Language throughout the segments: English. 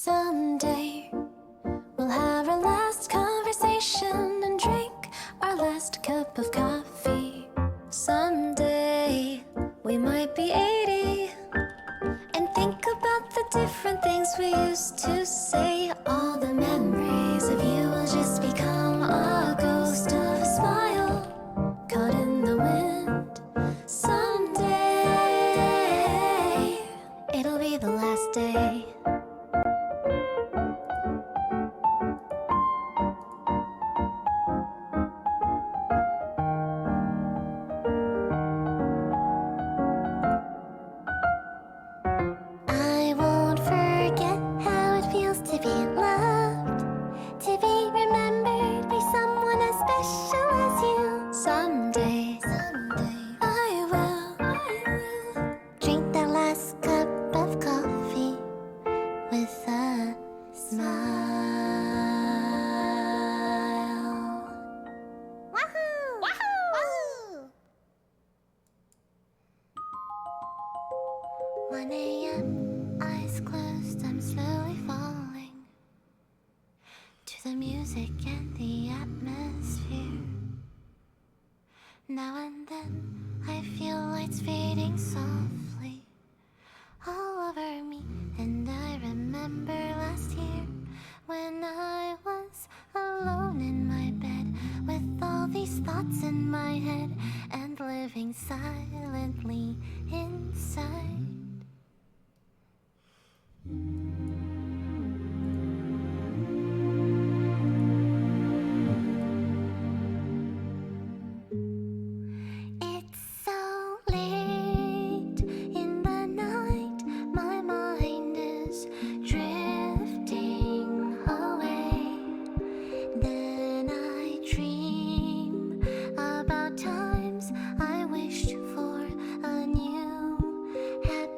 Someday we'll have our last conversation and drink our last cup of coffee. Someday we might be 80 and think about the different things we used to say. All the memories of you will just become a ghost of a smile caught in the wind. Someday it'll be the last day. I won't forget how it feels to be loved, to be remembered by someone as special as you. Someday I will drink that last cup of coffee with a smile. Wahoo! Wahoo! 1 a.m., eyes closed, I'm slowly falling to the music and the atmosphere. Now and then, I feel lights fading softly all over me. And I remember last year when I was alone in my bed with all these thoughts in my head and living silently inside. It's so late in the night, my mind is drifting away. Then I dream about times I wished for a new happy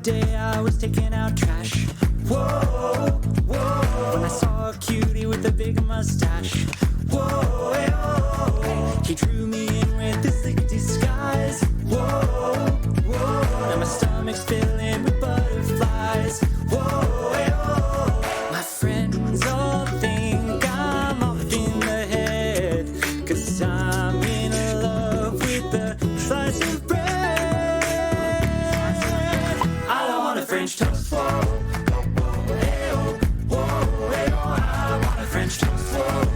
day I was taking out trash. Whoa, whoa. When I saw a cutie with a big mustache. Whoa, hey, oh. He drew me in with this slick disguise. Whoa, whoa. Now my stomach's filling with butterflies. Whoa, hey, oh. My friends all think I'm off in the head, 'cause I'm in love with a slice of bread. I don't want a French toast. Whoa, whoa, hey, oh. Whoa, hey, oh. I want a French toast. Whoa.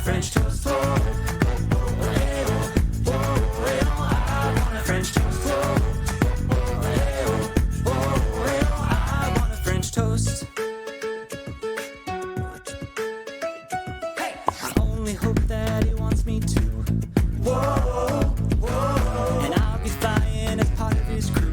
French toast, whoa, hey, oh, whoa, hey, oh, I want a French toast, whoa, hey, oh, hey, oh, I want a French toast. Hey, I only hope that he wants me to. Whoa, whoa, and I'll be flying as part of his crew.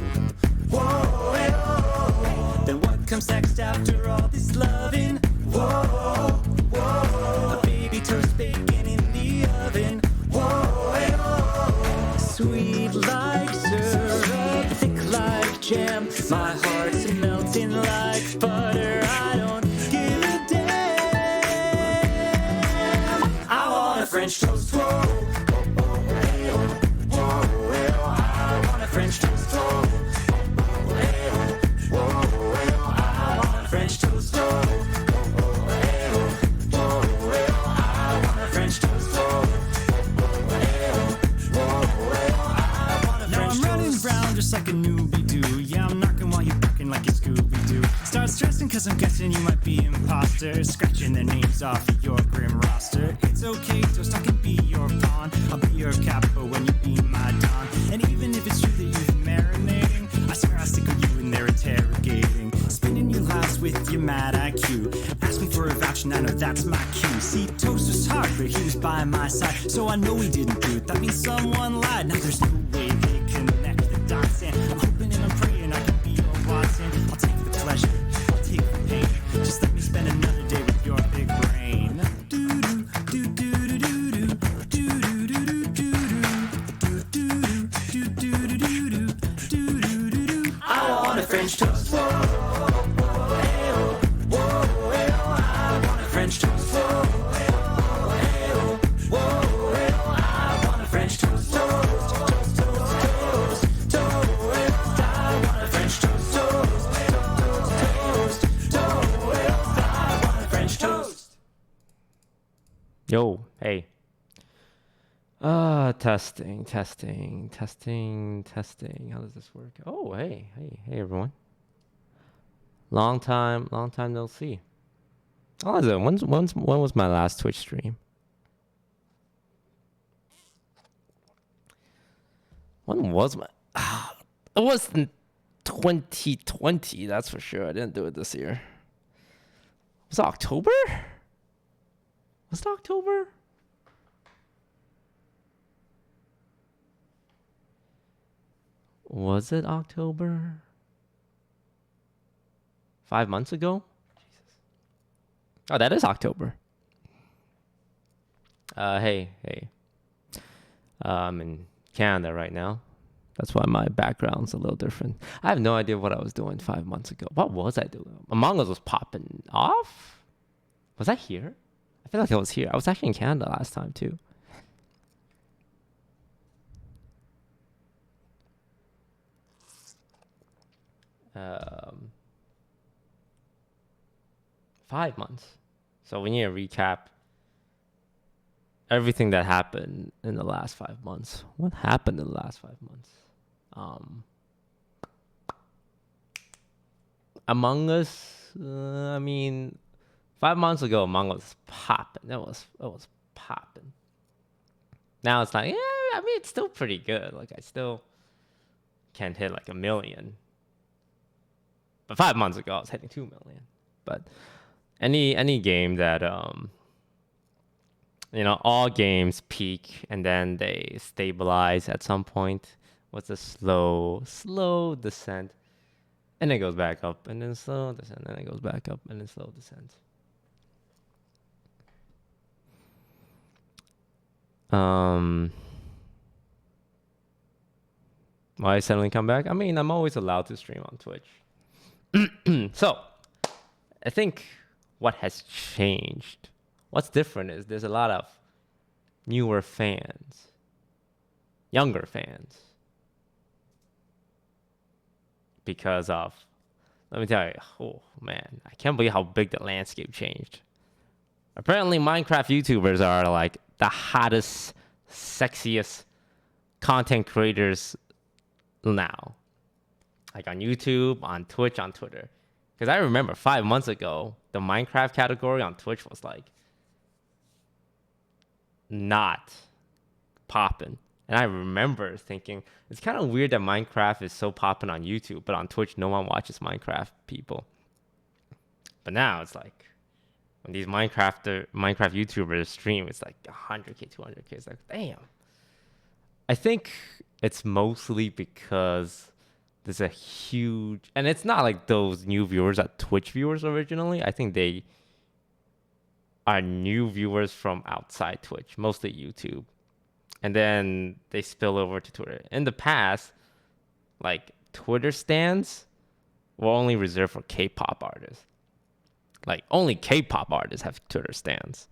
Whoa, hey, oh, then what comes next after all this loving? Whoa, whoa, a baby toast bacon in the oven. Whoa, hey, oh, sweet like syrup, thick like jam. My heart's melting like butter. I don't give a damn. I want a French toast. Whoa, hey, oh, whoa, hey, oh, I want a French toast. Whoa, hey, oh, whoa, hey, oh, I want a French toast. Whoa. Just like a newbie do. Yeah, I'm knocking while you're barking like a Scooby-Doo. Start stressing cause I'm guessing you might be imposters, scratching their names off of your grim roster. It's okay, Toast, I can be your pawn. I'll be your capo when you be my don. And even if it's true that you're marinating, I swear I'll stick with you in there interrogating. Spinning your lies with your mad IQ. Ask me for a voucher, I know that's my cue. See, Toast was hard, but he was by my side, so I know he didn't do it. That means someone lied. Now there's no way they connect. I'm hoping and I'm praying I can be your Watson. I'll take the pleasure, I'll take the pain. Just let me spend another day with your big brain. I want a French toast. Whoa, whoa, hey, oh, whoa, hey, oh, I want a French toast. Whoa, hey, oh, whoa, hey, oh, I want a French toast. Yo, hey. Testing. How does this work? Oh, hey, everyone. Long time no see. Oh, is it? When was my last Twitch stream? When was my? It was in 2020. That's for sure. I didn't do it this year. Was it October? Was it October? Was it October? 5 months ago? Jesus. Oh, that is October. Hey. I'm in Canada right now. That's why my background's a little different. I have no idea what I was doing 5 months ago. What was I doing? Among Us was popping off? Was I here? I feel like I was here. I was actually in Canada last time too. Um, 5 months. So we need to recap everything that happened in the last 5 months. What happened in the last 5 months? Among Us, I mean, 5 months ago, Among Us was popping. It was popping. Now it's like, yeah, I mean, it's still pretty good. Like, I still can't hit like 1 million. But 5 months ago, I was hitting 2 million. But any game that all games peak and then they stabilize at some point with a slow descent, and it goes back up, and then slow descent, and it goes back up, and then slow descent. Why suddenly come back? I mean, I'm always allowed to stream on Twitch. So, I think what has changed, what's different is there's a lot of newer fans, younger fans, because of, let me tell you, oh man, I can't believe how big the landscape changed. Apparently, Minecraft YouTubers are like the hottest, sexiest content creators now. Like on YouTube, on Twitch, on Twitter. Because I remember 5 months ago, the Minecraft category on Twitch was like not popping. And I remember thinking, it's kind of weird that Minecraft is so popping on YouTube, but on Twitch, no one watches Minecraft people. But now it's like, when these Minecraft YouTubers stream, it's like 100K, 200K. It's like, damn. I think it's mostly because there's a huge, and it's not like those new viewers are Twitch viewers originally. I think they are new viewers from outside Twitch, mostly YouTube. And then they spill over to Twitter. In the past, like Twitter stands were only reserved for K-pop artists. Like only K-pop artists have Twitter stands.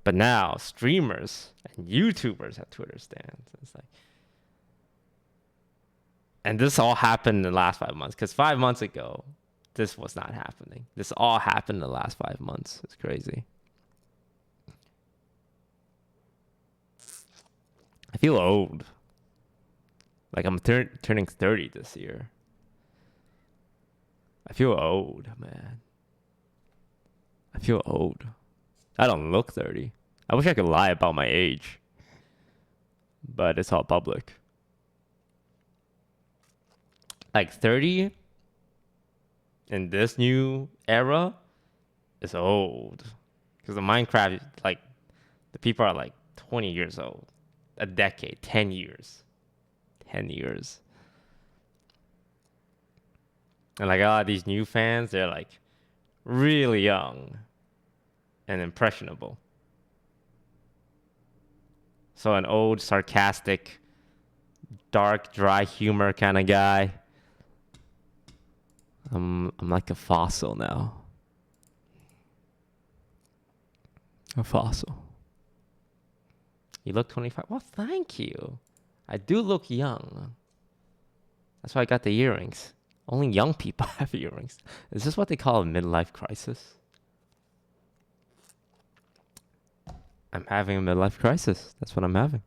But now streamers and YouTubers have Twitter stands. It's like, and this all happened in the last 5 months. Because 5 months ago, this was not happening. This all happened in the last 5 months. It's crazy. I feel old. Like I'm turning 30 this year. I feel old, man. I feel old. I don't look 30. I wish I could lie about my age. But it's all public. Like 30 in this new era is old. Because the Minecraft, like, the people are like 20 years old. A decade, 10 years. 10 years. And like a lot of these new fans, they're like really young and impressionable. So an old, sarcastic, dark, dry humor kind of guy. I'm like a fossil now. A fossil. You look 25. Well, thank you. I do look young. That's why I got the earrings. Only young people have earrings. Is this what they call a midlife crisis? I'm having a midlife crisis. That's what I'm having.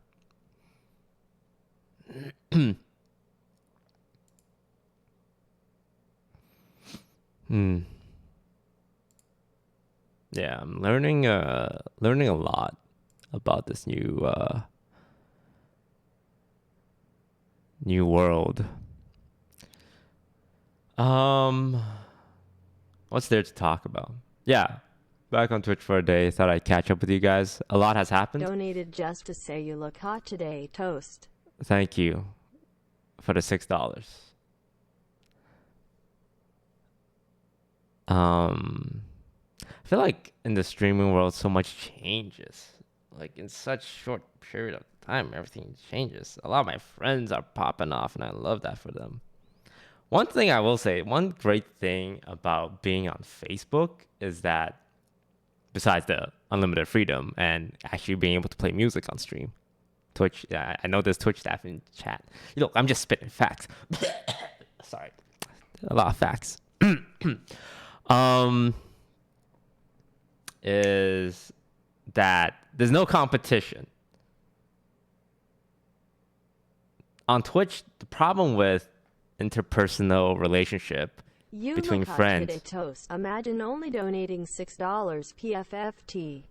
Yeah, I'm learning a lot about this new world. What's there to talk about? Yeah, back on Twitch for a day. Thought I'd catch up with you guys. A lot has happened. Donated just to say you look hot today, Toast. Thank you for the $6. I feel like in the streaming world, so much changes. Like in such short period of time, everything changes. A lot of my friends are popping off, and I love that for them. One thing I will say, one great thing about being on Facebook is that, besides the unlimited freedom and actually being able to play music on stream, Twitch, I know there's Twitch staff in chat. Look, I'm just spitting facts. Sorry. A lot of facts. Is that there's no competition. On Twitch, the problem with interpersonal relationship You between look hot friends, today, Toast. Imagine only donating $6 PFFT.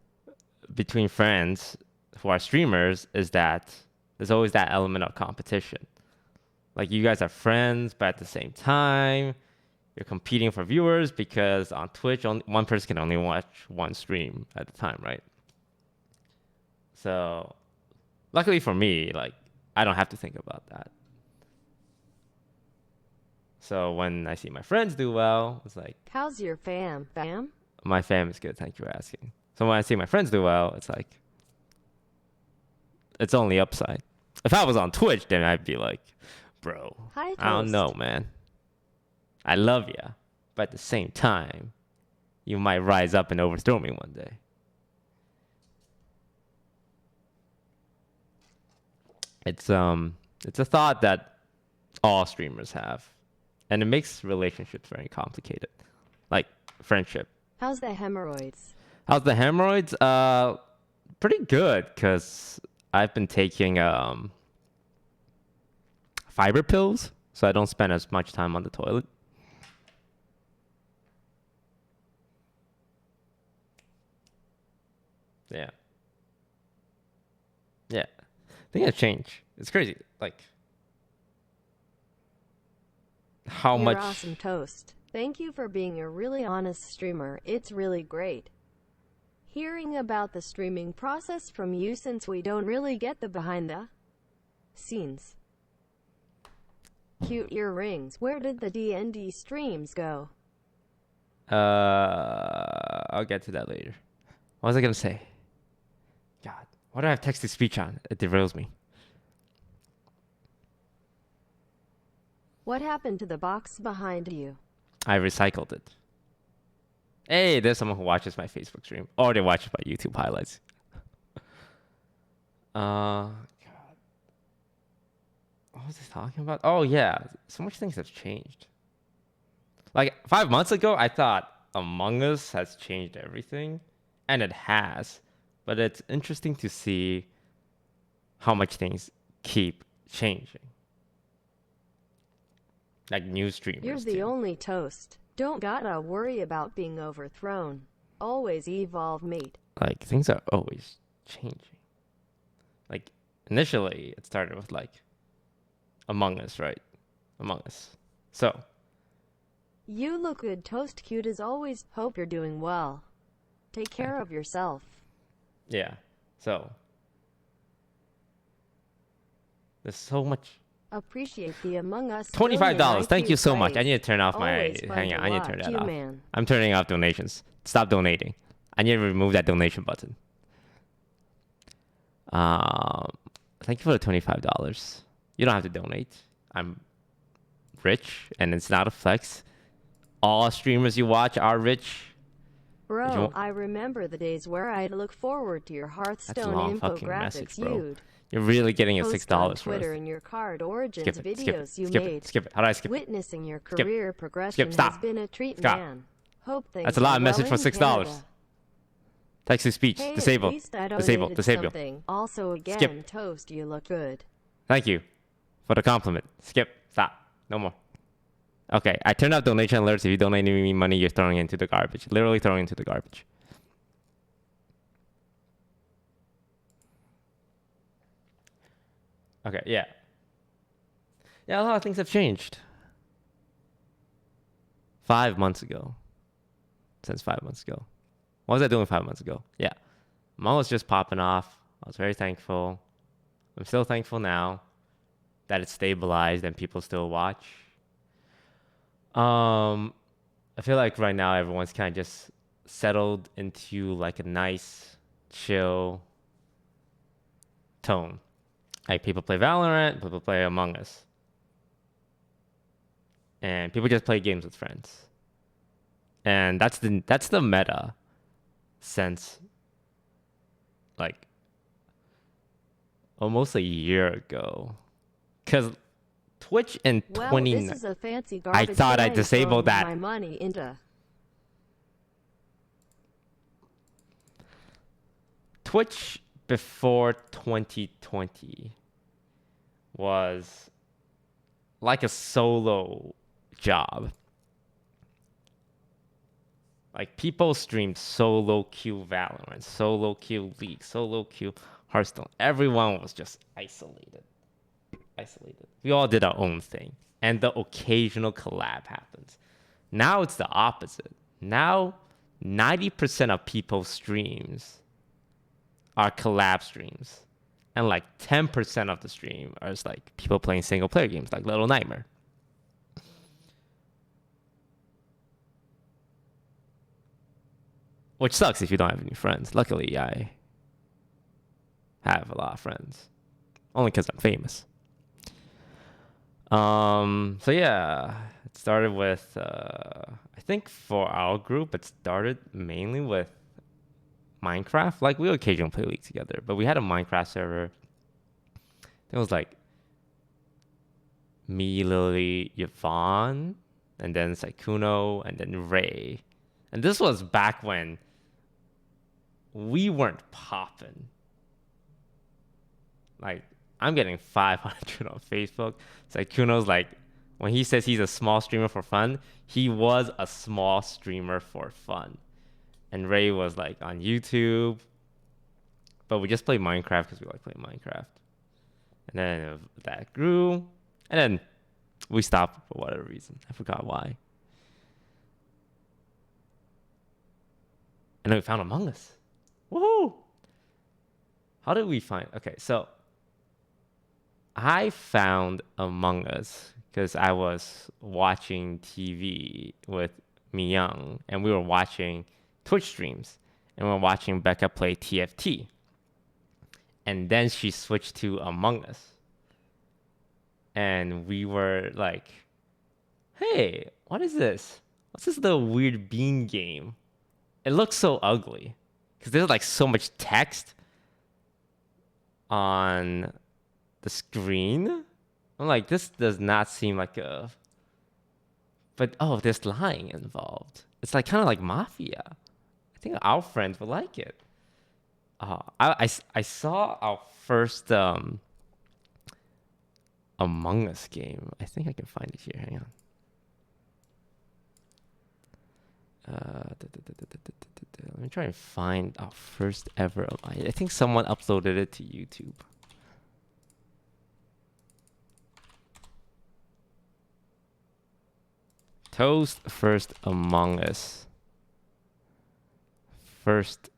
between friends who are streamers, is that there's always that element of competition. Like you guys are friends, but at the same time, you're competing for viewers because on Twitch, one person can only watch one stream at a time, right? So, luckily for me, like I don't have to think about that. So when I see my friends do well, it's like, How's your fam? my fam is good, thank you for asking. So when I see my friends do well, it's like, it's only upside. If I was on Twitch, then I'd be like, bro. Hi, I don't Toast. know, man. I love ya, but at the same time, you might rise up and overthrow me one day. It's a thought that all streamers have, and it makes relationships very complicated, like friendship. How's the hemorrhoids? How's the hemorrhoids? Pretty good, cause I've been taking fiber pills, so I don't spend as much time on the toilet. Yeah. Yeah. I think it's changed. It's crazy. Like how You're much awesome, Toast. Thank you for being a really honest streamer. It's really great hearing about the streaming process from you, since we don't really get the behind the scenes. Cute earrings. Where did the D&D streams go? I'll get to that later. What was I gonna say? God, why do I have text to speech on? It derails me. What happened to the box behind you? I recycled it. Hey, there's someone who watches my Facebook stream, or they watch my YouTube highlights. God. What was I talking about? Oh yeah, so much things have changed. Like 5 months ago, I thought Among Us has changed everything, and it has. But it's interesting to see how much things keep changing. Like new streamers. You're the too. only Toast. Don't gotta worry about being overthrown. Always evolve, mate. Like things are always changing. Like initially, it started with like Among Us, right? Among Us. So You look good, Toast. Cute as always. Hope you're doing well. Take care of yourself. yeah, so there's so much. Appreciate the Among Us. $25. Thank you so much. I need to turn off my. Always fun Hang to on, I need to turn watch that you, off. man. I'm turning off donations. Stop donating. I need to remove that donation button. Thank you for the $25. You don't have to donate. I'm rich, and it's not a flex. All streamers you watch are rich. Bro, I remember the days where I'd look forward to your That's a Hearthstone long fucking message, infographics. bro. You'd You're really getting a post on $6 Twitter worth. and your card origins Skip it. Skip it. videos you Skip made. it. Skip it. How do I skip it? Witnessing your Skip. career progression Stop. has been a treat, Stop. man. Hope things That's a lot are of message well for in $6. Canada. Text to speech. Hey, Disable. At least I Disable. donated Disable. something. Also, again, Skip. Toast, you look good. Thank you for the compliment. Skip. Stop. No more. Okay, I turned off donation alerts. If you donate me money, you're throwing it into the garbage. Literally throwing it into the garbage. Okay, yeah. Yeah, a lot of things have changed. 5 months ago. Since 5 months ago. What was I doing 5 months ago? Yeah. Mom was just popping off. I was very thankful. I'm still thankful now that it's stabilized and people still watch. I feel like right now everyone's kind of just settled into like a nice, chill tone. Like people play Valorant, people play Among Us. And people just play games with friends. And that's the meta since like almost a year ago. Cause Twitch in Well, 20 this is a fancy garbage. thought I bin disabled throwing that. My money into. Twitch before 2020 was like a solo job. Like people streamed solo queue Valorant, solo queue League, solo queue Hearthstone. Everyone was just isolated. We all did our own thing. And the occasional collab happens. Now it's the opposite. Now 90% of people's streams are collab streams. And like 10% of the stream are just like people playing single player games like Little Nightmare. Which sucks if you don't have any friends. Luckily, I have a lot of friends. Only because I'm famous. So yeah, it started with I think for our group it started mainly with Minecraft. Like we would occasionally play League together, but we had a Minecraft server. It was like me, Lily, Yvonne, and then Saikuno, and then Ray. And this was back when we weren't popping. Like, I'm getting 500 on Facebook. Saikuno's like, when he says he's a small streamer for fun, he was a small streamer for fun. And Ray was like on YouTube. But we just played Minecraft because we like playing Minecraft. And then that grew. And then we stopped for whatever reason. I forgot why. And then we found Among Us. Woohoo! How did we find? Okay, so I found Among Us because I was watching TV with Young, and we were watching Twitch streams, and we were watching Becca play TFT. And then she switched to Among Us. And we were like, hey, what is this? What's this little weird bean game? It looks so ugly because there's like so much text on the screen. I'm like, this does not seem like a... But, oh, there's lying involved. It's like kind of like Mafia. I think our friends would like it. I saw our first Among Us game. I think I can find it here. Hang on. Let me try and find our first ever. I think someone uploaded it to YouTube. Toast first Among Us. First.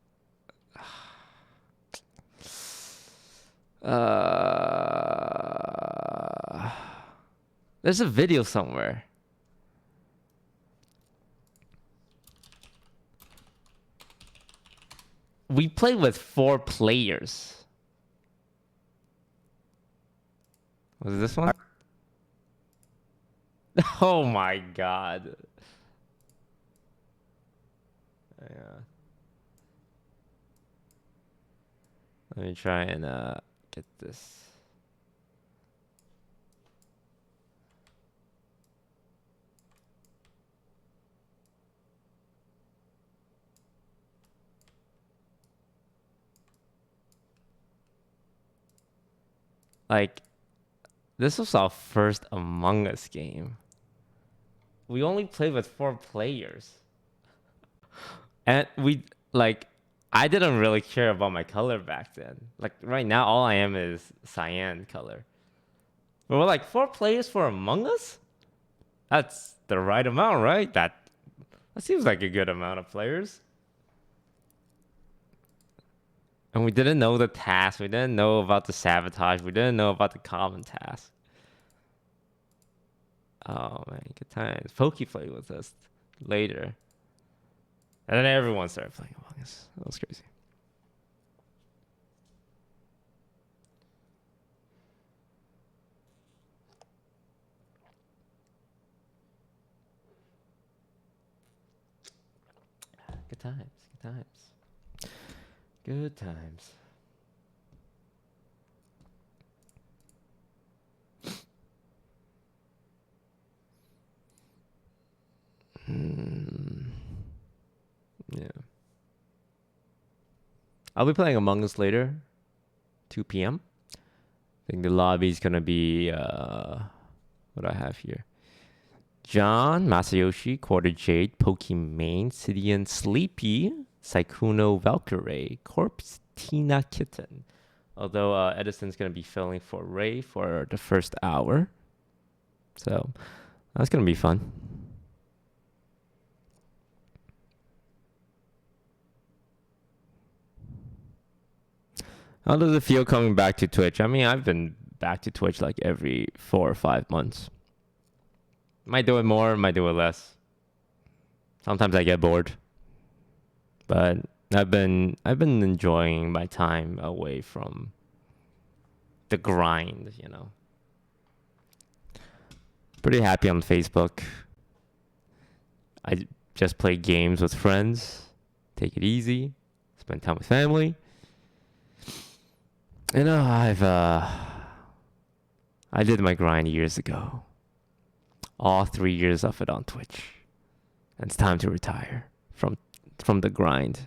There's a video somewhere. We played with 4 players. Was it this one? Oh my god. Yeah. Let me try and get this. Like, this was our first Among Us game. We only played with 4 players. And we, like, I didn't really care about my color back then. Like, right now, all I am is cyan color. But we're like, 4 players for Among Us? That's the right amount, right? That seems like a good amount of players. And we didn't know the task. We didn't know about the sabotage. We didn't know about the common task. Oh, man, good times. Pokey played with us later. And then everyone started playing Among Us. That was crazy. Good times. Good times. Good times. Yeah. I'll be playing Among Us later. 2 p.m. I think the lobby's gonna be what do I have here? John, Masayoshi, Quarter Jade, Pokimane, Sidian, Sleepy, Saikuno, Valkyrie, Corpse, Tina, Kitten. Although Edison's gonna be filling for Ray for the first hour. So that's gonna be fun. How does it feel coming back to Twitch? I mean, I've been back to Twitch like every 4 or 5 months. Might do it more, might do it less. Sometimes I get bored. But I've been enjoying my time away from the grind, you know. Pretty happy on Facebook. I just play games with friends, take it easy, spend time with family. You know, I did my grind years ago. All 3 years of it on Twitch. And it's time to retire from the grind.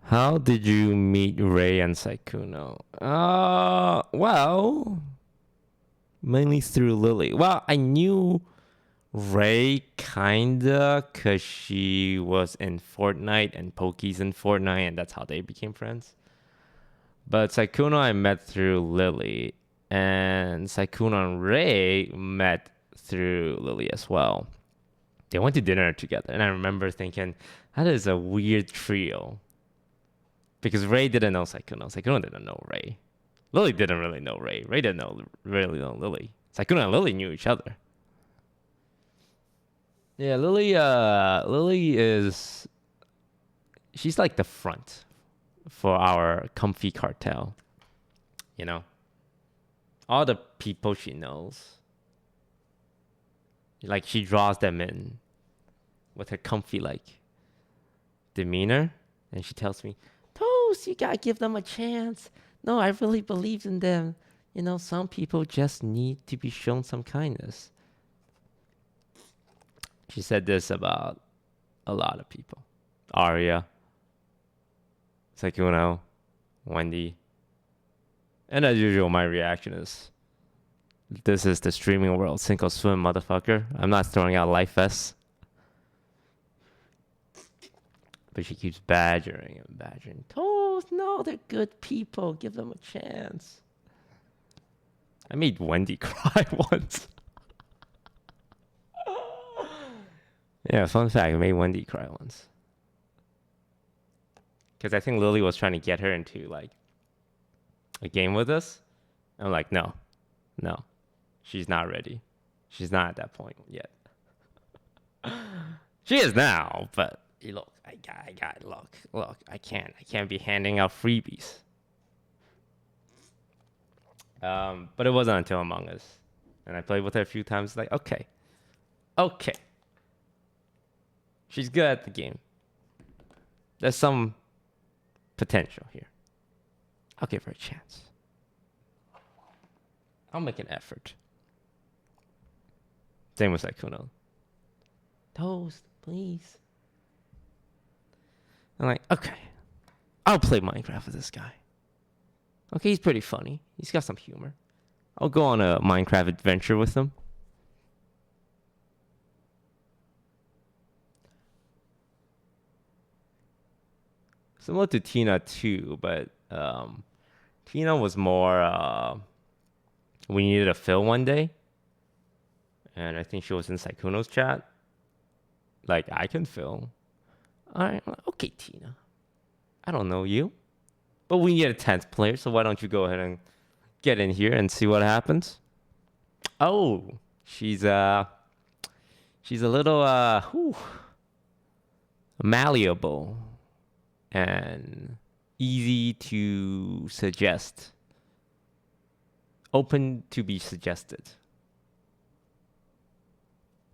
How did you meet Ray and Saikuno? Well, mainly through Lily. Well, I knew Ray kinda because she was in Fortnite and Poki's in Fortnite, and that's how they became friends. But Saikuno I met through Lily, and Saikuno and Ray met through Lily as well. They went to dinner together, and I remember thinking, that is a weird trio. Because Ray didn't know Saikuno. Saikuno didn't know Ray. Lily didn't really know Ray. Ray didn't really know Lily. Saikuno and Lily knew each other. Yeah, Lily is... She's like the front for our comfy cartel. You know? All the people she knows. Like, she draws them in with her comfy, like, demeanor. And she tells me, Toast, you gotta give them a chance. No, I really believe in them. You know, some people just need to be shown some kindness. She said this about a lot of people. Arya, Saikuno, Wendy. And as usual, my reaction is, this is the streaming world. Sink or swim, motherfucker. I'm not throwing out life vests. But she keeps badgering and badgering. Toast, no, they're good people. Give them a chance. I made Wendy cry once. Yeah, fun fact, I made Wendy cry once. Because I think Lily was trying to get her into, like, a game with us. I'm like, no. She's not ready. She's not at that point yet. She is now, but look, look, I can't be handing out freebies. But it wasn't until Among Us. And I played with her a few times, like, okay. She's good at the game. There's some potential here. I'll give her a chance. I'll make an effort. Same with Saikuno. Toast, please. I'm like, okay, I'll play Minecraft with this guy. Okay, he's pretty funny. He's got some humor. I'll go on a Minecraft adventure with him. Similar to Tina too, but Tina was more, we needed a fill one day. And I think she was in Saikuno's chat. Like, I can fill. All right, okay, Tina. I don't know you. But we need a 10th player, so why don't you go ahead and get in here and see what happens? Oh, she's a little, malleable and easy to suggest. Open to be suggested.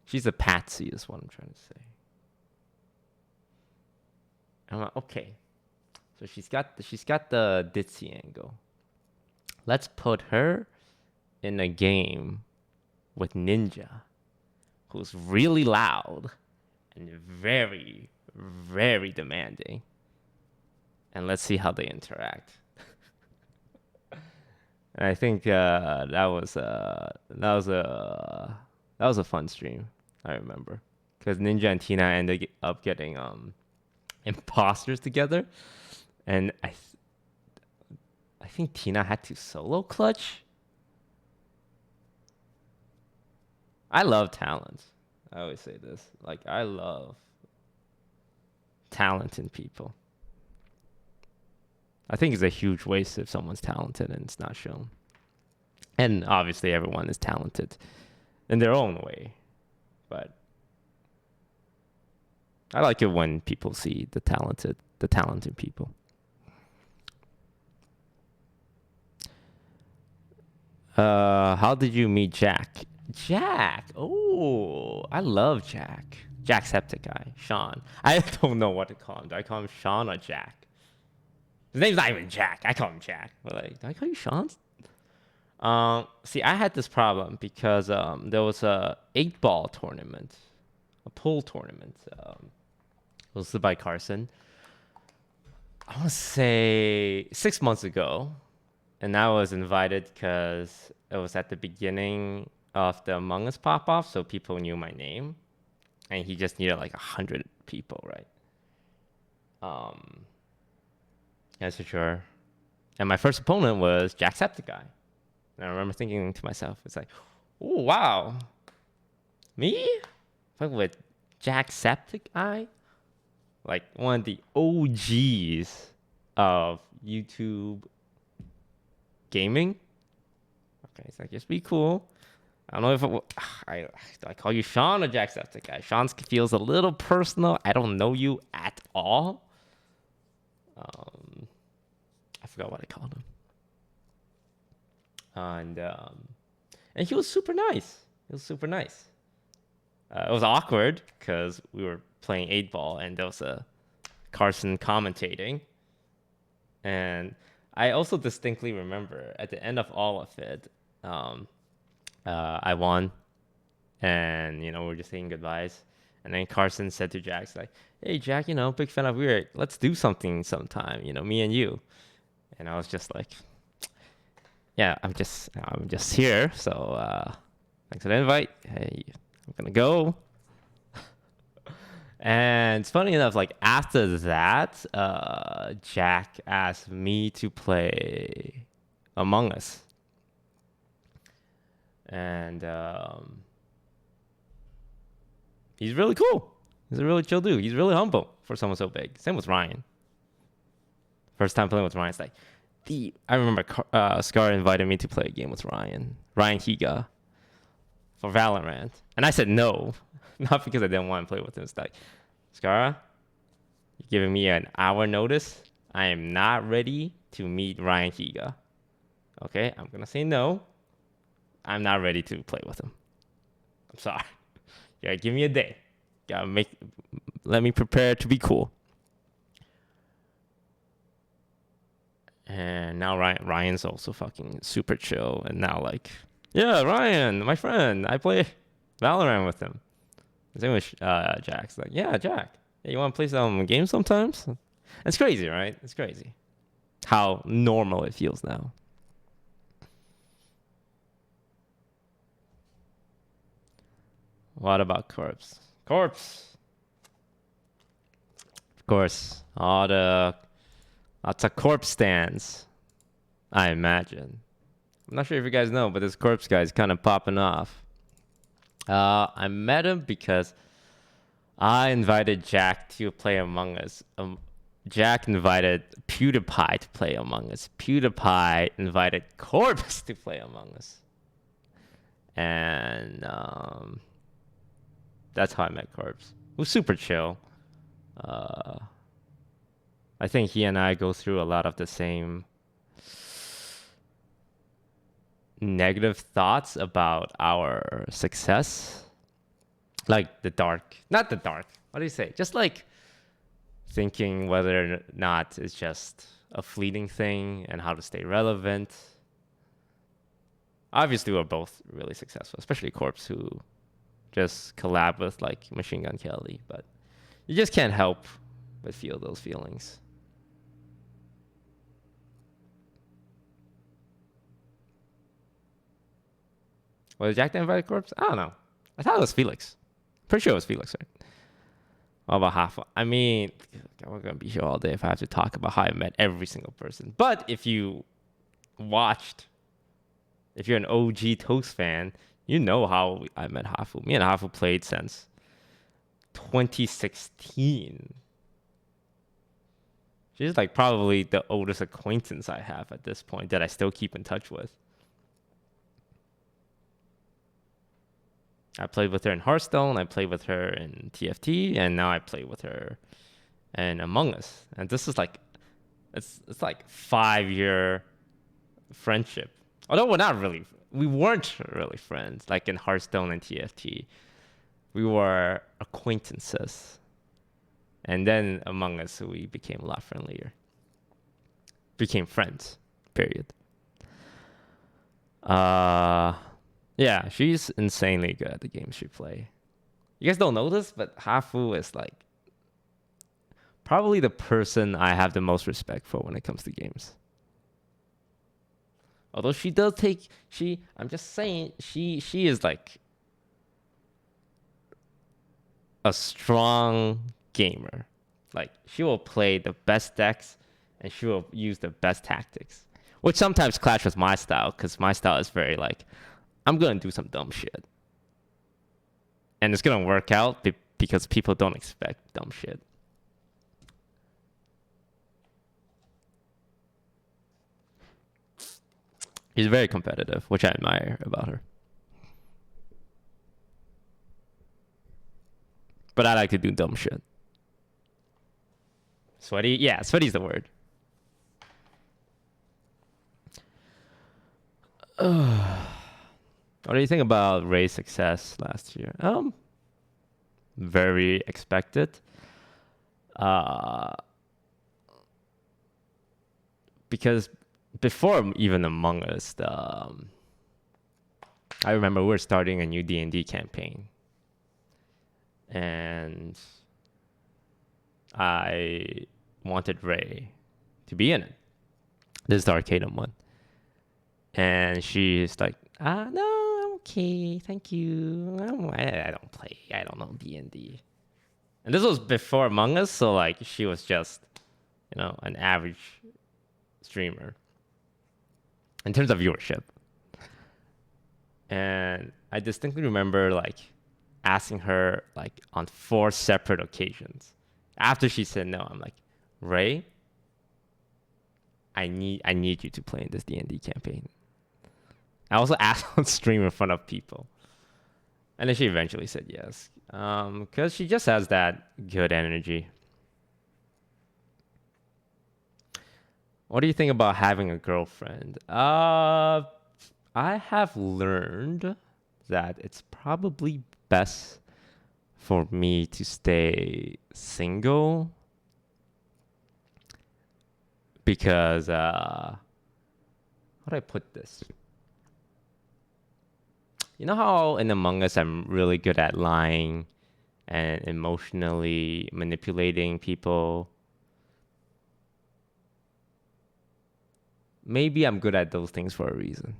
She's a patsy is what I'm trying to say. I'm like, okay. So she's got the ditzy angle. Let's put her in a game with Ninja, who's really loud and very, very demanding. And let's see how they interact. And I think that was a fun stream. I remember because Ninja and Tina ended up getting imposters together, and I think Tina had to solo clutch. I love talent. I always say this. Like, I love talent in people. I think it's a huge waste if someone's talented and it's not shown. And obviously everyone is talented in their own way. But I like it when people see the talent in people. How did you meet Jack? Jack. Oh, I love Jack. Jacksepticeye. Sean. I don't know what to call him. Do I call him Sean or Jack? His name's not even Jack. I call him Jack. But like, do I call you Sean? See, I had this problem because there was a 8-ball tournament, a pool tournament, hosted by Carson. I want to say 6 months ago, and I was invited because it was at the beginning of the Among Us pop-off, so people knew my name, and he just needed like 100 people, right? That's for sure. And my first opponent was Jacksepticeye. And I remember thinking to myself, it's like, oh, wow. Me? Like with Jacksepticeye? Like one of the OGs of YouTube gaming. Okay, so just be cool. I don't know if do I call you Sean or Jacksepticeye? Sean feels a little personal. I don't know you at all. I forgot what I called him. And he was super nice. It was awkward because we were playing 8-ball and there was a Carson commentating. And I also distinctly remember at the end of all of it, I won, and we're just saying goodbyes. And then Carson said to Jack, like, "Hey Jack, big fan of Weird. Let's do something sometime, me and you." And I was just like, "Yeah, I'm just here. So thanks for the invite. Hey, I'm gonna go." And it's funny enough, like after that, Jack asked me to play Among Us. And he's really cool. He's a really chill dude. He's really humble for someone so big. Same with Ryan. First time playing with Ryan, it's like, I remember Scar invited me to play a game with Ryan Higa, for Valorant. And I said no. Not because I didn't want to play with him. It's like, Scar, you're giving me an hour notice. I am not ready to meet Ryan Higa. Okay, I'm going to say no. I'm not ready to play with him. I'm sorry. You gotta give me a day. Let me prepare to be cool. And now Ryan's also fucking super chill. And now like, yeah, Ryan, my friend, I play Valorant with him. Same with Jack's like, yeah, Jack, hey, you want to play some games sometimes? It's crazy, right? It's crazy how normal it feels now. What about Corpse? Corpse! Of course, lots of Corpse stands, I imagine. I'm not sure if you guys know, but this Corpse guy is kind of popping off. I met him because I invited Jack to play Among Us. Jack invited PewDiePie to play Among Us. PewDiePie invited Corpse to play Among Us. And that's how I met Corpse. It was super chill. I think he and I go through a lot of the same negative thoughts about our success. Like not the dark. What do you say? Just like thinking whether or not it's just a fleeting thing and how to stay relevant. Obviously, we're both really successful, especially Corpse, who just collab with like Machine Gun Kelly. But you just can't help but feel those feelings. Was Jack the invited Corpse? I don't know. I thought it was Felix. Pretty sure it was Felix, right? All about half. I mean, we're going to be here all day if I have to talk about how I met every single person. But if you're an OG Toast fan, You know how I met Hafu. Me and Hafu played since 2016. She's like probably the oldest acquaintance I have at this point that I still keep in touch with. I played with her in Hearthstone, I played with her in TFT, and now I play with her in Among Us. And this is like, it's like 5-year friendship. Although we weren't really friends, like in Hearthstone and TFT. We were acquaintances. And then Among Us, we became a lot friendlier. Became friends, period. Yeah, she's insanely good at the games she play. You guys don't know this, but Hafu is like probably the person I have the most respect for when it comes to games. Although she does I'm just saying, she is like a strong gamer. Like, she will play the best decks and she will use the best tactics, which sometimes clash with my style, because my style is very like, I'm gonna do some dumb shit, and it's gonna work out because people don't expect dumb shit. She's very competitive, which I admire about her. But I like to do dumb shit. Sweaty? Yeah, sweaty's the word. What do you think about Ray's success last year? Very expected. Because before even Among Us, I remember we were starting a new D&D campaign. And I wanted Ray to be in it. This is the Arcadum one. And she's like, no, I'm okay, thank you. I don't play, I don't know D&D. And this was before Among Us, so like she was just, an average streamer in terms of viewership. And I distinctly remember like asking her like on 4 separate occasions. After she said no, I'm like, Ray, I need you to play in this D&D campaign. I also asked on stream in front of people. And then she eventually said yes. Because she just has that good energy. What do you think about having a girlfriend? I have learned that it's probably best for me to stay single. Because, how do I put this? You know how in Among Us I'm really good at lying and emotionally manipulating people? Maybe I'm good at those things for a reason.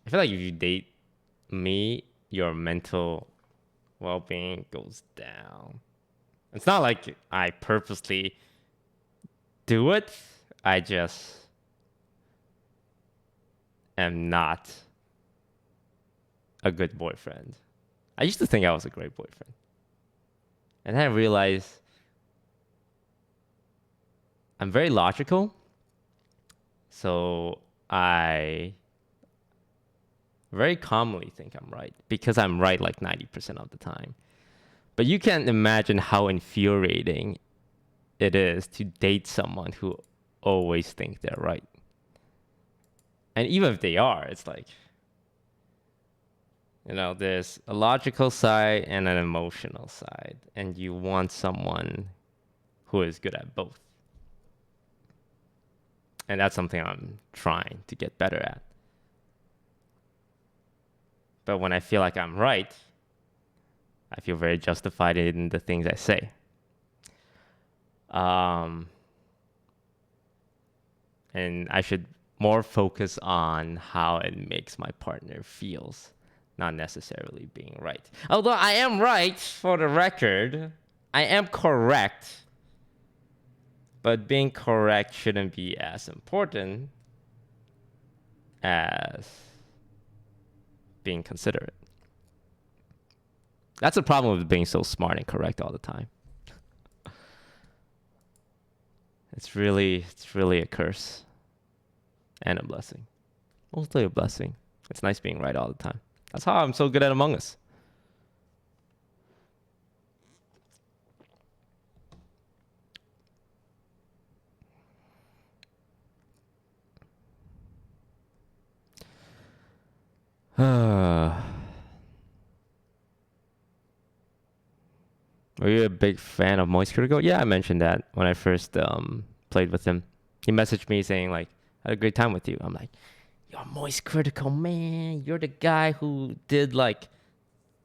I feel like if you date me, your mental well-being goes down. It's not like I purposely do it. I just am not a good boyfriend. I used to think I was a great boyfriend. And then I realized I'm very logical. So I very commonly think I'm right because I'm right like 90% of the time. But you can't imagine how infuriating it is to date someone who always think they're right. And even if they are, it's like, there's a logical side and an emotional side. And you want someone who is good at both. And that's something I'm trying to get better at. But when I feel like I'm right, I feel very justified in the things I say. And I should more focus on how it makes my partner feels, not necessarily being right. Although I am right, for the record, I am correct, but being correct shouldn't be as important as being considerate. That's a problem with being so smart and correct all the time. It's really a curse and a blessing. Mostly a blessing. It's nice being right all the time. That's how I'm so good at Among Us. Were you a big fan of Moist Critical? Yeah, I mentioned that when I first played with him. He messaged me saying like, "I had a great time with you." I'm like, "You're Moist Critical, man. You're the guy who did like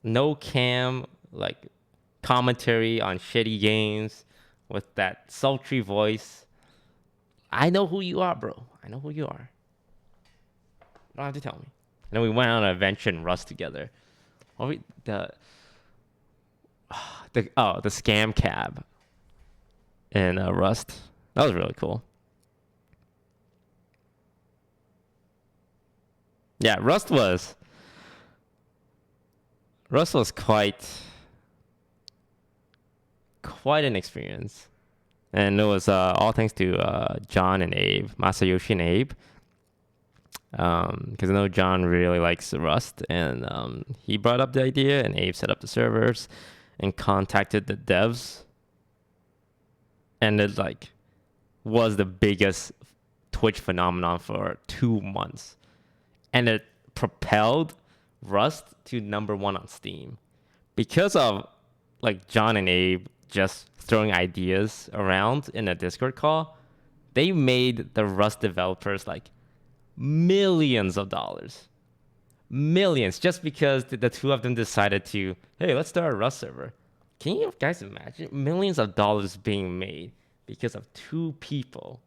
no cam like commentary on shitty games with that sultry voice. I know who you are, bro. I know who you are. You don't have to tell me." And then we went on an adventure in Rust together. The scam cab in Rust. That was really cool. Yeah, Rust was quite an experience, and it was all thanks to John and Abe, Masayoshi and Abe, because I know John really likes Rust, and he brought up the idea, and Abe set up the servers and contacted the devs, and it like was the biggest Twitch phenomenon for 2 months, and it propelled Rust to #1 on Steam because of like John and Abe just throwing ideas around in a Discord call. They made the Rust developers like millions of dollars. Millions, just because the two of them decided to, hey, let's start a Rust server. Can you guys imagine millions of dollars being made because of two people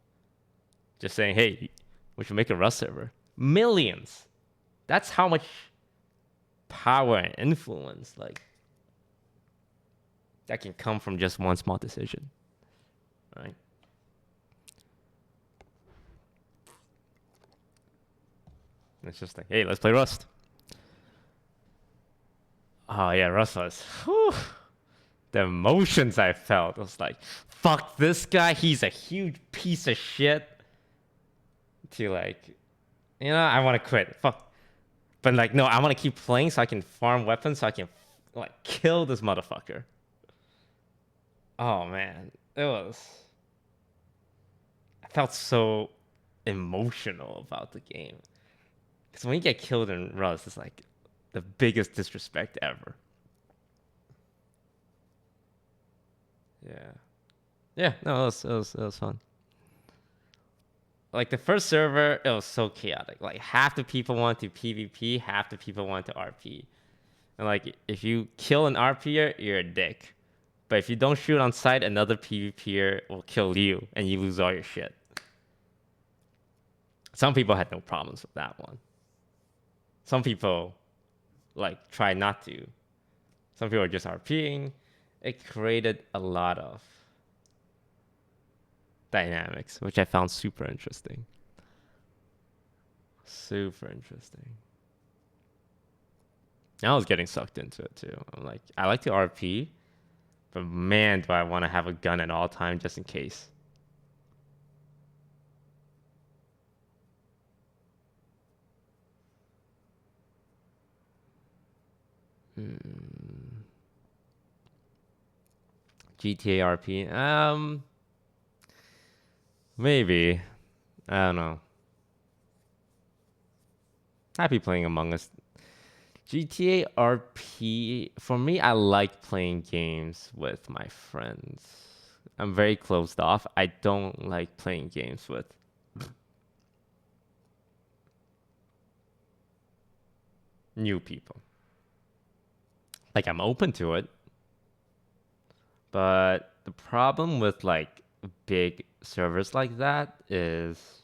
just saying, hey, we should make a Rust server? Millions. That's how much power and influence like that can come from just one small decision, right? It's just like, hey, let's play Rust. Oh yeah, Rust was, whew, the emotions I felt. I was like, fuck this guy, he's a huge piece of shit. To like, I want to quit. Fuck. But like, no, I want to keep playing so I can farm weapons so I can like kill this motherfucker. Oh man, I felt so emotional about the game. Because when you get killed in Rust, it's like the biggest disrespect ever. Yeah, no, it was fun. Like the first server, it was so chaotic. Like half the people wanted to PvP, half the people wanted to RP. And like if you kill an RPer, you're a dick. But if you don't shoot on sight, another PvPer will kill you and you lose all your shit. Some people had no problems with that one. Some people like try not to. Some people are just RPing. It created a lot of dynamics, which I found super interesting. Super interesting. I was getting sucked into it too. I'm like, I like to RP, but man, do I want to have a gun at all times just in case. GTA RP. Maybe. I don't know. Happy playing Among Us. GTA RP, for me, I like playing games with my friends. I'm very closed off. I don't like playing games with new people. Like, I'm open to it. But the problem with like big servers like that is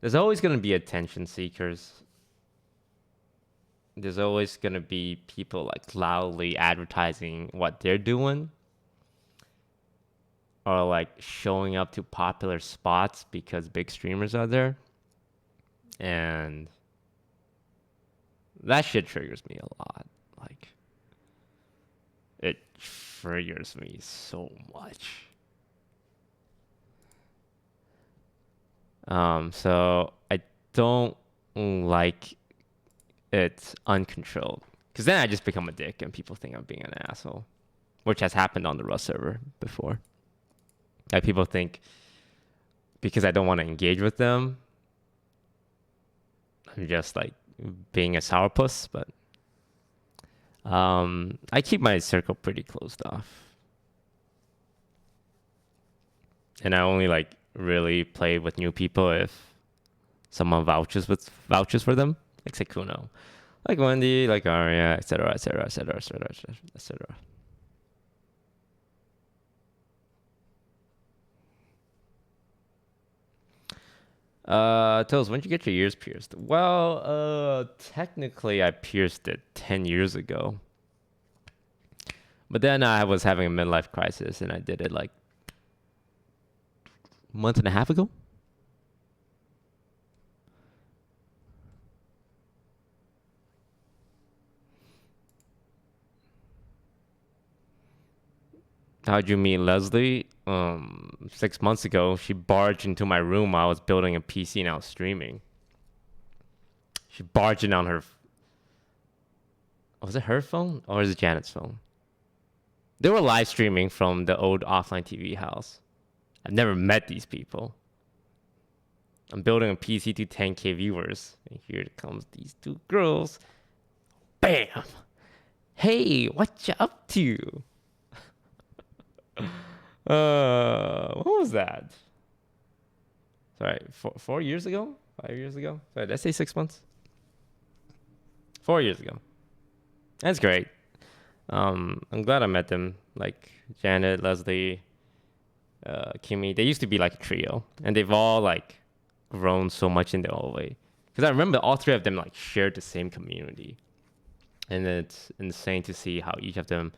there's always going to be attention seekers. There's always going to be people like loudly advertising what they're doing or like showing up to popular spots because big streamers are there. And that shit triggers me a lot. Like, it triggers me so much. So I don't like it uncontrolled, because then I just become a dick and people think I'm being an asshole, which has happened on the Rust server before. Like, people think because I don't want to engage with them, I'm just like being a sourpuss. But I keep my circle pretty closed off, and I only like really play with new people if someone vouches for them, like Sekuno, like Wendy, like Arya, etc., etc., etc., etc., etc. Toast, when did you get your ears pierced? Well, technically I pierced it 10 years ago. But then I was having a midlife crisis and I did it like a month and a half ago. How'd you meet Leslie? 6 months ago, she barged into my room while I was building a PC and I was streaming. She barged in on her... Was it her phone or is it Janet's phone? They were live streaming from the old offline TV house. I've never met these people. I'm building a PC to 10K viewers. And here comes these two girls. Bam! Hey, what you up to? What was that? Sorry, 4 years ago? 5 years ago? Sorry, did I say 6 months? 4 years ago. That's great. I'm glad I met them. Like Janet, Leslie, Kimmy. They used to be like a trio, and they've all like grown so much in their own way. Because I remember all three of them like shared the same community, and it's insane to see how each of them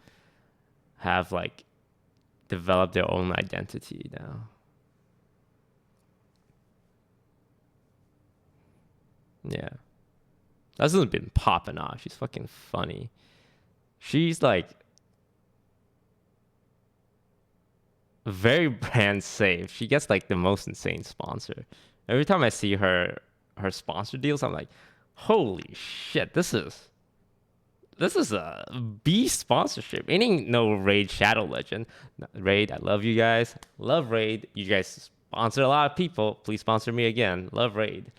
have like developed their own identity now. Yeah. Leslie's been popping off. She's fucking funny. She's like very brand safe. She gets like the most insane sponsor. Every time I see her sponsor deals, I'm like, holy shit, this is a beast sponsorship. It ain't no Raid Shadow Legend. Raid, I love you guys. Love Raid. You guys sponsor a lot of people. Please sponsor me again. Love Raid.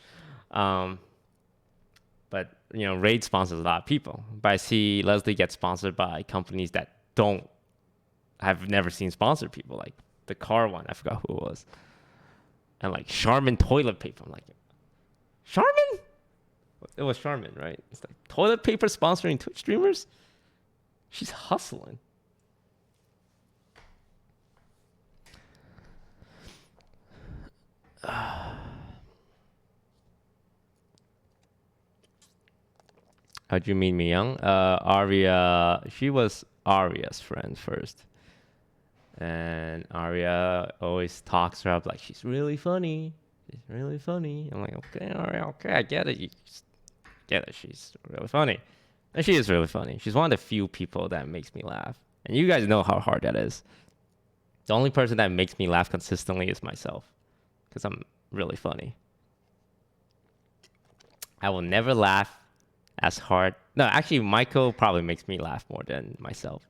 But, you know, Raid sponsors a lot of people. But I see Leslie get sponsored by companies that I've never seen sponsor people. Like the car one, I forgot who it was. And like Charmin toilet paper. I'm like, Charmin? It was Charmin, right? It's like toilet paper sponsoring Twitch streamers? She's hustling. How'd you meet me, Young? Arya, she was Arya's friend first. And Arya always talks her up like she's really funny. She's really funny. I'm like, okay, Arya, okay, I get it. You get it. She's really funny. And she is really funny. She's one of the few people that makes me laugh. And you guys know how hard that is. The only person that makes me laugh consistently is myself. Because I'm really funny. I will never laugh as hard. No, actually, Michael probably makes me laugh more than myself,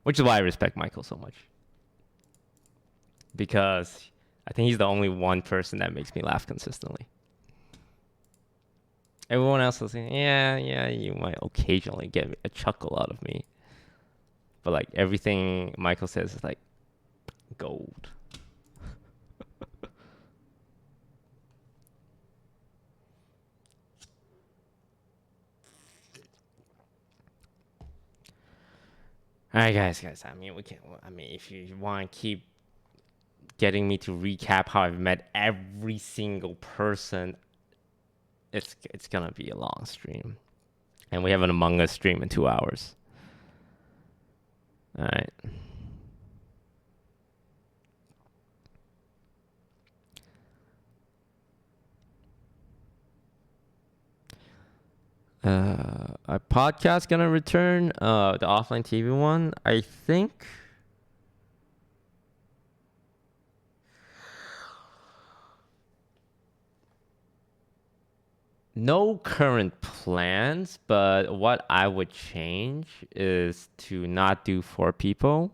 which is why I respect Michael so much. Because I think he's the only one person that makes me laugh consistently. Everyone else will say, yeah, you might occasionally get a chuckle out of me. But like everything Michael says is like gold. All right, guys. I mean, if you want to keep getting me to recap how I've met every single person, it's gonna be a long stream, and we have an Among Us stream in 2 hours. All right. Our podcast gonna return. The offline TV one, I think. No current plans, but what I would change is to not do 4 people.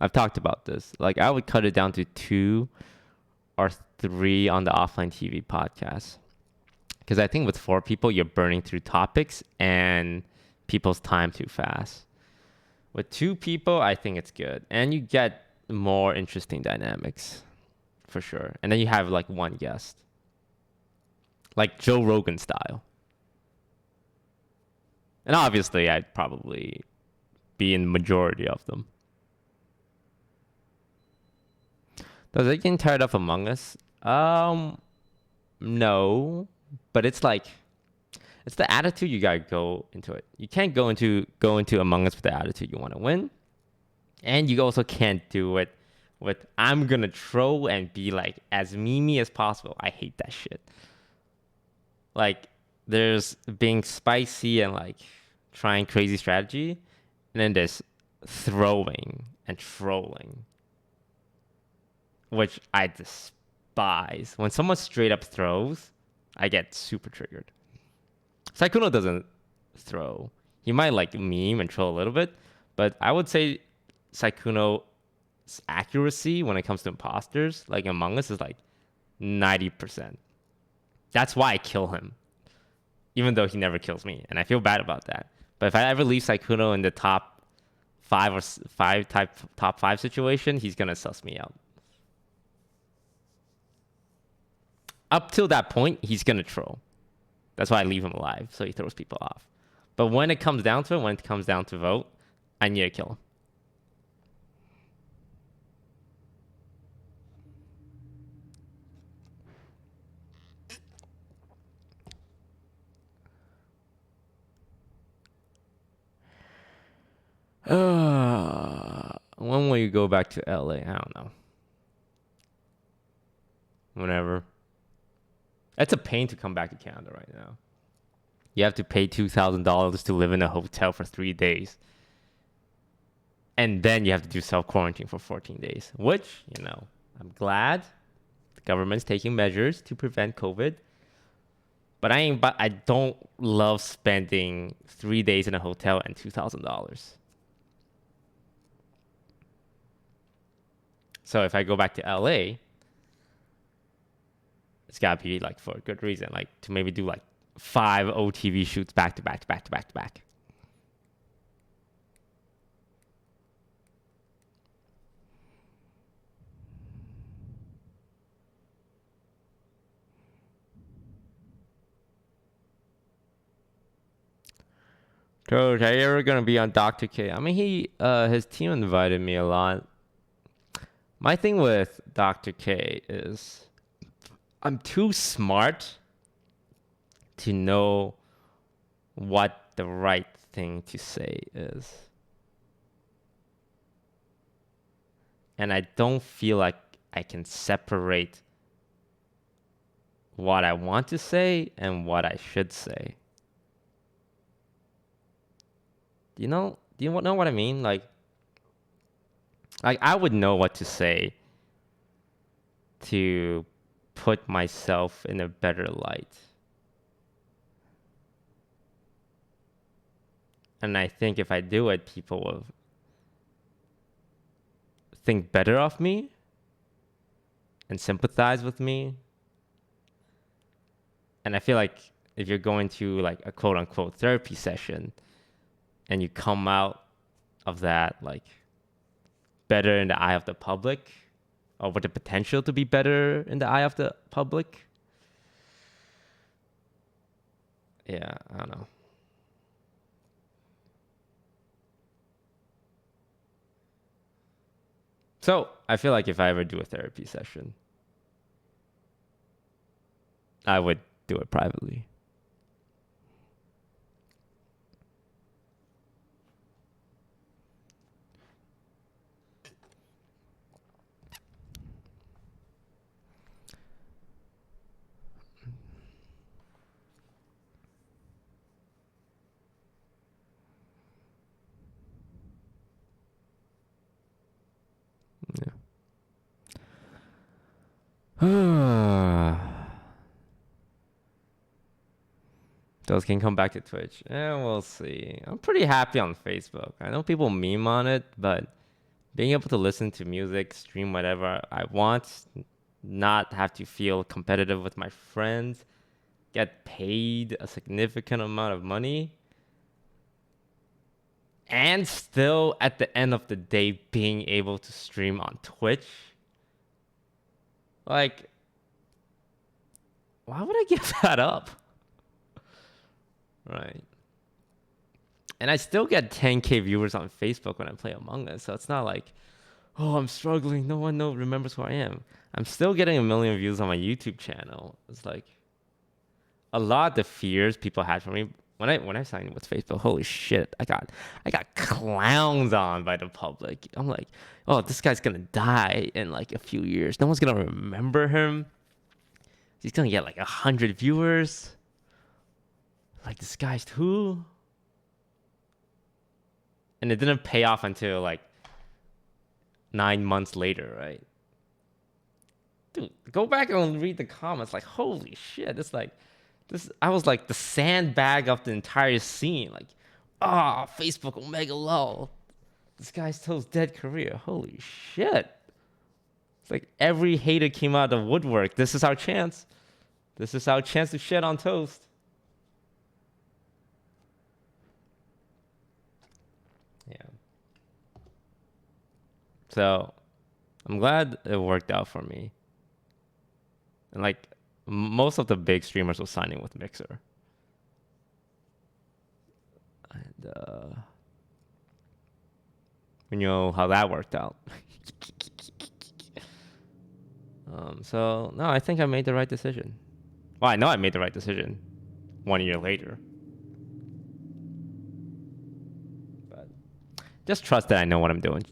I've talked about this. Like, I would cut it down to 2 or 3 on the offline TV podcast. Because I think with 4 people, you're burning through topics and people's time too fast. With 2 people, I think it's good. And you get more interesting dynamics, for sure. And then you have like 1 guest. Like Joe Rogan style. And obviously, I'd probably be in the majority of them. Does it get tired of Among Us? No. But it's like, it's the attitude you gotta go into it. You can't go into Among Us with the attitude you want to win. And you also can't do it with, I'm gonna troll and be like as memey as possible. I hate that shit. Like, there's being spicy and like trying crazy strategy, and then there's throwing and trolling, which I despise. When someone straight up throws, I get super triggered. Saikuno doesn't throw. He might like meme and troll a little bit, but I would say Saikuno's accuracy when it comes to imposters, like Among Us, is like 90%. That's why I kill him, even though he never kills me, and I feel bad about that. But if I ever leave Saikuno in the top 5 situation, he's gonna suss me out. Up till that point, he's gonna troll. That's why I leave him alive, so he throws people off. But when it comes down to it, when it comes down to vote, I need to kill him. When will you go back to LA? I don't know. Whenever. It's a pain to come back to Canada right now. You have to pay $2,000 to live in a hotel for 3 days. And then you have to do self-quarantine for 14 days. Which, I'm glad the government's taking measures to prevent COVID. But I don't love spending 3 days in a hotel and $2,000. So if I go back to LA, it's gotta be like for a good reason, like to maybe do like 5 OTV shoots back to back to back to back to back. Coach, are you ever gonna be on Dr. K? I mean, his team invited me a lot. My thing with Dr. K is I'm too smart to know what the right thing to say is. And I don't feel like I can separate what I want to say and what I should say. Do you know what I mean? Like I would know what to say to put myself in a better light. And I think if I do it, people will think better of me and sympathize with me. And I feel like if you're going to like a quote unquote therapy session and you come out of that like better in the eye of the public, or with the potential to be better in the eye of the public. Yeah, I don't know. So I feel like if I ever do a therapy session, I would do it privately. Those can come back to Twitch. We'll see. I'm pretty happy on Facebook. I know people meme on it, but being able to listen to music, stream whatever I want, not have to feel competitive with my friends, get paid a significant amount of money, and still at the end of the day being able to stream on Twitch. Like, why would I give that up? Right. And I still get 10K viewers on Facebook when I play Among Us. So it's not like, oh, I'm struggling. No one remembers who I am. I'm still getting 1 million views on my YouTube channel. It's like a lot of the fears people had for me when I signed with Facebook. Holy shit, I got clowns on by the public. I'm like, oh, this guy's gonna die in like a few years. No one's gonna remember him. He's gonna get like 100 viewers. Like, this guy's who? And it didn't pay off until like 9 months later, right? Dude, go back and read the comments. Like, holy shit, it's like this. I was like the sandbag of the entire scene. Like, Facebook Omega lol. This guy's Toast dead career. Holy shit. It's like every hater came out of the woodwork. This is our chance. This is our chance to shit on Toast. Yeah. So, I'm glad it worked out for me. And like, most of the big streamers were signing with Mixer. And we know how that worked out. So, no, I think I made the right decision. Well, I know I made the right decision 1 year later. But just trust that I know what I'm doing.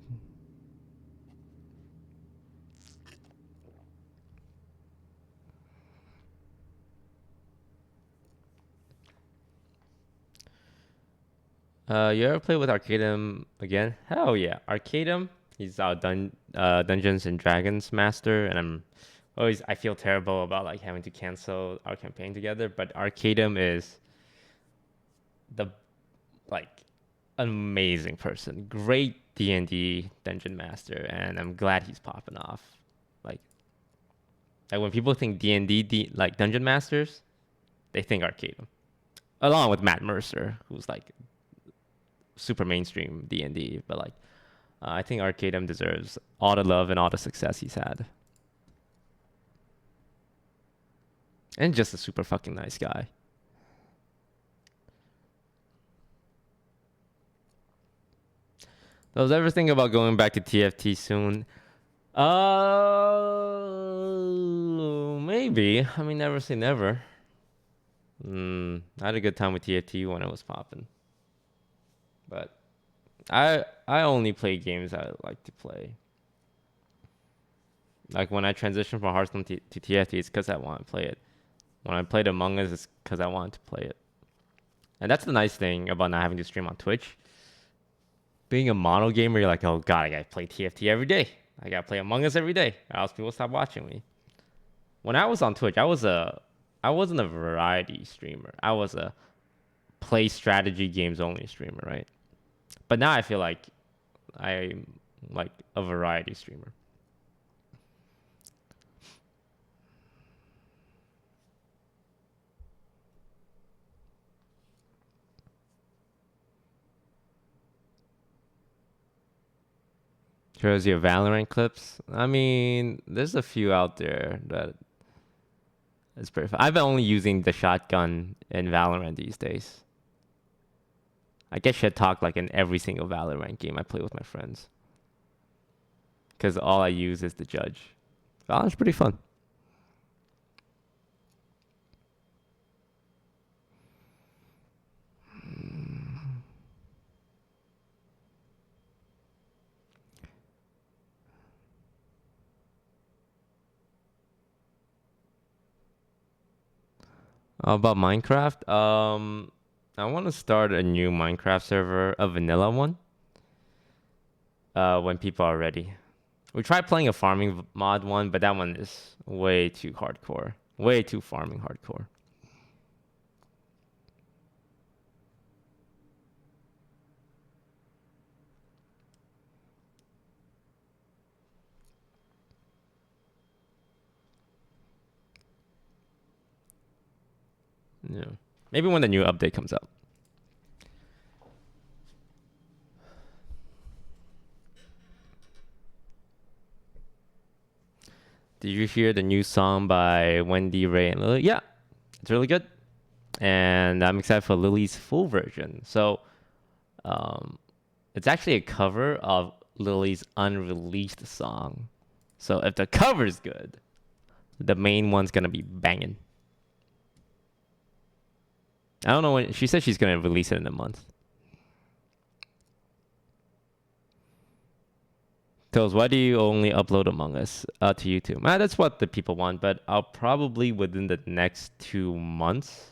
You ever play with Arcadum again? Hell yeah, Arcadum. He's our Dungeons and Dragons master, and I feel terrible about like having to cancel our campaign together. But Arcadum is the like amazing person, great D&D dungeon master, and I'm glad he's popping off. Like when people think D&D like dungeon masters, they think Arcadum, along with Matt Mercer, who's like super mainstream D&D, but like I think Arcadum deserves all the love and all the success he's had. And just a super fucking nice guy. I was ever thinking about going back to TFT soon? Maybe. I mean, never say never. I had a good time with TFT when it was popping. But I only play games I like to play. Like when I transitioned from Hearthstone to TFT, it's because I want to play it. When I played Among Us, it's because I wanted to play it. And that's the nice thing about not having to stream on Twitch. Being a mono gamer, you're like, oh god, I gotta play TFT every day. I gotta play Among Us every day, or else people stop watching me. When I was on Twitch, I wasn't a variety streamer. I was a play strategy games only streamer, right? But now I feel like I'm like a variety streamer. Shows your Valorant clips. I mean, there's a few out there that is pretty fun. I've been only using the shotgun in Valorant these days. I get shit talk like in every single Valorant game I play with my friends. Because all I use is the judge. Valorant's pretty fun. About Minecraft, I want to start a new Minecraft server, a vanilla one, when people are ready. We tried playing a farming mod one, but that one is way too hardcore. Way too farming hardcore. Yeah. Maybe when the new update comes out. Did you hear the new song by Wendy, Ray, and Lily? Yeah, it's really good. And I'm excited for Lily's full version. So, it's actually a cover of Lily's unreleased song. So if the cover's good, the main one's gonna be banging. I don't know when she said she's gonna release it in a month. Toes, why do you only upload Among Us to YouTube? That's what the people want, but I'll probably within the next 2 months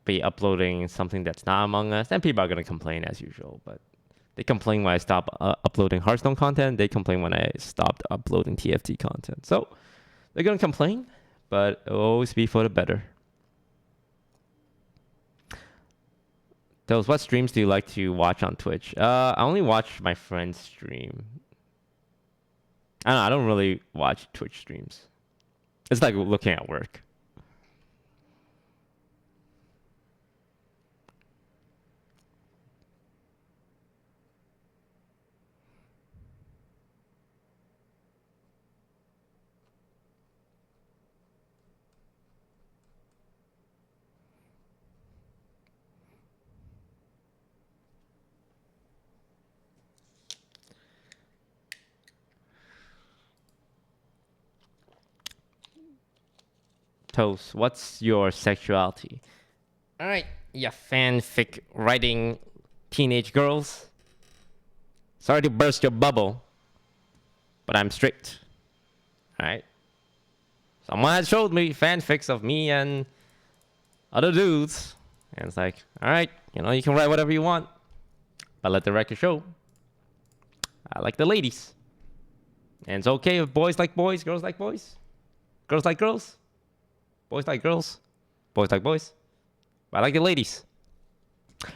be uploading something that's not Among Us. And people are gonna complain as usual, but they complain when I stop uploading Hearthstone content. They complain when I stopped uploading TFT content. So they're gonna complain, but it'll always be for the better. Those, what streams do you like to watch on Twitch? I only watch my friend's stream. I don't really watch Twitch streams. It's like looking at work. Toast, what's your sexuality? All right, you fanfic writing teenage girls. Sorry to burst your bubble, but I'm strict. All right. Someone had showed me fanfics of me and other dudes, and it's like, all right, you can write whatever you want, but let the record show I like the ladies, and it's okay if boys like boys, girls like boys, girls like girls. Boys like girls. Boys like boys. But I like the ladies.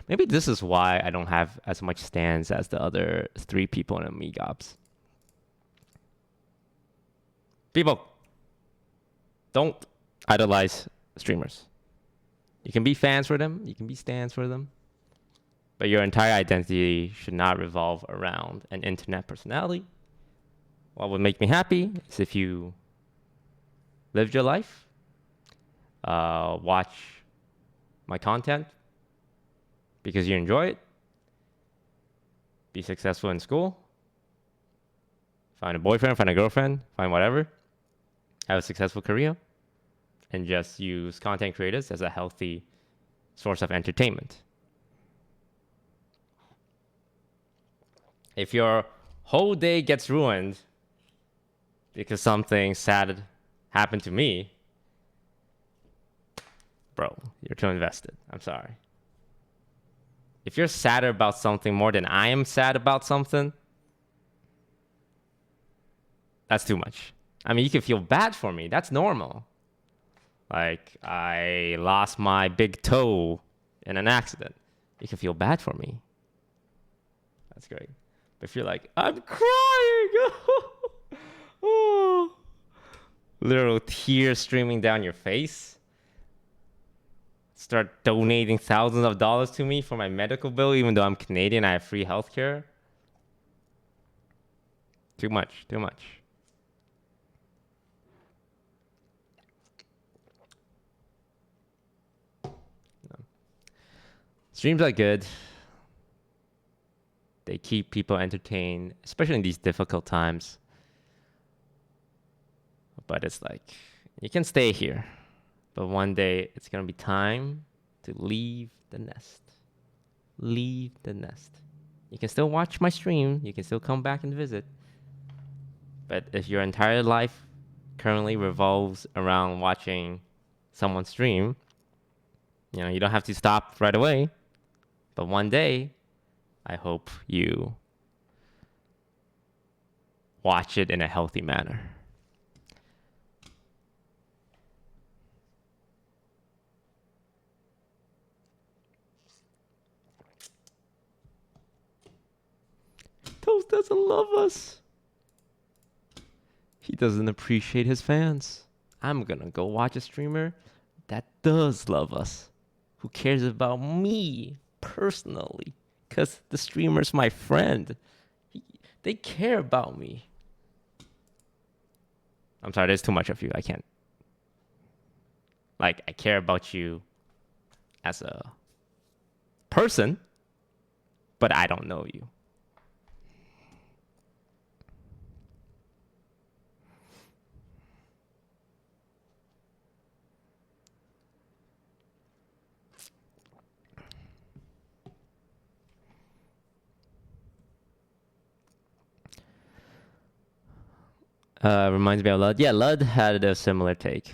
Maybe this is why I don't have as much stands as the other 3 people in Amigops. People, don't idolize streamers. You can be fans for them. You can be stands for them. But your entire identity should not revolve around an internet personality. What would make me happy is if you lived your life, watch my content because you enjoy it, be successful in school, find a boyfriend, find a girlfriend, find whatever, have a successful career, and just use content creators as a healthy source of entertainment. If your whole day gets ruined because something sad happened to me, bro, you're too invested. I'm sorry. If you're sadder about something more than I am sad about something, that's too much. I mean, you can feel bad for me. That's normal. Like, I lost my big toe in an accident. You can feel bad for me. That's great. But if you're like, I'm crying. Oh. Literal tears streaming down your face. Start donating thousands of dollars to me for my medical bill, even though I'm Canadian, I have free healthcare. Too much, too much. No. Streams are good. They keep people entertained, especially in these difficult times. But it's like, you can stay here. But one day, it's going to be time to leave the nest. Leave the nest. You can still watch my stream. You can still come back and visit. But if your entire life currently revolves around watching someone stream, you don't have to stop right away. But one day, I hope you watch it in a healthy manner. Toast doesn't love us. He doesn't appreciate his fans. I'm gonna go watch a streamer that does love us, who cares about me personally, because the streamer's my friend. They care about me. I'm sorry, there's too much of you. I can't. Like, I care about you as a person, but I don't know you. Reminds me of Lud. Yeah, Lud had a similar take,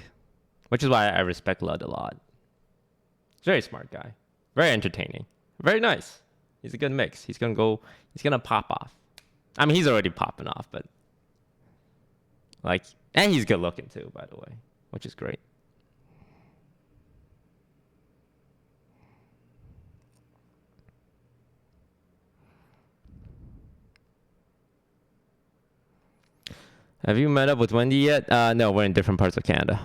which is why I respect Lud a lot. He's a very smart guy, very entertaining, very nice. He's a good mix. He's gonna pop off. I mean, he's already popping off, but like, and he's good looking too, by the way, which is great. Have you met up with Wendy yet? No, we're in different parts of Canada.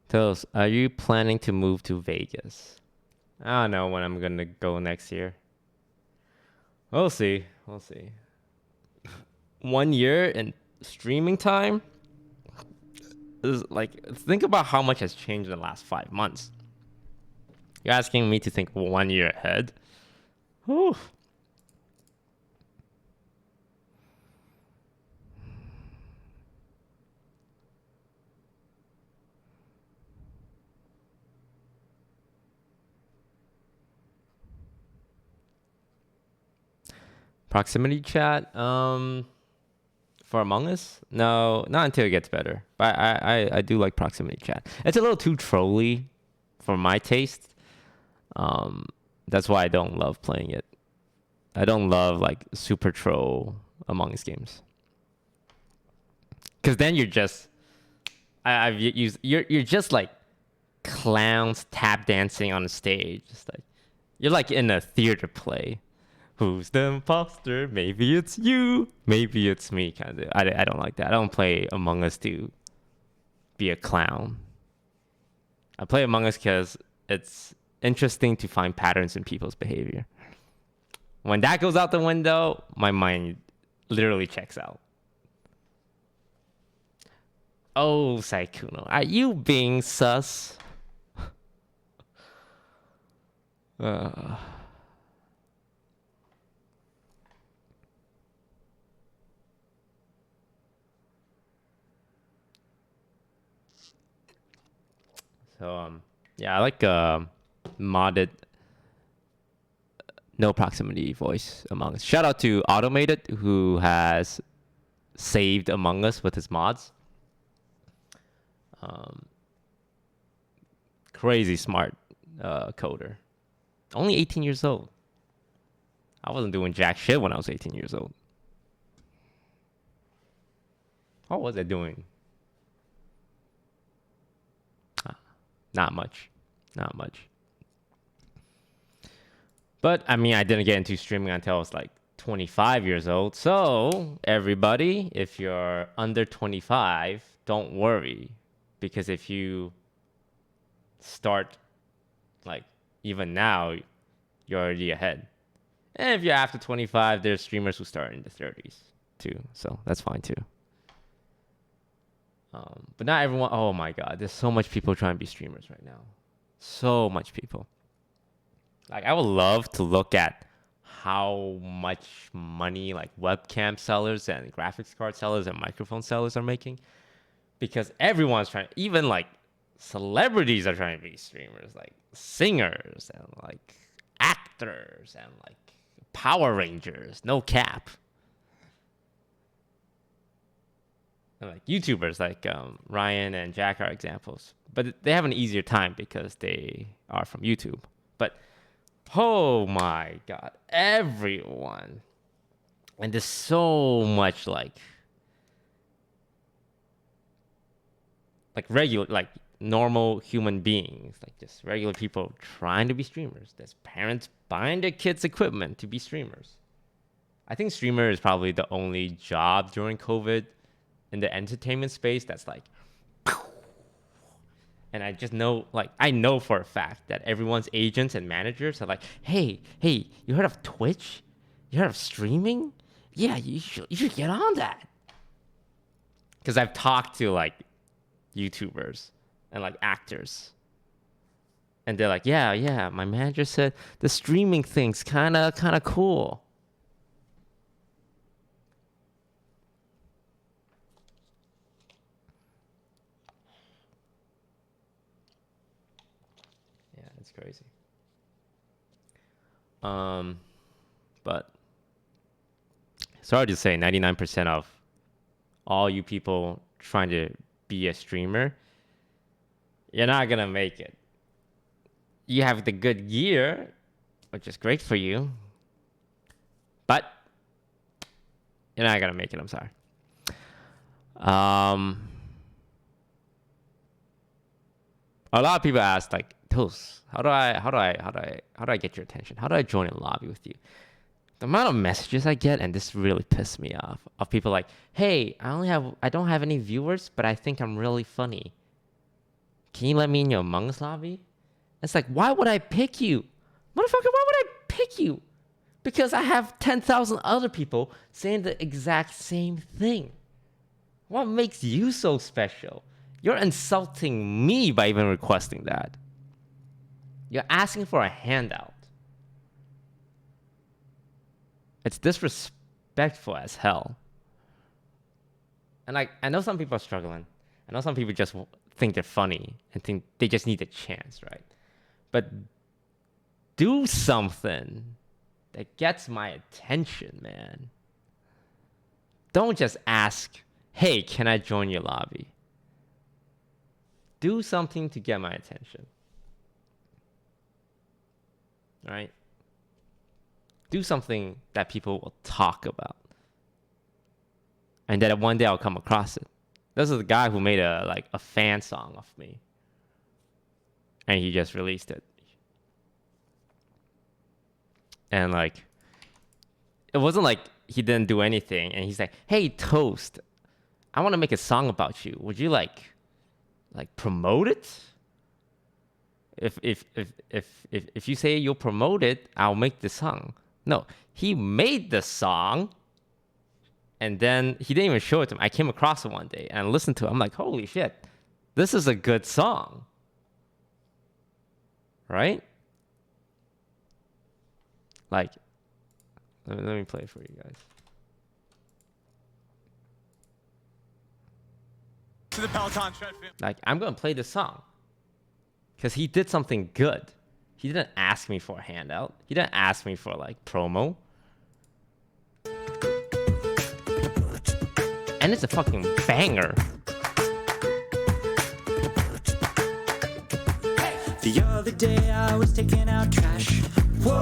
Toast, are you planning to move to Vegas? I don't know when I'm gonna go next year. We'll see. We'll see. 1 year in streaming time is like, think about how much has changed in the last 5 months. You're asking me to think 1 year ahead? Whew. Proximity chat, for Among Us? No, not until it gets better. But I do like proximity chat. It's a little too trolly for my taste. That's why I don't love playing it. I don't love like super troll Among Us games. Cause then you're just, I've used you're just like clowns tap dancing on the stage. Just like you're like in a theater play. Who's the imposter? Maybe it's you. Maybe it's me. Kind of. I don't like that. I don't play Among Us to be a clown. I play Among Us because it's interesting to find patterns in people's behavior. When that goes out the window, my mind literally checks out. Oh, Saikuno, are you being sus? So yeah, I like modded no proximity voice Among Us. Shout out to Automated who has saved Among Us with his mods. Crazy smart coder. Only 18 years old. I wasn't doing jack shit when I was 18 years old. What was I doing? Not much. Not much. But, I mean, I didn't get into streaming until I was like 25 years old. So, everybody, if you're under 25, don't worry. Because if you start, like, even now, you're already ahead. And if you're after 25, there's streamers who start in the 30s, too. So, that's fine, too. But not everyone. Oh my god, there's so much people trying to be streamers right now. So much people. Like, I would love to look at how much money like webcam sellers and graphics card sellers and microphone sellers are making, because everyone's trying. Even like celebrities are trying to be streamers, like singers and like actors and like Power Rangers, no cap. And like YouTubers like Ryan and Jack are examples, but they have an easier time because they are from YouTube. But oh my god, everyone, and there's so much like regular, like normal human beings, like just regular people trying to be streamers. There's parents buying their kids equipment to be streamers. I think streamer is probably the only job during COVID in the entertainment space that's like, and I just know, like, I know for a fact that everyone's agents and managers are like, hey, you heard of Twitch? You heard of streaming? Yeah, you should get on that. Because I've talked to like YouTubers and like actors, and they're like, yeah, my manager said the streaming thing's kind of cool. Yeah, it's crazy. But sorry to say, 99% of all you people trying to be a streamer, you're not gonna make it. You have the good gear, which is great for you, but you're not gonna make it. I'm sorry. A lot of people ask like, Toast, how do I get your attention? How do I join a lobby with you? The amount of messages I get, and this really pissed me off, of people like, hey, I don't have any viewers, but I think I'm really funny. Can you let me in your Among Us lobby? It's like, why would I pick you? Motherfucker, why would I pick you? Because I have 10,000 other people saying the exact same thing. What makes you so special? You're insulting me by even requesting that. You're asking for a handout. It's disrespectful as hell. And like, I know some people are struggling. I know some people just think they're funny and think they just need a chance, right? But do something that gets my attention, man. Don't just ask, hey, can I join your lobby? Do something to get my attention. All right? Do something that people will talk about. And that one day I'll come across it. This is the guy who made a fan song of me. And he just released it. And like, it wasn't like he didn't do anything. And he's like, hey, Toast, I want to make a song about you. Would you like promote it? If you say you'll promote it, I'll make the song. No, he made the song, and then he didn't even show it to me. I came across it one day and listened to it. I'm like, holy shit, this is a good song, right? Like, let me play it for you guys. To the Peloton treadmill. Like, I'm gonna play this song because he did something good. He didn't ask me for a handout. He didn't ask me for like promo. And it's a fucking banger. The other day I was taking out trash. Whoa,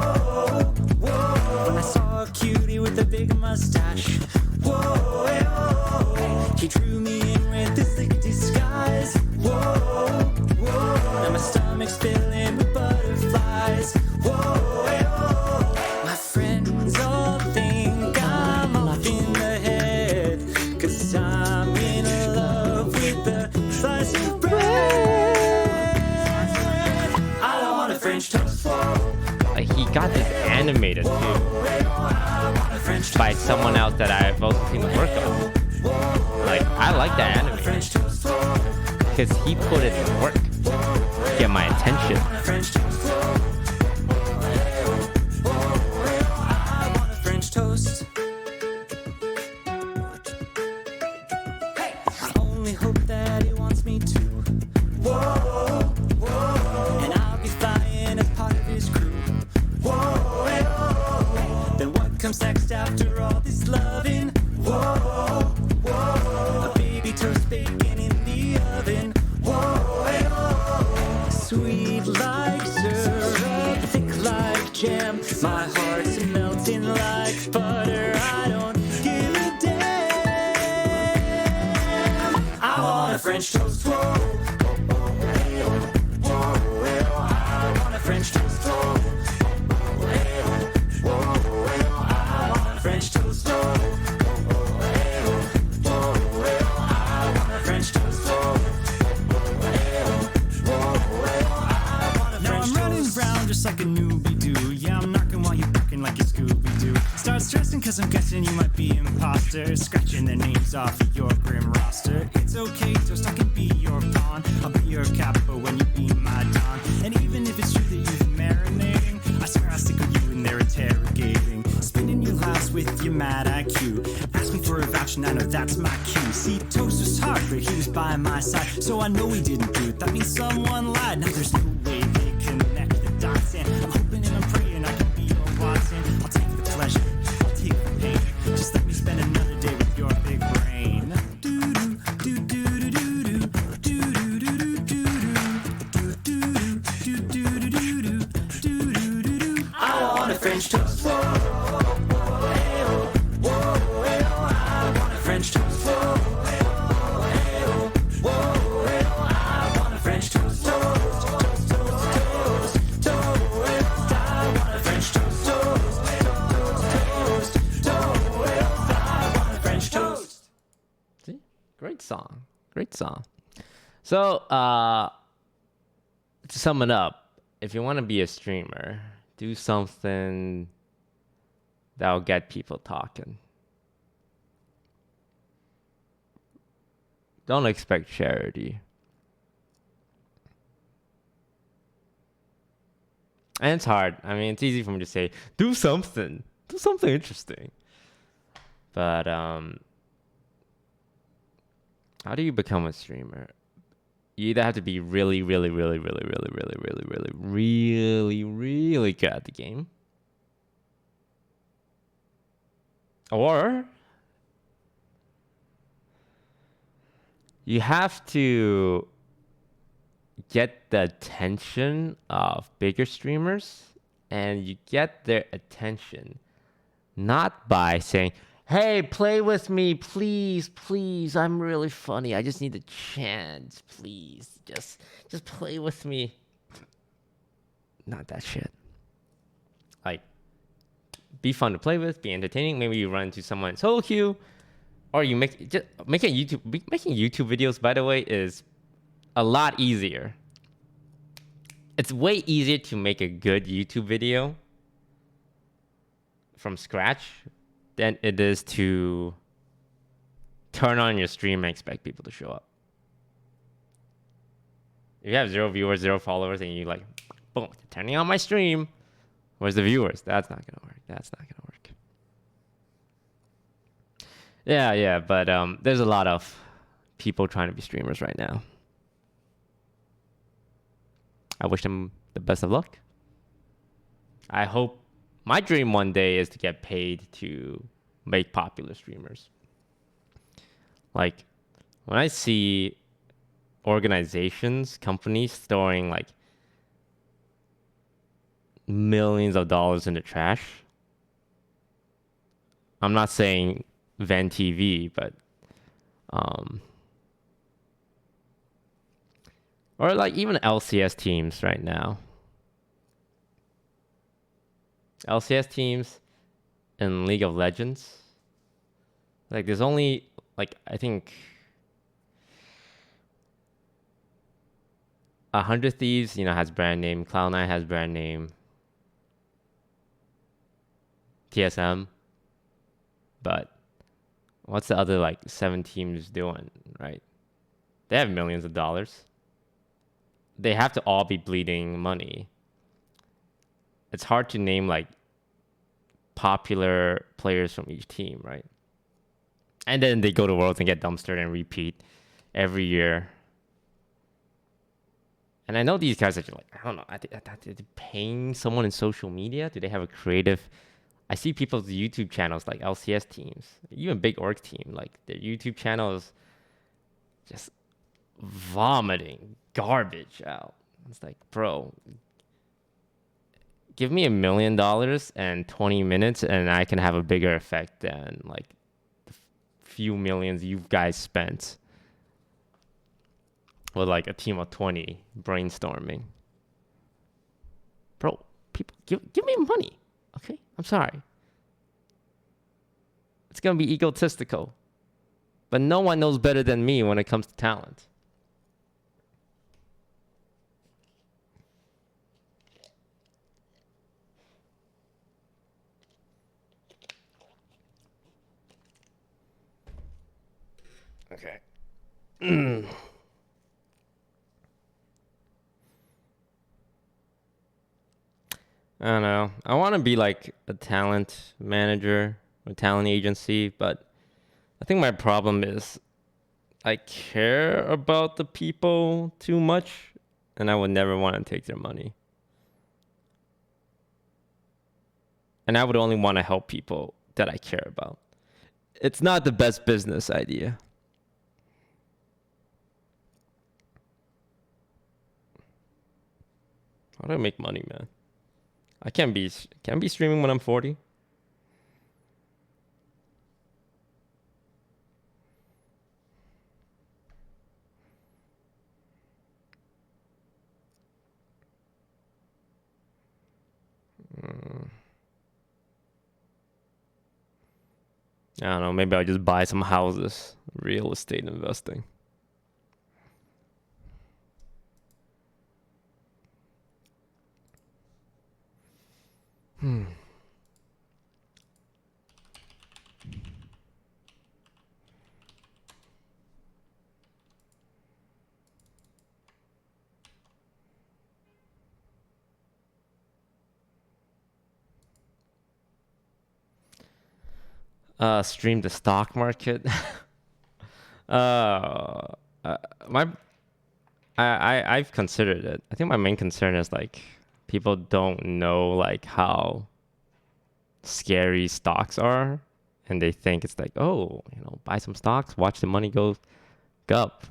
whoa. When I saw a cutie with a big mustache. Whoa, whoa. He drew me in with his slick disguise. Whoa, whoa. Now my stomach's filling with butterflies. Whoa, whoa. My friends all think I'm off in the head. 'Cause I'm in love with the slice of bread. I don't want a French toast. Like, he got this animated too by someone else that I've also seen the work of. Like, I like that animation because he put it in work to get my attention. French toast. I only hope that he wants me to. Whoa, whoa. And I'll be flying as part of his crew. Whoa, whoa. Then toast bacon in the oven. Whoa, hey, oh. Sweet like syrup, thick like jam. My heart's melting like butter. I don't give a damn. I want a French toast. Whoa, whoa, hey, oh. Whoa, hey, oh. I want a French toast. Whoa, whoa, hey, oh. Whoa, hey, oh. I want a French toast. Whoa, whoa, hey, oh. Whoa, hey, oh. I want a French toast. Whoa, hey, oh. Whoa, hey, oh. I want a French toast. Now I'm running around just like a newbie do. Yeah, I'm knocking while you're barking like a Scooby-Doo. Start stressing cause I'm guessing you might be imposters, scratching their names off of your grim roster. It's okay, Toast, I can be your pawn. I'll be your capo when you be my don. And even if it's true that you've been marinating, I swear I'll stick with you in there interrogating. Spinning your lies with your mad IQ. Ask me for a voucher and I know that's my cue. See, Toast was hard, but he was by my side, so I know he didn't do it. That means someone lied. Now there's no way they connect the dots, and I'm hoping and I'm praying I can be your Watson. I'll take the pleasure, I'll take the pain. Just let me spend another day with your big brain. I want a French toast. Whoa, whoa, hey, oh. Whoa, hey, oh. I want a French toast. Whoa, hey, oh, hey, oh. Whoa, hey, oh. I want a French toast. Toast, toast, toast, toast, toast, hey, oh. I want a French toast. Toast, toast, toast, toast, hey, oh. I want a French toast. See? Great song. Great song. So, to sum it up, if you want to be a streamer, do something that'll get people talking. Don't expect charity. And it's hard. I mean, it's easy for me to say, do something. Do something interesting. But, how do you become a streamer? You either have to be really, really, really, really, really, really, really, really, really, really good at the game. Or you have to get the attention of bigger streamers, and you get their attention not by saying, hey, play with me, please, please. I'm really funny. I just need a chance, please. Just play with me. Not that shit. Like, be fun to play with, be entertaining. Maybe you run into someone in solo queue, or you making YouTube videos. By the way, is a lot easier. It's way easier to make a good YouTube video from scratch than it is to turn on your stream and expect people to show up. If you have 0 viewers, 0 followers, and you like, boom, turning on my stream, where's the viewers? That's not gonna work. That's not gonna work. Yeah, but there's a lot of people trying to be streamers right now. I wish them the best of luck. I hope my dream one day is to get paid to make popular streamers. Like, when I see organizations, companies throwing like millions of dollars in the trash, I'm not saying Ven TV, but or like even LCS teams right now. LCS teams in League of Legends. Like, there's only, like, I think 100 Thieves, has brand name. Cloud9 has brand name. TSM. But what's the other, like, 7 teams doing, right? They have millions of dollars. They have to all be bleeding money. It's hard to name, like, popular players from each team, right? And then they go to Worlds and get dumpstered and repeat every year. And I know these guys are just like, I don't know, are they paying someone in social media? Do they have a creative? I see people's YouTube channels like LCS teams, even big org team, like their YouTube channels just vomiting garbage out. It's like, bro, give me $1 million and 20 minutes and I can have a bigger effect than like the few millions you guys spent with like a team of 20 brainstorming. Bro, people, give me money, okay? I'm sorry. It's gonna be egotistical, but no one knows better than me when it comes to talent. Okay. I don't know. I want to be like a talent manager or talent agency, but I think my problem is I care about the people too much and I would never want to take their money. And I would only want to help people that I care about. It's not the best business idea. How do I make money, man? I can't be streaming when I'm 40. I don't know, maybe I'll just buy some houses, real estate investing. Stream the stock market. uh, I've considered it. I think my main concern is like people don't know like how scary stocks are, and they think it's like, oh, buy some stocks, watch the money go up.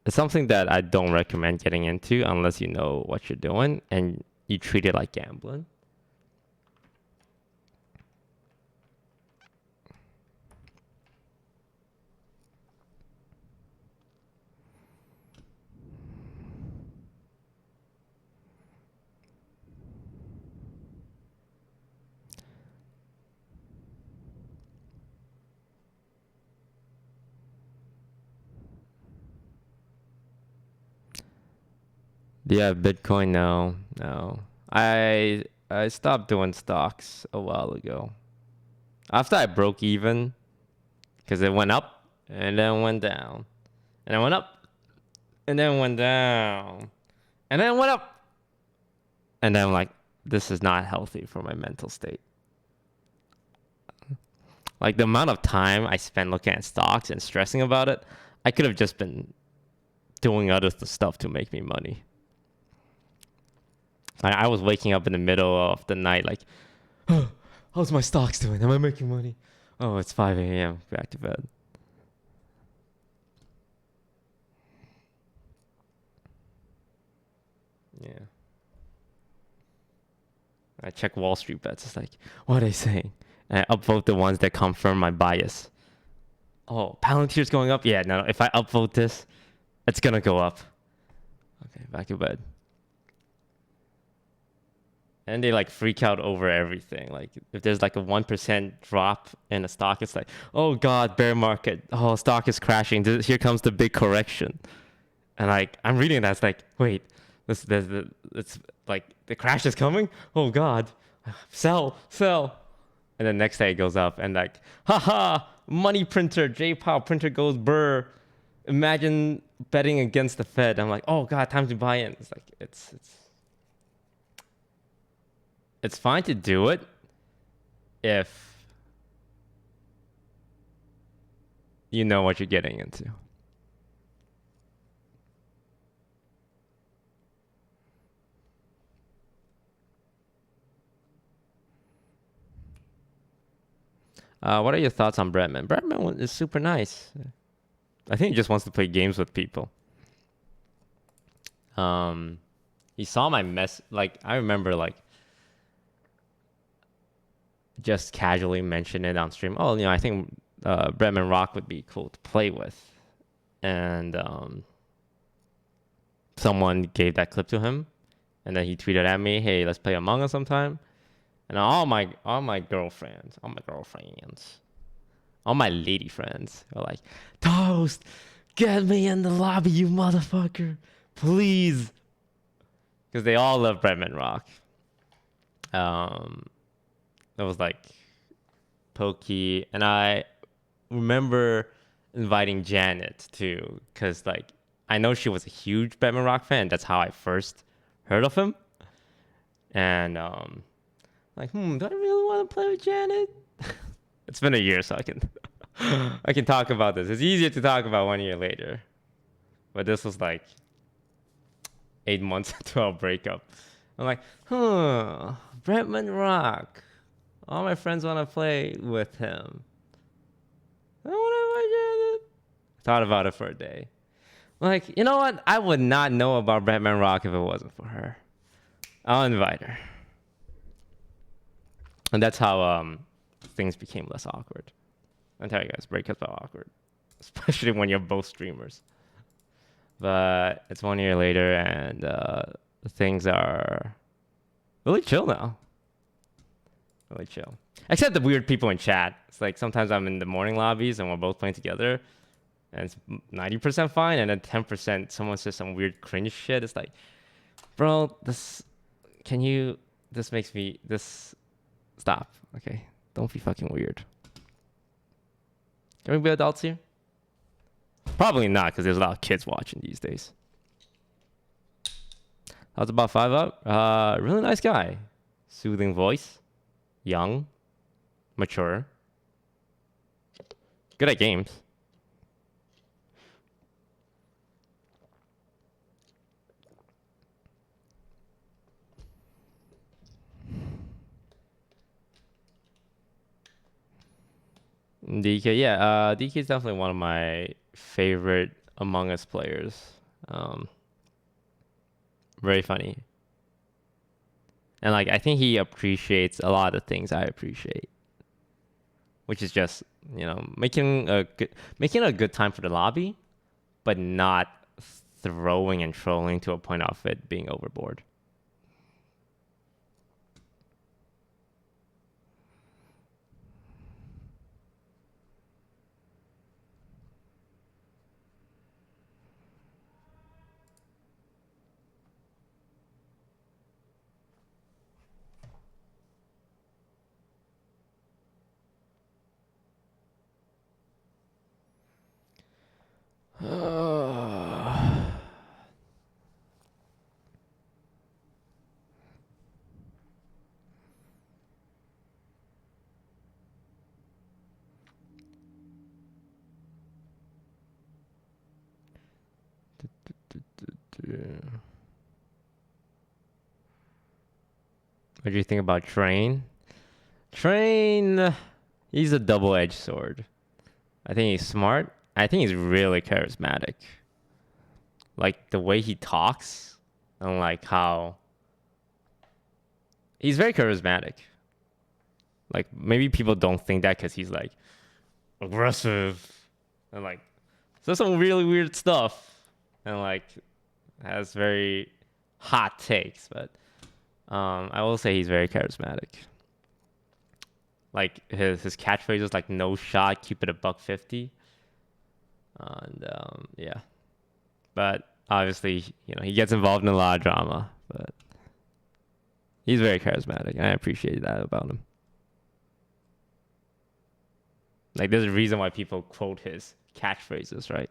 It's something that I don't recommend getting into unless you know what you're doing and you treat it like gambling. Do you have Bitcoin? No. I stopped doing stocks a while ago. After I broke even, because it went up and then went down, and it went up and then went down, and then went up, and then I'm like, this is not healthy for my mental state. Like the amount of time I spent looking at stocks and stressing about it, I could have just been doing other stuff to make me money. I was waking up in the middle of the night like, oh, how's my stocks doing? Am I making money? Oh, it's 5 a.m. Back to bed. Yeah. I check Wall Street bets. It's like, what are they saying? And I upvote the ones that confirm my bias. Oh, Palantir's going up? Yeah, no, if I upvote this, it's going to go up. Okay, back to bed. And they like freak out over everything. Like if there's like a 1% drop in a stock, it's like, oh God, bear market. Oh, stock is crashing. Here comes the big correction. And like I'm reading that, it's like, wait, it's like the crash is coming. Oh God, sell. And then next day it goes up and like, haha, money printer, J-Pow printer goes burr. Imagine betting against the Fed. I'm like, oh God, time to buy in. It's like it's fine to do it if you know what you're getting into. What are your thoughts on Breadman? Breadman is super nice. I think he just wants to play games with people. He saw my mess. Like, I remember, like, just casually mention it on stream. Oh, I think Bretman Rock would be cool to play with. And someone gave that clip to him. And then he tweeted at me, hey, let's play Among Us sometime. And all my girlfriends, all my lady friends are like, Toast, get me in the lobby, you motherfucker. Please. Because they all love Bretman Rock. It was like Pokey. And I remember inviting Janet too. Because like, I know she was a huge Bretman Rock fan. That's how I first heard of him. And like, do I really want to play with Janet? It's been a year, so I can talk about this. It's easier to talk about 1 year later. But this was like 8 months into our breakup. I'm like, Bretman Rock. All my friends want to play with him. I want to invite Janet. Thought about it for a day. I'm like, you know what? I would not know about Bretman Rock if it wasn't for her. I'll invite her. And that's how things became less awkward. I tell you guys, breakups are awkward, especially when you're both streamers. But it's 1 year later, and things are really chill now. Really chill. Except the weird people in chat. It's like sometimes I'm in the morning lobbies and we're both playing together, and it's 90% fine, and then 10% someone says some weird cringe shit. It's like, bro, this makes me stop. Okay, don't be fucking weird. Can we be adults here? Probably not, because there's a lot of kids watching these days. How's about 5 up? Really nice guy. Soothing voice. Young. Mature. Good at games. DK, yeah, DK is definitely one of my favorite Among Us players. Very funny. And like, I think he appreciates a lot of things I appreciate, which is just, making a good time for the lobby, but not throwing and trolling to a point of it being overboard. What do you think about Train? Train, he's a double-edged sword. I think he's smart. I think he's really charismatic. Like the way he talks and like how he's very charismatic. Like maybe people don't think that because he's like aggressive and like says some really weird stuff and like has very hot takes, but I will say he's very charismatic. Like his catchphrase is like no shot, keep it $150. And yeah. But obviously, he gets involved in a lot of drama, but he's very charismatic, and I appreciate that about him. Like there's a reason why people quote his catchphrases, right?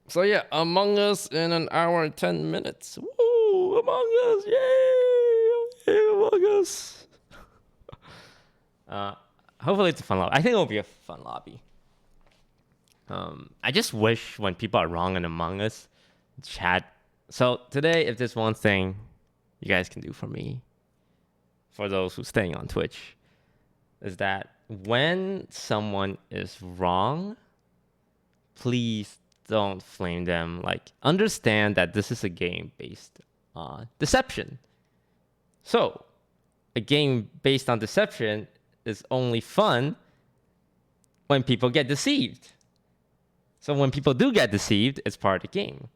So yeah, Among Us in an hour and 10 minutes. Woo! Among Us, yay! Among Us. Hopefully it's a fun lobby. I think it'll be a fun lobby. I just wish when people are wrong in Among Us, chat. So today, if there's one thing you guys can do for me, for those who staying on Twitch, is that when someone is wrong, please don't flame them. Like, understand that this is a game based on deception. So, a game based on deception is only fun when people get deceived. So when people do get deceived, it's part of the game.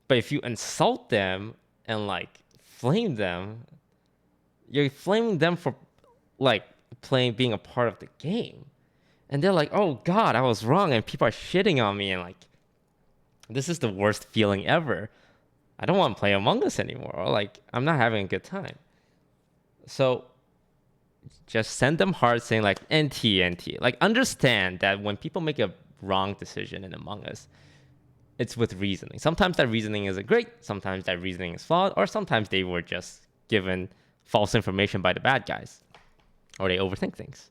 But if you insult them and like flame them, you're flaming them for like being a part of the game. And they're like, oh God, I was wrong, and people are shitting on me, and like, this is the worst feeling ever. I don't want to play Among Us anymore. Like, I'm not having a good time. So just send them hearts saying like NT. Like, understand that when people make a wrong decision in Among Us, it's with reasoning. Sometimes that reasoning isn't great. Sometimes that reasoning is flawed. Or sometimes they were just given false information by the bad guys. Or they overthink things.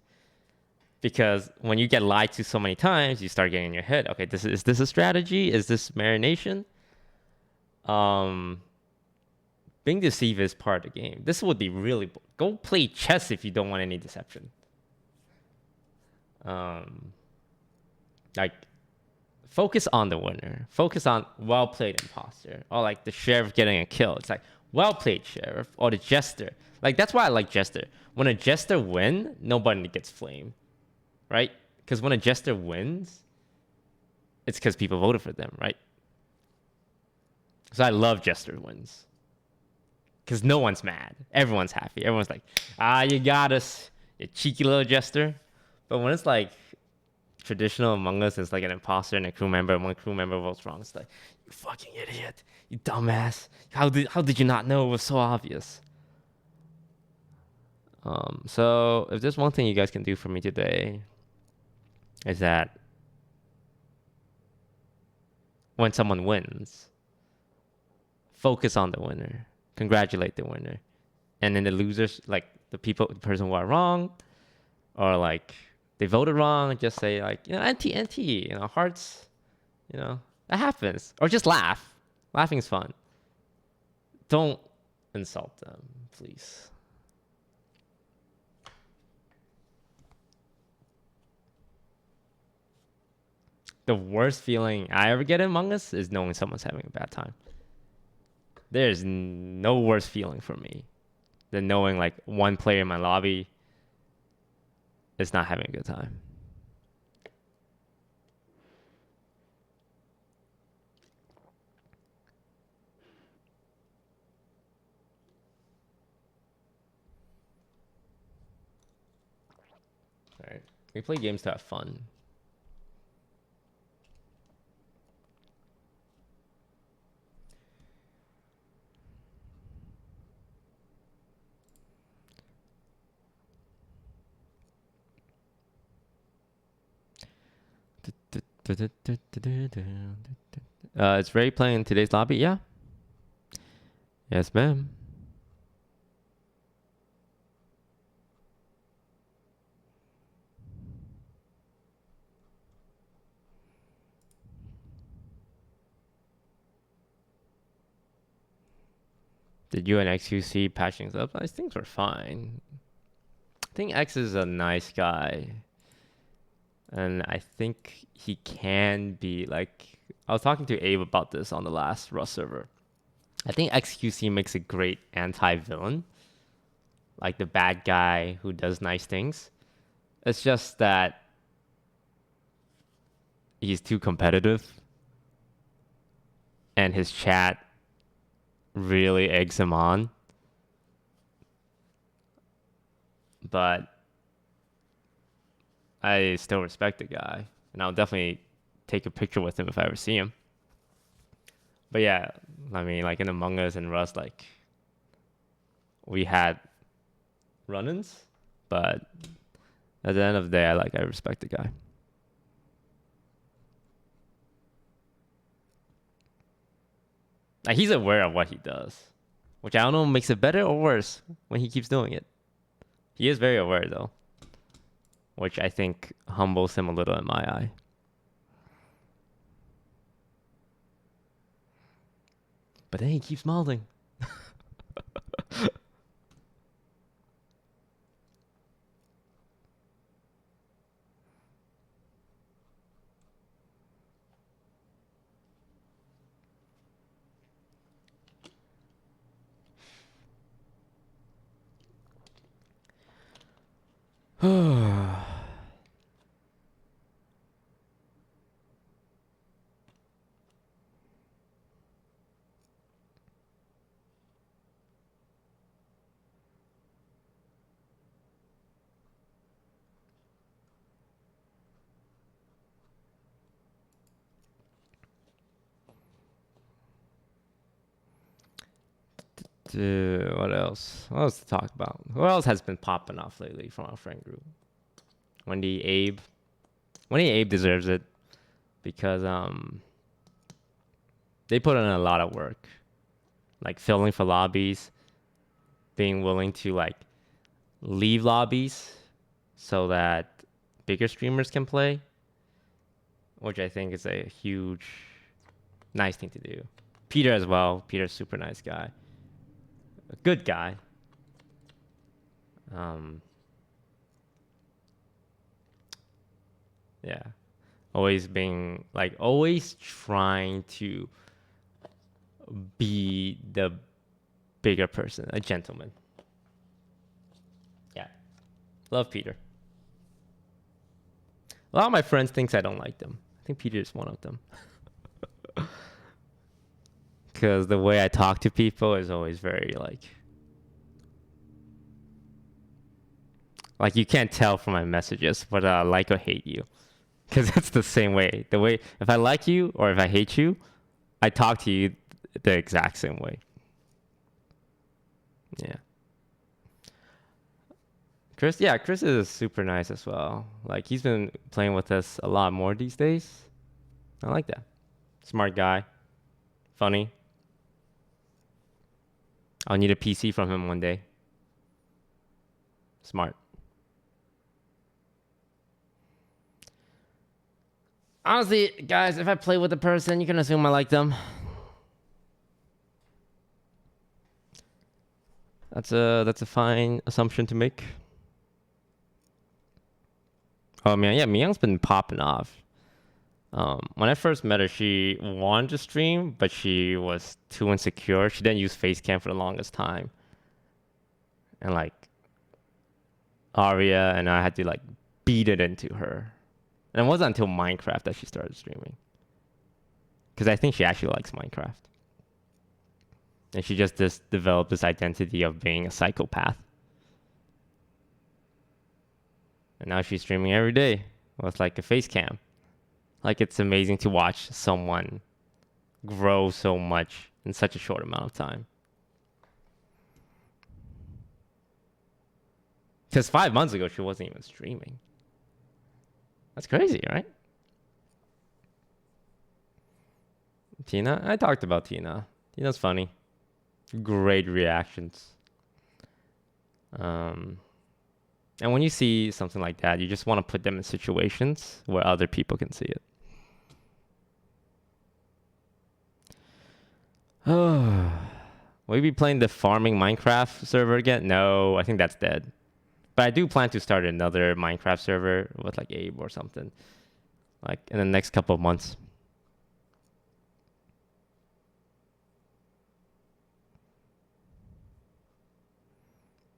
Because when you get lied to so many times, you start getting in your head, okay, is this a strategy? Is this marination? Being deceived is part of the game. This would be really... Go play chess if you don't want any deception. Like, focus on the winner. Focus on well-played imposter. Or like the sheriff getting a kill. It's like, well-played sheriff. Or the jester. Like, that's why I like jester. When a jester wins, nobody gets flamed. Right? Because when a jester wins, it's because people voted for them, right? So I love jester wins. Because no one's mad. Everyone's happy. Everyone's like, you got us, you cheeky little jester. But when it's like traditional Among Us, it's like an imposter and a crew member, and one crew member votes wrong, it's like, you fucking idiot, you dumbass. How did you not know? It was so obvious. So if there's one thing you guys can do for me today, is that when someone wins, focus on the winner. Congratulate the winner. And then the losers, like the person who are wrong, or like they voted wrong, just say like, NT, hearts, that happens. Or just laugh. Laughing's fun. Don't insult them, please. The worst feeling I ever get in Among Us is knowing someone's having a bad time. There's no worse feeling for me than knowing like one player in my lobby is not having a good time. All right, we play games to have fun. It's Ray playing in today's lobby? Yeah. Yes, ma'am. Did you and XQC patch things up? I think we're fine. I think X is a nice guy. And I think he can be like... I was talking to Abe about this on the last Rust server. I think XQC makes a great anti-villain. Like the bad guy who does nice things. It's just that he's too competitive. And his chat really eggs him on. But I still respect the guy, and I'll definitely take a picture with him if I ever see him. But yeah, I mean, like in Among Us and Rust, like we had run-ins, but at the end of the day, I respect the guy. Like, he's aware of what he does, which I don't know makes it better or worse when he keeps doing it. He is very aware though, which I think humbles him a little in my eye. But then he keeps molding. Dude, what else? What else to talk about? Who else has been popping off lately from our friend group? Wendy, Abe. Wendy, Abe deserves it because they put in a lot of work, like filling for lobbies, being willing to like leave lobbies so that bigger streamers can play, which I think is a huge, nice thing to do. Peter as well. Peter's a super nice guy. A good guy. Yeah. Always being like, always trying to be the bigger person, a gentleman. Yeah. Love Peter. A lot of my friends thinks I don't like them. I think Peter is one of them. Because the way I talk to people is always very like you can't tell from my messages whether I like or hate you. Because it's the same way. The way, if I like you or if I hate you, I talk to you the exact same way. Yeah. Chris is super nice as well. Like, he's been playing with us a lot more these days. I like that. Smart guy. Funny. I'll need a PC from him one day. Smart. Honestly, guys, if I play with a person, you can assume I like them. That's a fine assumption to make. Oh man, yeah, Miyang's been popping off. When I first met her, she wanted to stream, but she was too insecure. She didn't use Facecam for the longest time. And like, Aria and I had to like beat it into her. And it wasn't until Minecraft that she started streaming. Because I think she actually likes Minecraft. And she just developed this identity of being a psychopath. And now she's streaming every day with like a face cam. Like, it's amazing to watch someone grow so much in such a short amount of time. Because 5 months ago, she wasn't even streaming. That's crazy, right? Tina? I talked about Tina. Tina's funny. Great reactions. And when you see something like that, you just want to put them in situations where other people can see it. Will we be playing the farming Minecraft server again? No, I think that's dead. But I do plan to start another Minecraft server with like Abe or something, like in the next couple of months.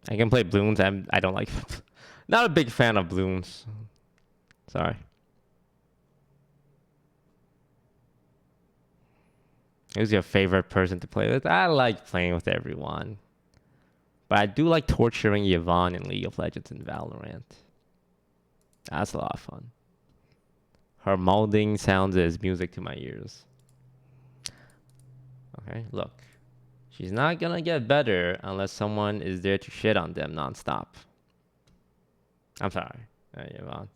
I can play balloons. I don't like. Not a big fan of balloons. Sorry. Who's your favorite person to play with? I like playing with everyone. But I do like torturing Yvonne in League of Legends and Valorant. That's a lot of fun. Her molding sounds as music to my ears. Okay, look. She's not gonna get better unless someone is there to shit on them nonstop. I'm sorry, Yvonne.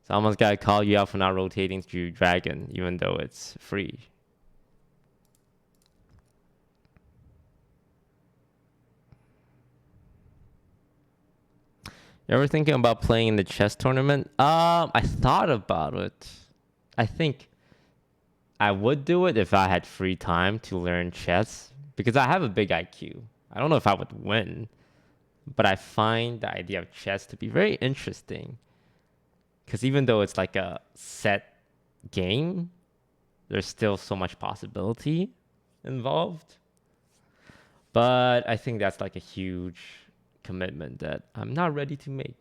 Someone's gotta call you out for not rotating through Dragon, even though it's free. You ever thinking about playing in the chess tournament? I thought about it. I think I would do it if I had free time to learn chess because I have a big IQ. I don't know if I would win, but I find the idea of chess to be very interesting because even though it's like a set game, there's still so much possibility involved. But I think that's like a huge commitment that I'm not ready to make.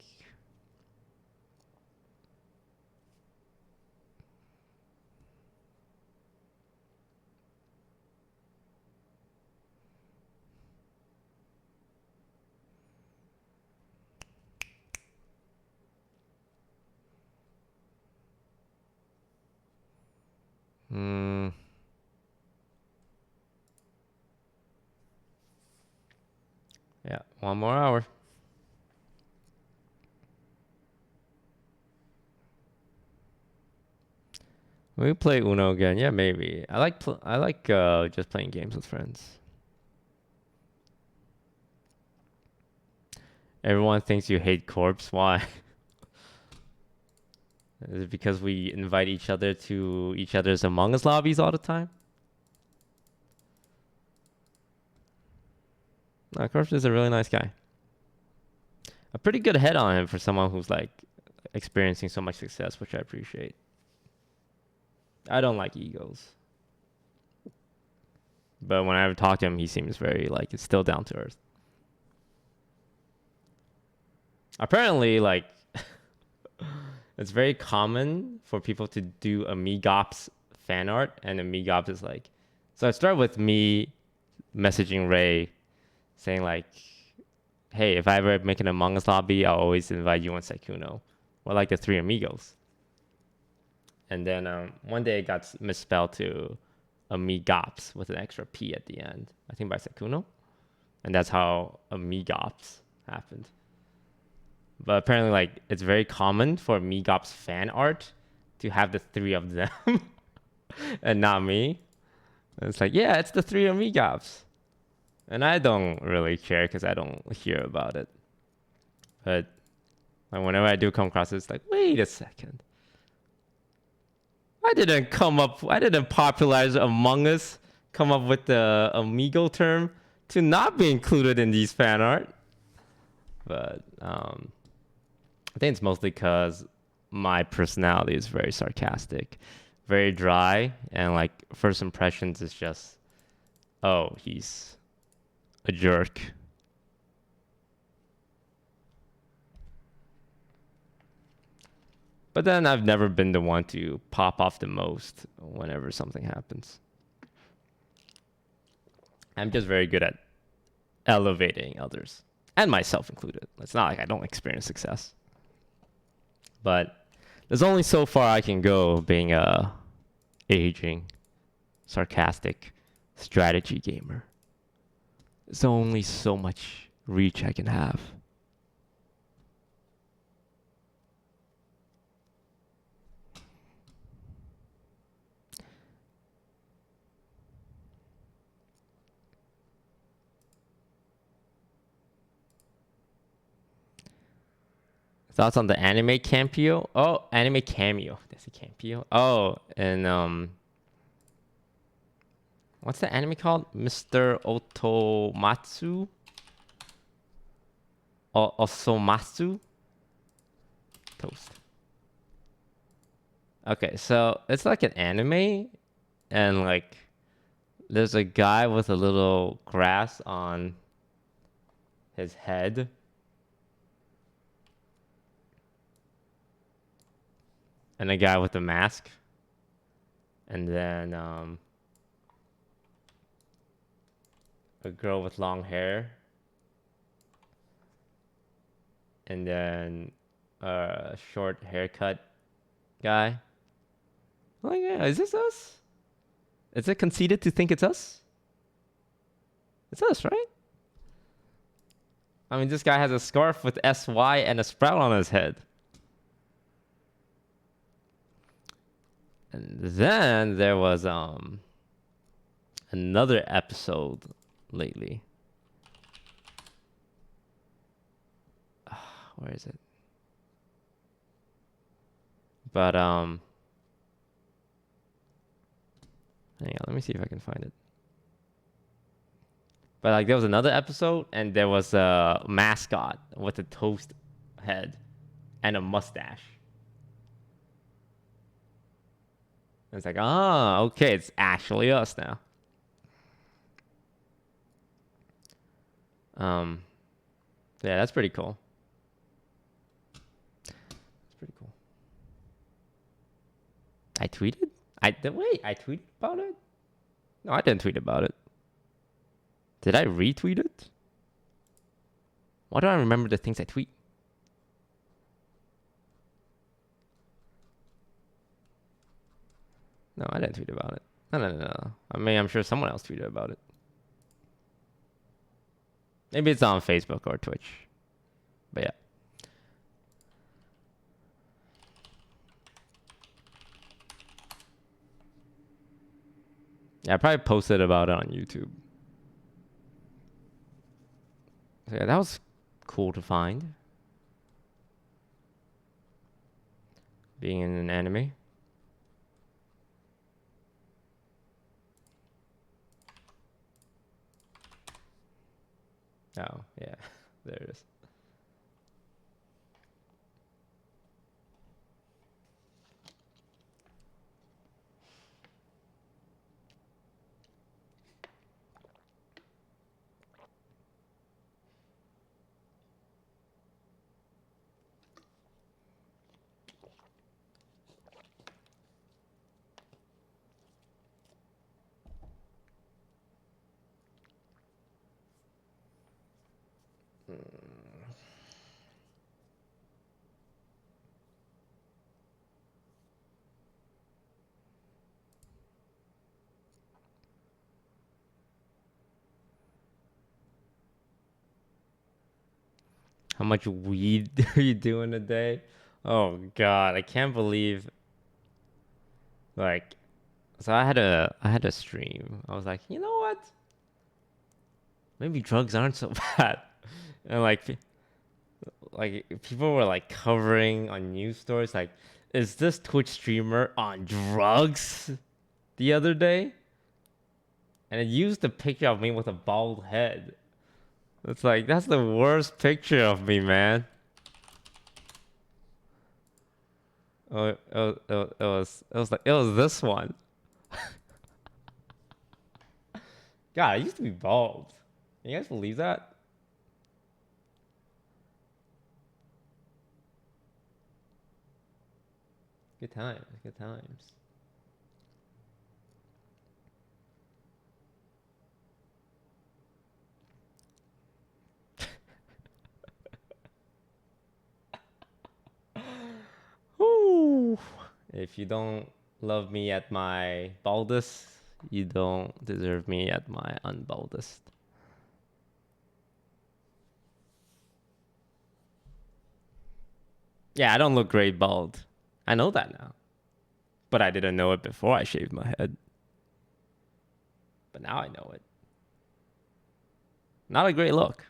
Yeah, 1 more hour. We play Uno again. Yeah, maybe. I like just playing games with friends. Everyone thinks you hate Corpse. Why? Is it because we invite each other to each other's Among Us lobbies all the time? No, Corpse is a really nice guy. A pretty good head on him for someone who's like experiencing so much success, which I appreciate. I don't like egos. But when I talk to him, he seems very like it's still down to earth. Apparently, like it's very common for people to do Amigops fan art, and Amigops is like, so it started with me messaging Ray saying like, hey, if I ever make an Among Us lobby, I'll always invite you and Sekuno. We're like the three amigos. And then one day it got misspelled to Amigops with an extra P at the end, I think by Sekuno. And that's how Amigops happened. But apparently, like, it's very common for Amigops fan art to have the three of them and not me. And it's like, yeah, it's the three Amigops. And I don't really care because I don't hear about it. But like, whenever I do come across it, it's like, wait a second. I didn't popularize Among Us, come up with the Amigo term to not be included in these fan art. But I think it's mostly because my personality is very sarcastic, very dry, and like first impressions is just, oh, he's a jerk. But then I've never been the one to pop off the most whenever something happens. I'm just very good at elevating others, and myself included. It's not like I don't experience success. But there's only so far I can go being a aging, sarcastic strategy gamer. There's only so much reach I can have. Thoughts on the anime cameo? Oh, anime cameo. That's a cameo. Oh, and what's the anime called? Mr. Otomatsu? Osomatsu? Toast. Okay, so it's like an anime, and like there's a guy with a little grass on his head. And a guy with a mask. And then a girl with long hair. And then a short haircut guy. Oh yeah, is this us? Is it conceited to think it's us? It's us, right? I mean, this guy has a scarf with SY and a sprout on his head. And then there was another episode lately. Where is it? But Hang on, let me see if I can find it. But like there was another episode and there was a mascot with a toast head and a mustache. And it's like, ah, okay, it's actually us now. Yeah, that's pretty cool. That's pretty cool. I tweeted? I tweeted about it? No, I didn't tweet about it. Did I retweet it? Why do I remember the things I tweet? No, I didn't tweet about it. No. I mean, I'm sure someone else tweeted about it. Maybe it's on Facebook or Twitch. But yeah. Yeah, I probably posted about it on YouTube. So yeah, that was cool to find. Being in an anime. Oh, yeah. There it is. How much weed do you do in a day? Oh God, I can't believe. Like, so I had a stream. I was like, you know what? Maybe drugs aren't so bad. And like people were like covering on news stories like, is this Twitch streamer on drugs the other day? And it used a picture of me with a bald head. It's like, that's the worst picture of me, man. Oh, it was this one. God, I used to be bald. Can you guys believe that? Good times, good times. Woo. If you don't love me at my baldest, you don't deserve me at my unbaldest. Yeah, I don't look great bald. I know that now. But I didn't know it before I shaved my head. But now I know it. Not a great look.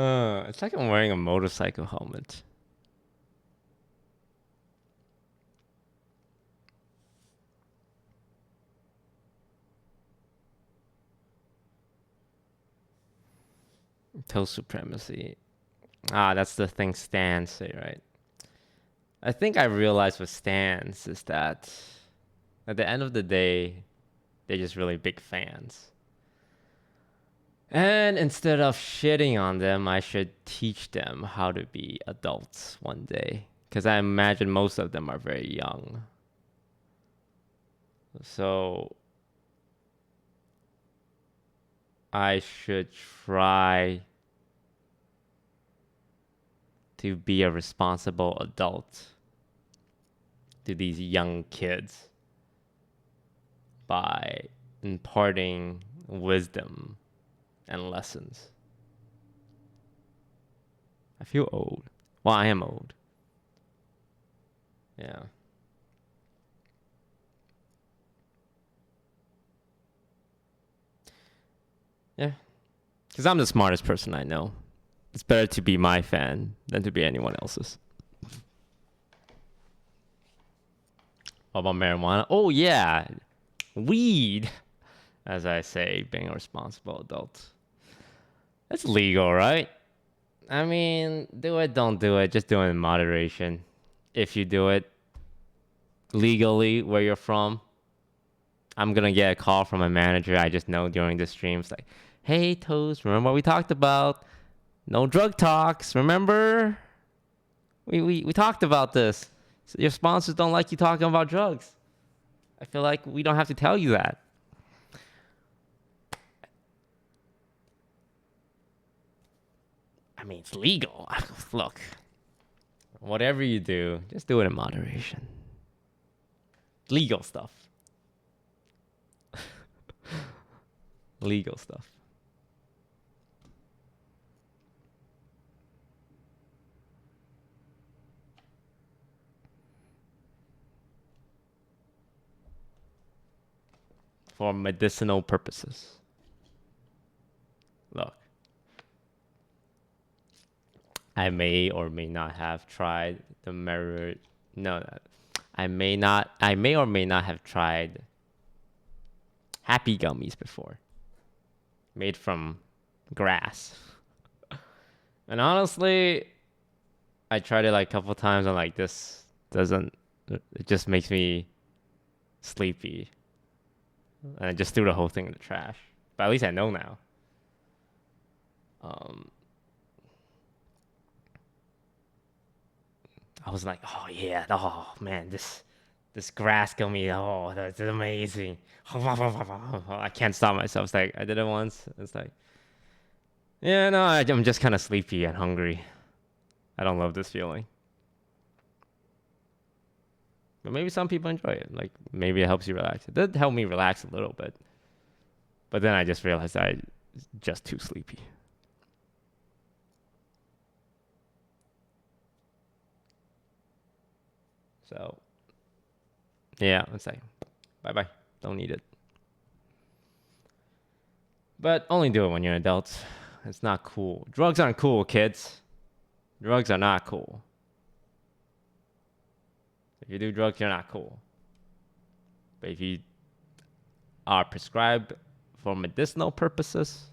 It's like I'm wearing a motorcycle helmet. Toast supremacy. Ah, that's the thing Stans say, right? I think I realized with Stans is that at the end of the day, they're just really big fans. And instead of shitting on them, I should teach them how to be adults one day. Because I imagine most of them are very young. So I should try to be a responsible adult to these young kids by imparting wisdom and lessons. I feel old. Well, I am old. Yeah. Yeah. Because I'm the smartest person I know. It's better to be my fan than to be anyone else's. What about marijuana? Oh yeah, weed. As I say, being a responsible adult. It's legal, right? I mean, do it, don't do it. Just do it in moderation. If you do it legally where you're from, I'm gonna get a call from a manager I just know during the streams like, hey Toast, remember what we talked about? No drug talks, remember? We talked about this. Your sponsors don't like you talking about drugs. I feel like we don't have to tell you that. I mean, it's legal. Look, whatever you do, just do it in moderation. Legal stuff. Legal stuff. For medicinal purposes. Look. I may or may not have tried the I may or may not have tried happy gummies before. Made from grass. And honestly, I tried it like a couple times and like this doesn't, it just makes me sleepy. And I just threw the whole thing in the trash. But at least I know now. I was like, oh yeah, oh man, this grass gummy, oh that's amazing. I can't stop myself. It's like I did it once. It's like, yeah, no, I'm just kind of sleepy and hungry. I don't love this feeling. But maybe some people enjoy it. Like maybe it helps you relax. It did help me relax a little bit. But then I just realized I was just too sleepy. So, yeah, it's like, bye-bye. Don't need it. But only do it when you're an adult. It's not cool. Drugs aren't cool, kids. Drugs are not cool. If you do drugs, you're not cool. But if you are prescribed for medicinal purposes,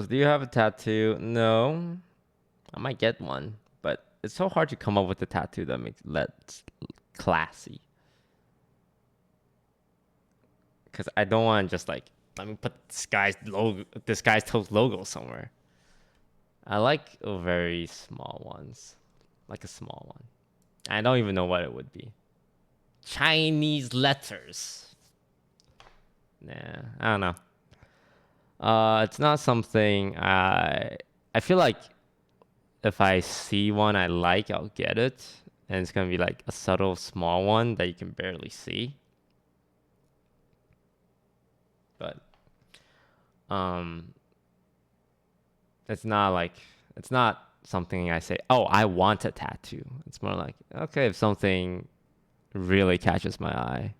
do you have a tattoo? No. I might get one, but it's so hard to come up with a tattoo that makes that classy. Because I don't want to just like, let me put this guy's Toast logo somewhere. I like very small ones. Like a small one. I don't even know what it would be. Chinese letters. Nah, I don't know. It's not something I feel like if I see one I like, I'll get it. And it's gonna be like a subtle small one that you can barely see. But it's not something I say, oh, I want a tattoo. It's more like, okay, if something really catches my eye,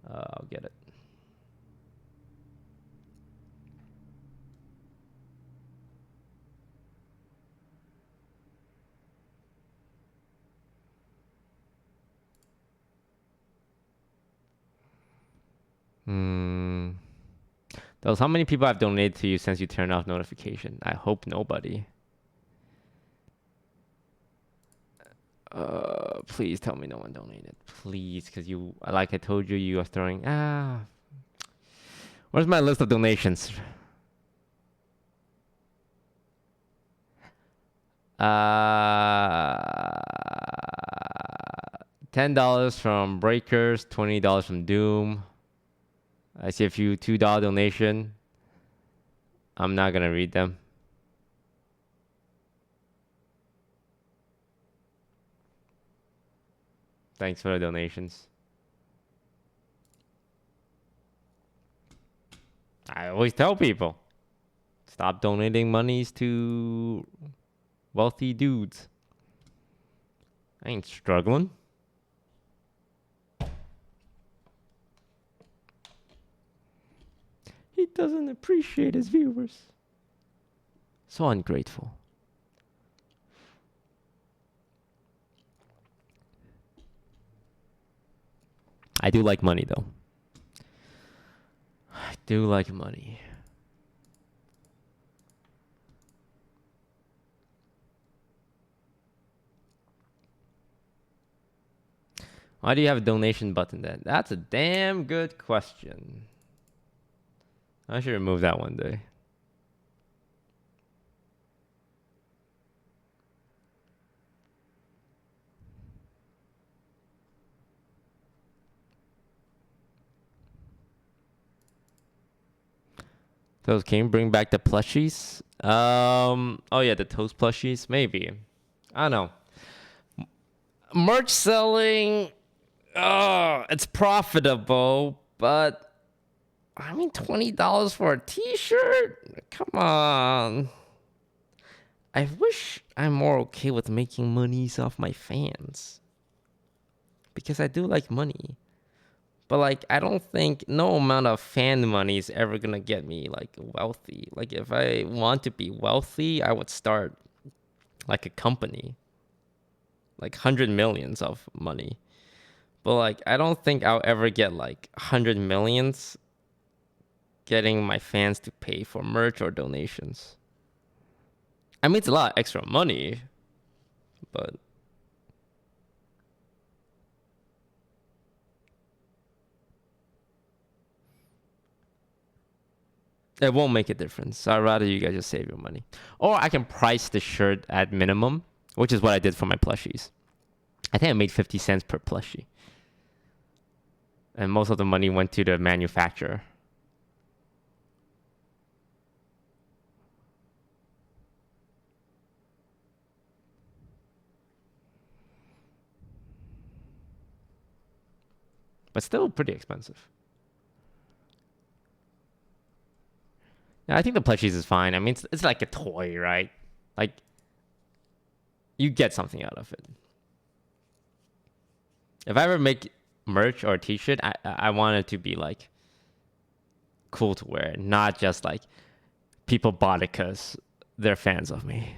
I'll get it. Those, how many people have donated to you since you turned off notification? I hope nobody. Please tell me no one donated. Please, because you, like I told you, you are throwing. Where's my list of donations? $10 from Breakers, $20 from Doom. I see a few $2 donation. I'm not gonna read them. Thanks for the donations. I always tell people, Stop donating monies to wealthy dudes. I ain't struggling. He doesn't appreciate his viewers. So ungrateful. I do like money though. I do like money. Why do you have a donation button then? That's a damn good question. I should remove that one day. Toast, can you bring back the plushies? Oh yeah, the Toast plushies? Maybe. I don't know. Merch selling, it's profitable, but I mean, $20 for a t-shirt? Come on. I wish I'm more okay with making monies off my fans. Because I do like money. But like, I don't think no amount of fan money is ever gonna get me like wealthy. Like if I want to be wealthy, I would start like a company. Like 100 millions of money. But like, I don't think I'll ever get like 100 millions getting my fans to pay for merch or donations. I mean, it's a lot of extra money, but it won't make a difference. I'd rather you guys just save your money. Or I can price the shirt at minimum, which is what I did for my plushies. I think I made 50 cents per plushie. And most of the money went to the manufacturer. But still pretty expensive. Yeah, I think the plushies is fine. I mean, it's like a toy, right? Like, you get something out of it. If I ever make merch or a t-shirt, I want it to be like cool to wear, not just like people bought it because they're fans of me.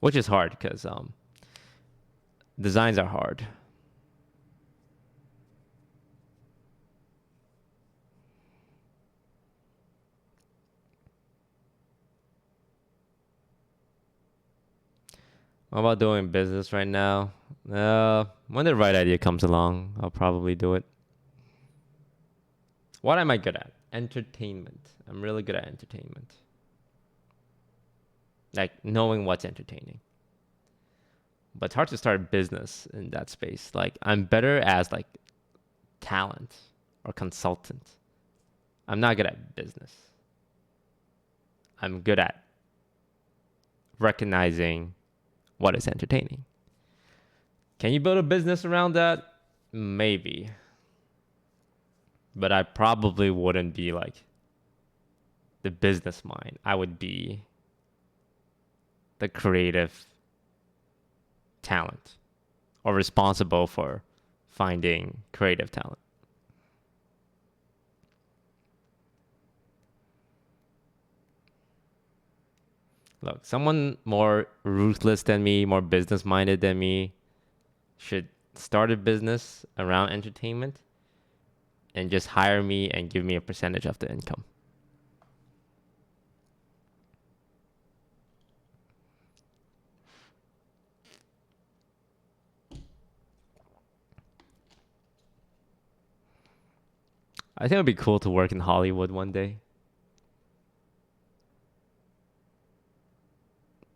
Which is hard because designs are hard. What about doing business right now? When the right idea comes along, I'll probably do it. What am I good at? Entertainment. I'm really good at entertainment. Like knowing what's entertaining. But it's hard to start a business in that space. Like I'm better as like talent or consultant. I'm not good at business. I'm good at recognizing what is entertaining. Can you build a business around that? Maybe. But I probably wouldn't be like the business mind. I would be the creative talent or responsible for finding creative talent. Look, someone more ruthless than me, more business minded than me should start a business around entertainment and just hire me and give me a percentage of the income. I think it would be cool to work in Hollywood one day.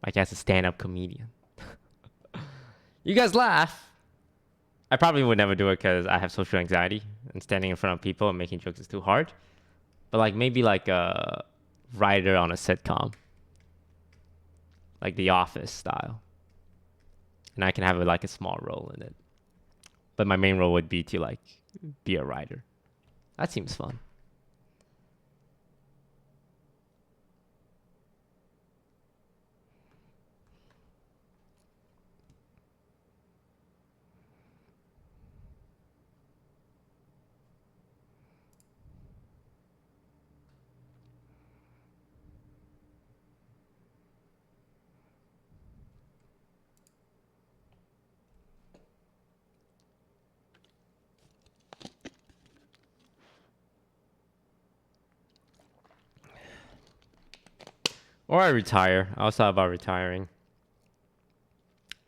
Like as a stand-up comedian. You guys laugh. I probably would never do it because I have social anxiety and standing in front of people and making jokes is too hard. But like maybe like a writer on a sitcom. Like The Office style. And I can have like a small role in it. But my main role would be to like be a writer. That seems fun. Or I retire. I was thought about retiring.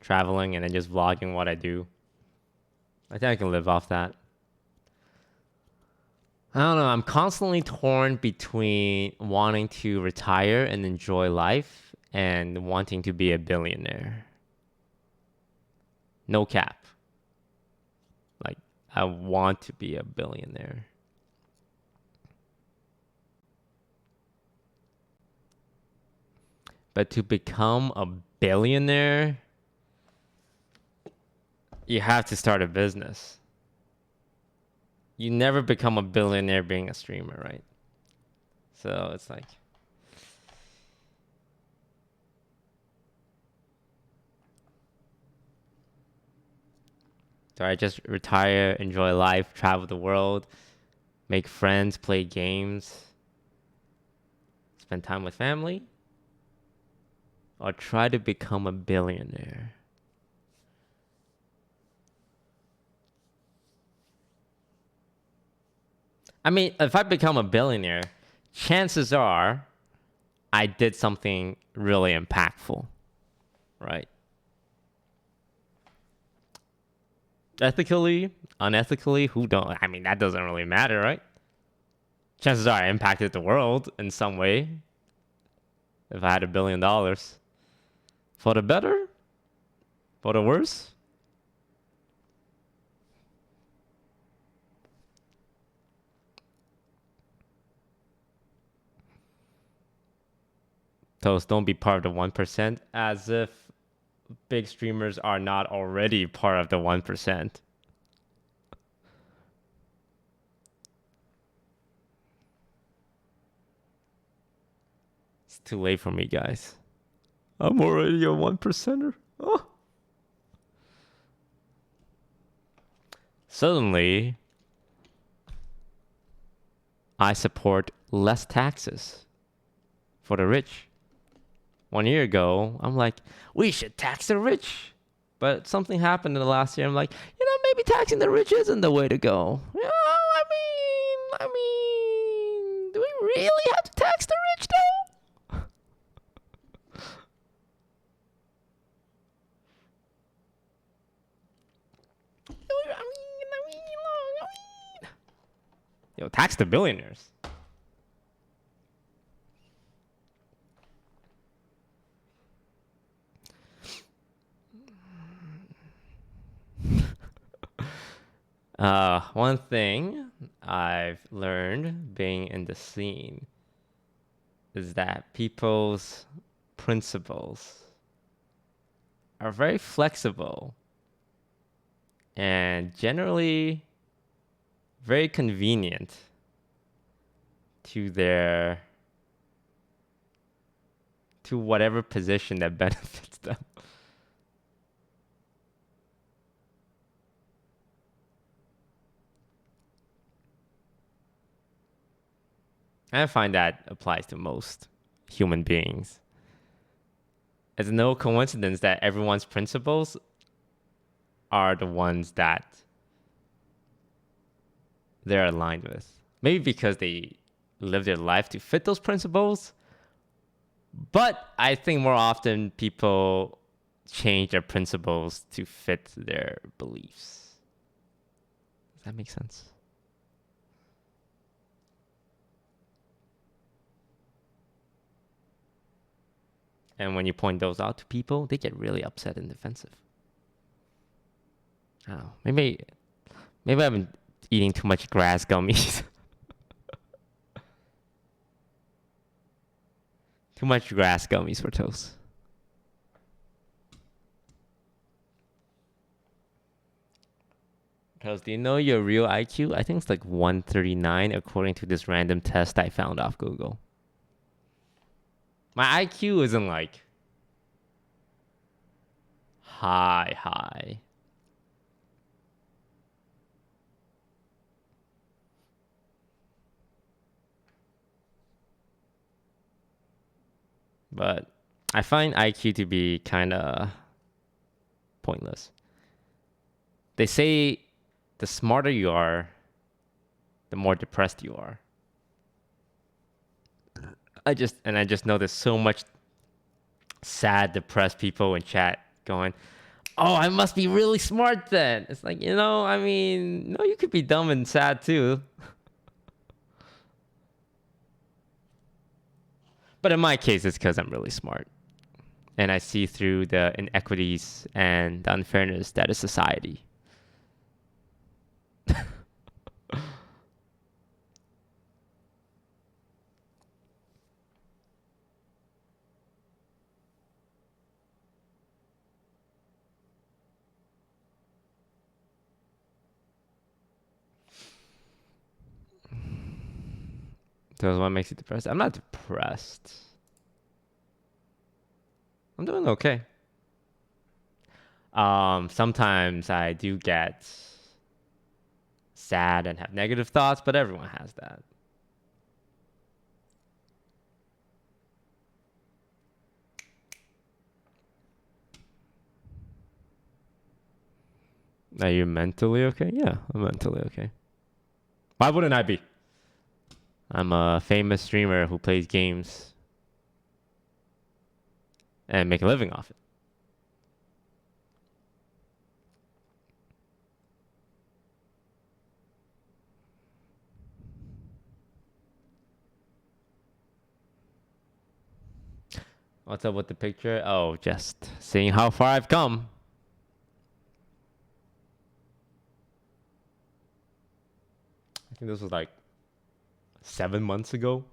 Traveling and then just vlogging what I do. I think I can live off that. I don't know. I'm constantly torn between wanting to retire and enjoy life and wanting to be a billionaire. No cap. Like, I want to be a billionaire. But to become a billionaire, you have to start a business. You never become a billionaire being a streamer, right? So it's like, do I just retire, enjoy life, travel the world, make friends, play games, spend time with family? Or try to become a billionaire? I mean, if I become a billionaire, chances are I did something really impactful, right? Ethically, unethically, who don't? I mean, that doesn't really matter, right? Chances are I impacted the world in some way if I had $1 billion. For the better? For the worse? Toast, don't be part of the 1%, as if big streamers are not already part of the 1%. It's too late for me, guys. I'm already a 1%er. Oh. Suddenly, I support less taxes for the rich. 1 year ago, I'm like, we should tax the rich. But something happened in the last year. I'm like, maybe taxing the rich isn't the way to go. I mean, do we really have to tax the rich though? Yo, tax the billionaires. One thing I've learned being in the scene is that people's principles are very flexible and generally very convenient to whatever position that benefits them. I find that applies to most human beings. It's no coincidence that everyone's principles are the ones that they're aligned with. Maybe because they live their life to fit those principles. But I think more often people change their principles to fit their beliefs. Does that make sense? And when you point those out to people, they get really upset and defensive. Oh, maybe I've been eating too much grass gummies. Too much grass gummies for Toast. Toast, do you know your real IQ? I think it's like 139 according to this random test I found off Google. My IQ isn't like high. But I find IQ to be kind of pointless. They say the smarter you are, the more depressed you are. I just know there's so much sad, depressed people in chat going, "Oh, I must be really smart then." It's like, I mean, no, you could be dumb and sad too. But in my case, it's because I'm really smart. And I see through the inequities and the unfairness that is society. So what makes you depressed? I'm not depressed. I'm doing okay. Sometimes I do get sad and have negative thoughts, but everyone has that. Are you mentally okay? Yeah, I'm mentally okay. Why wouldn't I be? I'm a famous streamer who plays games and make a living off it. What's up with the picture? Oh, just seeing how far I've come. I think this was like 7 months ago.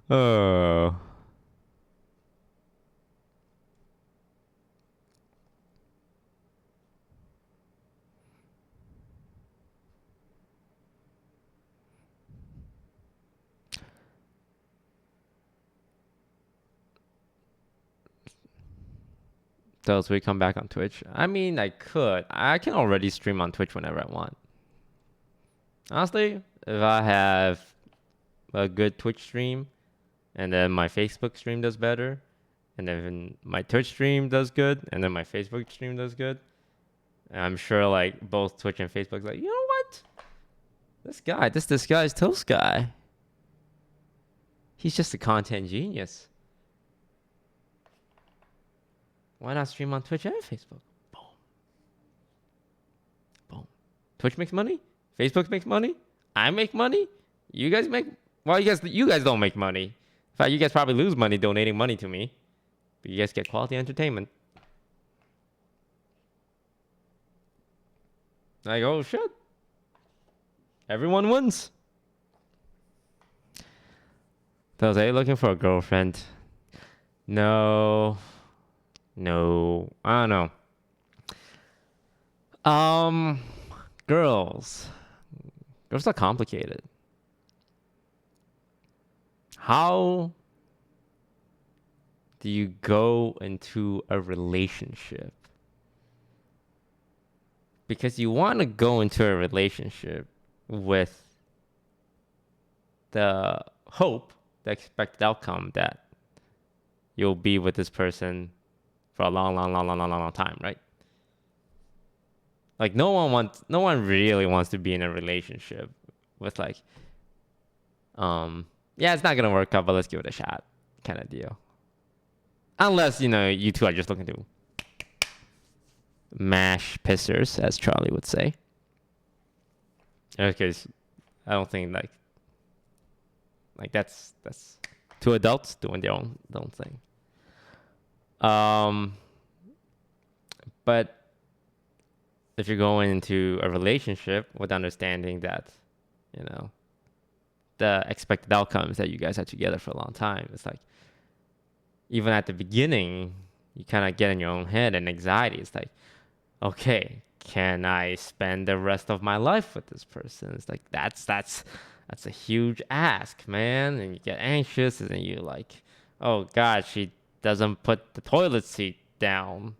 Oh. Does we come back on Twitch? I mean, I could. I can already stream on Twitch whenever I want. Honestly, if I have a good Twitch stream and then my Facebook stream does better and then my Twitch stream does good and then my Facebook stream does good, and I'm sure like both Twitch and Facebook's like, you know what? This guy's Toast guy. He's just a content genius. Why not stream on Twitch and Facebook? Boom. Boom. Twitch makes money. Facebook makes money. I make money. You guys make... Well, you guys don't make money. In fact, you guys probably lose money donating money to me. But you guys get quality entertainment. Like, oh, shit. Everyone wins. So, are you looking for a girlfriend? No... No, I don't know. Girls are complicated. How do you go into a relationship? Because you want to go into a relationship with the hope, the expected outcome that you'll be with this person for a long time, right? Like no one really wants to be in a relationship with like, yeah, it's not gonna work out, but let's give it a shot, kind of deal. Unless you two are just looking to mash pissers, as Charlie would say. Because I don't think like that's two adults doing their own thing. But if you're going into a relationship with understanding that, the expected outcomes that you guys are together for a long time, it's like, even at the beginning, you kind of get in your own head and anxiety. It's like, okay, can I spend the rest of my life with this person? It's like, that's a huge ask, man. And you get anxious and then you like, oh God, she doesn't put the toilet seat down.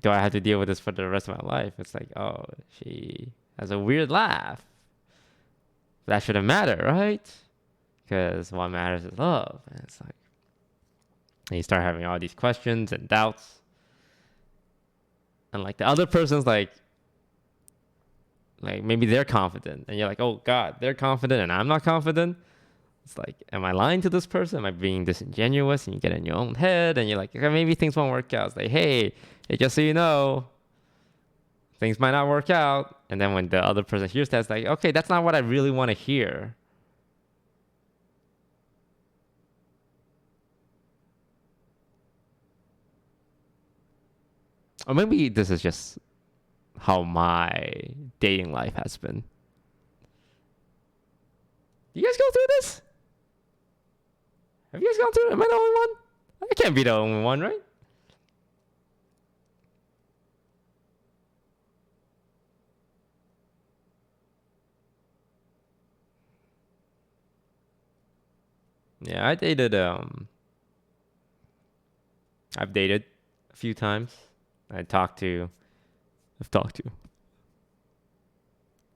Do I have to deal with this for the rest of my life? It's like, oh, she has a weird laugh. That shouldn't matter, right? Because what matters is love. And it's like, and you start having all these questions and doubts. And like the other person's like Like maybe they're confident, and you're like, oh God, they're confident, and I'm not confident. It's like, am I lying to this person? Am I being disingenuous? And you get in your own head, and you're like, okay, maybe things won't work out. It's like, hey, just so you know, things might not work out. And then when the other person hears that, it's like, okay, that's not what I really want to hear. Or maybe this is just how my dating life has been. You guys go through this? Have you guys gone through it? Am I the only one? I can't be the only one, right? Yeah, I've dated a few times. I've talked to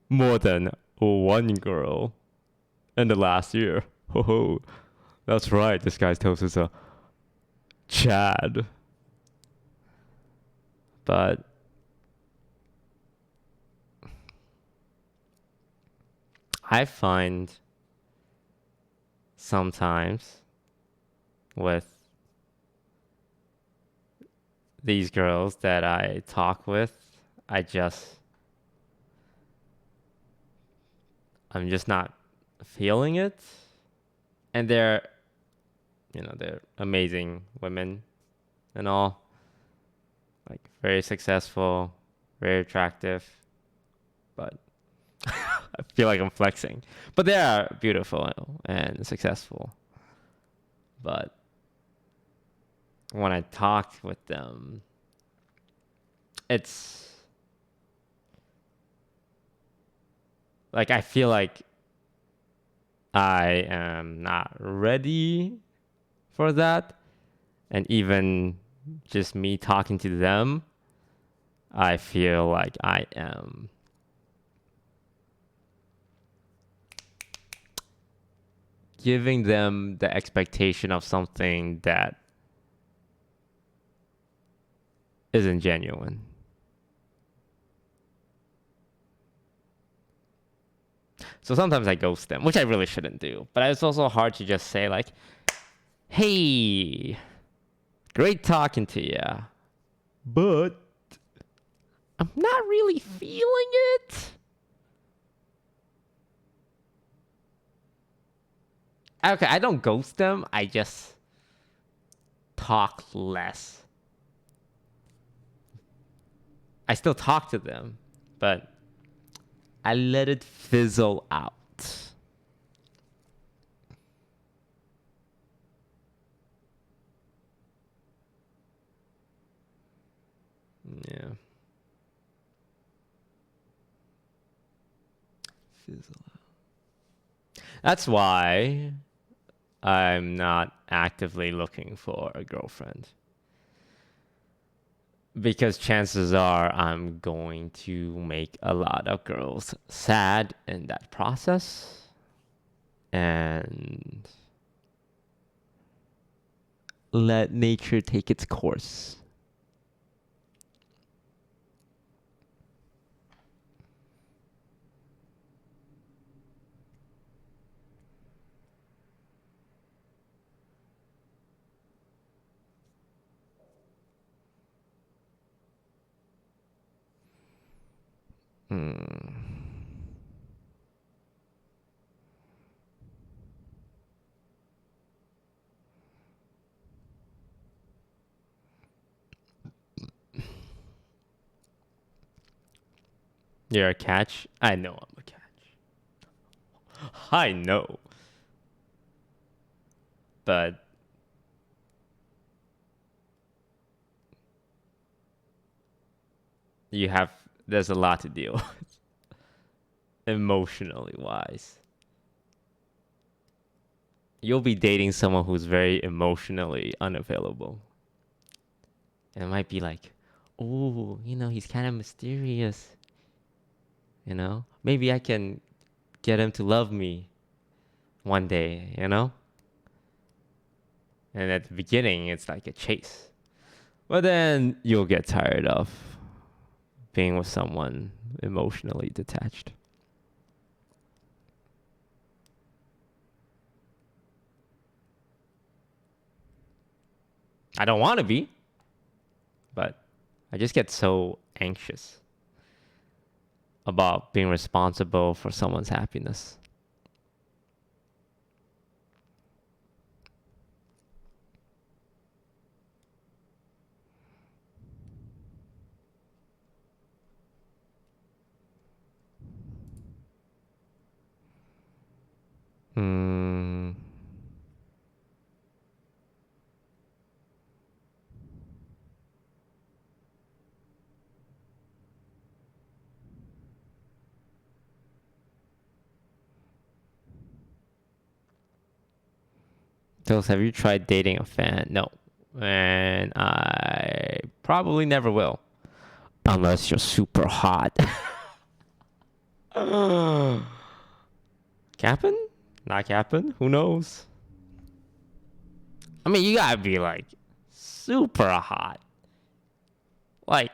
more than one girl in the last year. Ho, that's right. This guy's toast is a Chad. But I find sometimes with these girls that I talk with, I'm just not feeling it. And they're amazing women and all. Like very successful, very attractive. But I feel like I'm flexing. But they are beautiful and successful. But when I talk with them, it's like I feel like I am not ready for that. And even just me talking to them, I feel like I am giving them the expectation of something that isn't genuine. So sometimes I ghost them, which I really shouldn't do. But it's also hard to just say like, hey, great talking to you, but I'm not really feeling it. Okay, I don't ghost them. I just talk less. I still talk to them, but I let it fizzle out. Yeah. Fizzle out. That's why I'm not actively looking for a girlfriend. Because chances are I'm going to make a lot of girls sad in that process. And let nature take its course. You're a catch? I know I'm a catch. I know. But there's a lot to deal with. Emotionally wise. You'll be dating someone who's very emotionally unavailable. And it might be like, oh, he's kind of mysterious. Maybe I can get him to love me one day, And at the beginning, it's like a chase. But then you'll get tired of being with someone emotionally detached. I don't want to be, but I just get so anxious about being responsible for someone's happiness. Hmm. Toast, have you tried dating a fan? No. And I probably never will. Unless you're super hot. Capping? Not capping? Who knows? I mean, you gotta be like super hot. Like,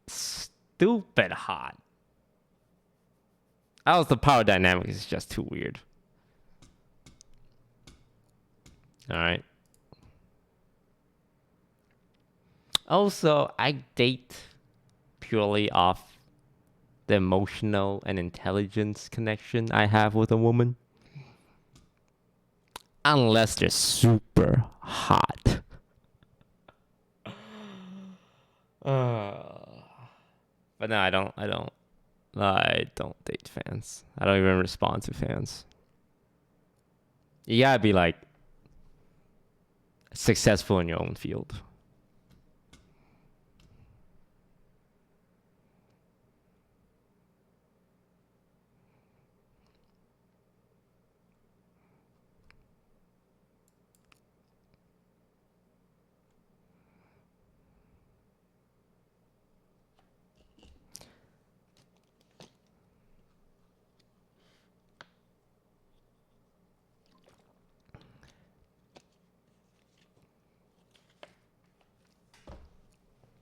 stupid hot. Else the power dynamic is just too weird. Alright. Also, I date purely off the emotional and intelligence connection I have with a woman. Unless they're super hot. But no, I don't date fans. I don't even respond to fans. You gotta be like successful in your own field.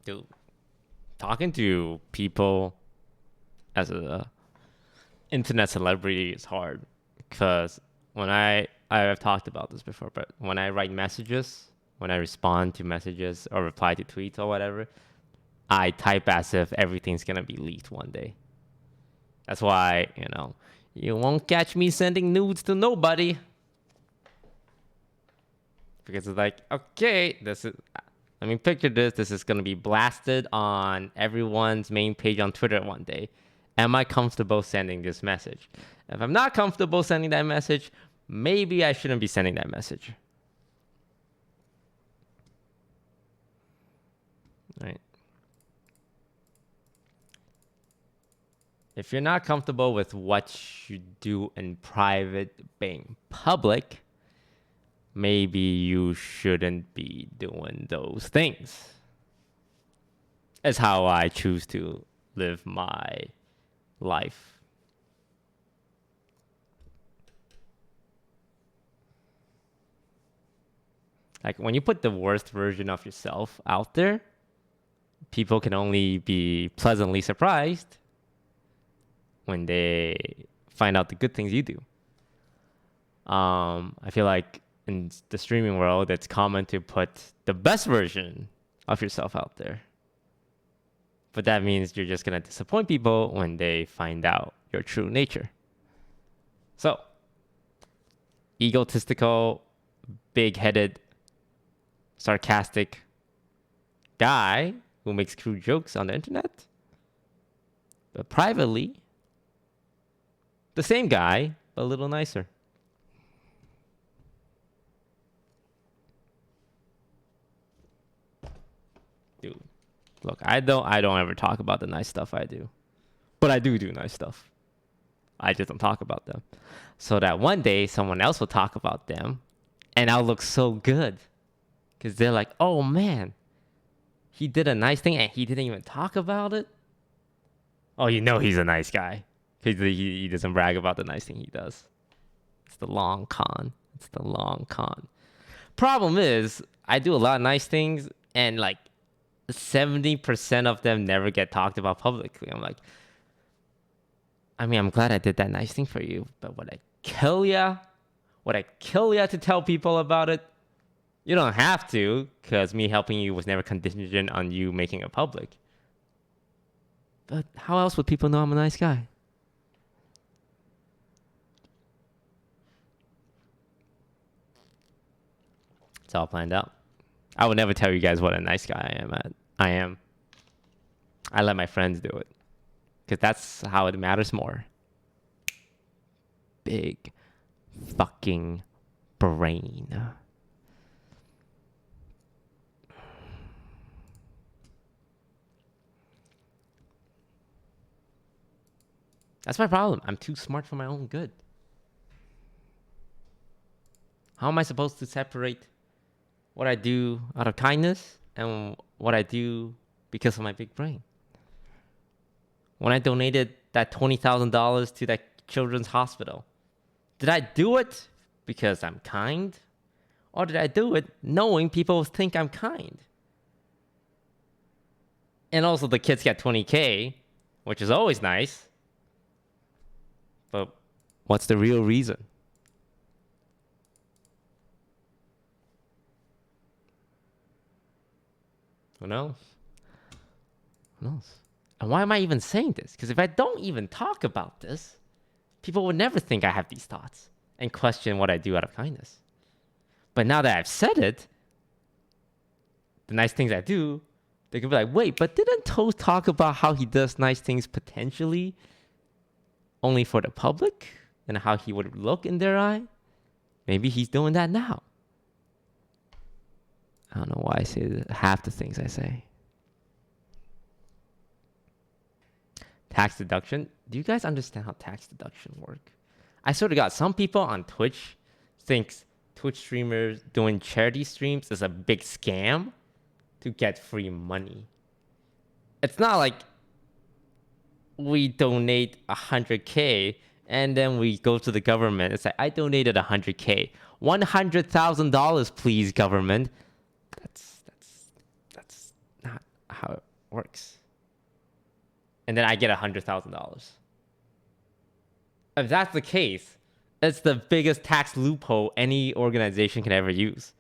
Dude, talking to people as a internet celebrity is hard because when I've talked about this before, but when I write messages, when I respond to messages or reply to tweets or whatever, I type as if everything's gonna be leaked one day. That's why, you won't catch me sending nudes to nobody. Because it's like, okay, picture this. This is going to be blasted on everyone's main page on Twitter one day. Am I comfortable sending this message? If I'm not comfortable sending that message, maybe I shouldn't be sending that message. Right? If you're not comfortable with what you do in private being public, maybe you shouldn't be doing those things. That's how I choose to live my life. Like when you put the worst version of yourself out there, people can only be pleasantly surprised when they find out the good things you do. I feel like in the streaming world, it's common to put the best version of yourself out there. But that means you're just going to disappoint people when they find out your true nature. So, egotistical, big-headed, sarcastic guy who makes crude jokes on the internet. But privately, the same guy, but a little nicer. Dude, look, I don't ever talk about the nice stuff I do. But I do nice stuff. I just don't talk about them. So that one day someone else will talk about them and I'll look so good. Because they're like, oh man, he did a nice thing and he didn't even talk about it. Oh, he's a nice guy. Because he doesn't brag about the nice thing he does. It's the long con. Problem is, I do a lot of nice things and like 70% of them never get talked about publicly. I'm like, I mean, I'm glad I did that nice thing for you, but would I kill ya? Would I kill ya to tell people about it? You don't have to, because me helping you was never contingent on you making it public. But how else would people know I'm a nice guy? It's all planned out. I would never tell you guys what a nice guy I am. I let my friends do it. Because that's how it matters more. Big fucking brain. That's my problem. I'm too smart for my own good. How am I supposed to separate what I do out of kindness and what I do because of my big brain? When I donated that $20,000 to that children's hospital, did I do it because I'm kind? Or did I do it knowing people think I'm kind? And also the kids get $20K, which is always nice. But what's the real reason? Who knows? Who knows? And why am I even saying this? Because if I don't even talk about this, people would never think I have these thoughts and question what I do out of kindness. But now that I've said it, the nice things I do, they could be like, wait, but didn't Toast talk about how he does nice things potentially only for the public and how he would look in their eye? Maybe he's doing that now. I don't know why I say half the things I say. Tax deduction. Do you guys understand how tax deduction work? I swear to God, some people on Twitch thinks Twitch streamers doing charity streams is a big scam to get free money. It's not like we donate 100K and then we go to the government. It's like, I donated 100K. $100,000, please, government. That's not how it works. And then I get $100,000. If that's the case, it's the biggest tax loophole any organization can ever use.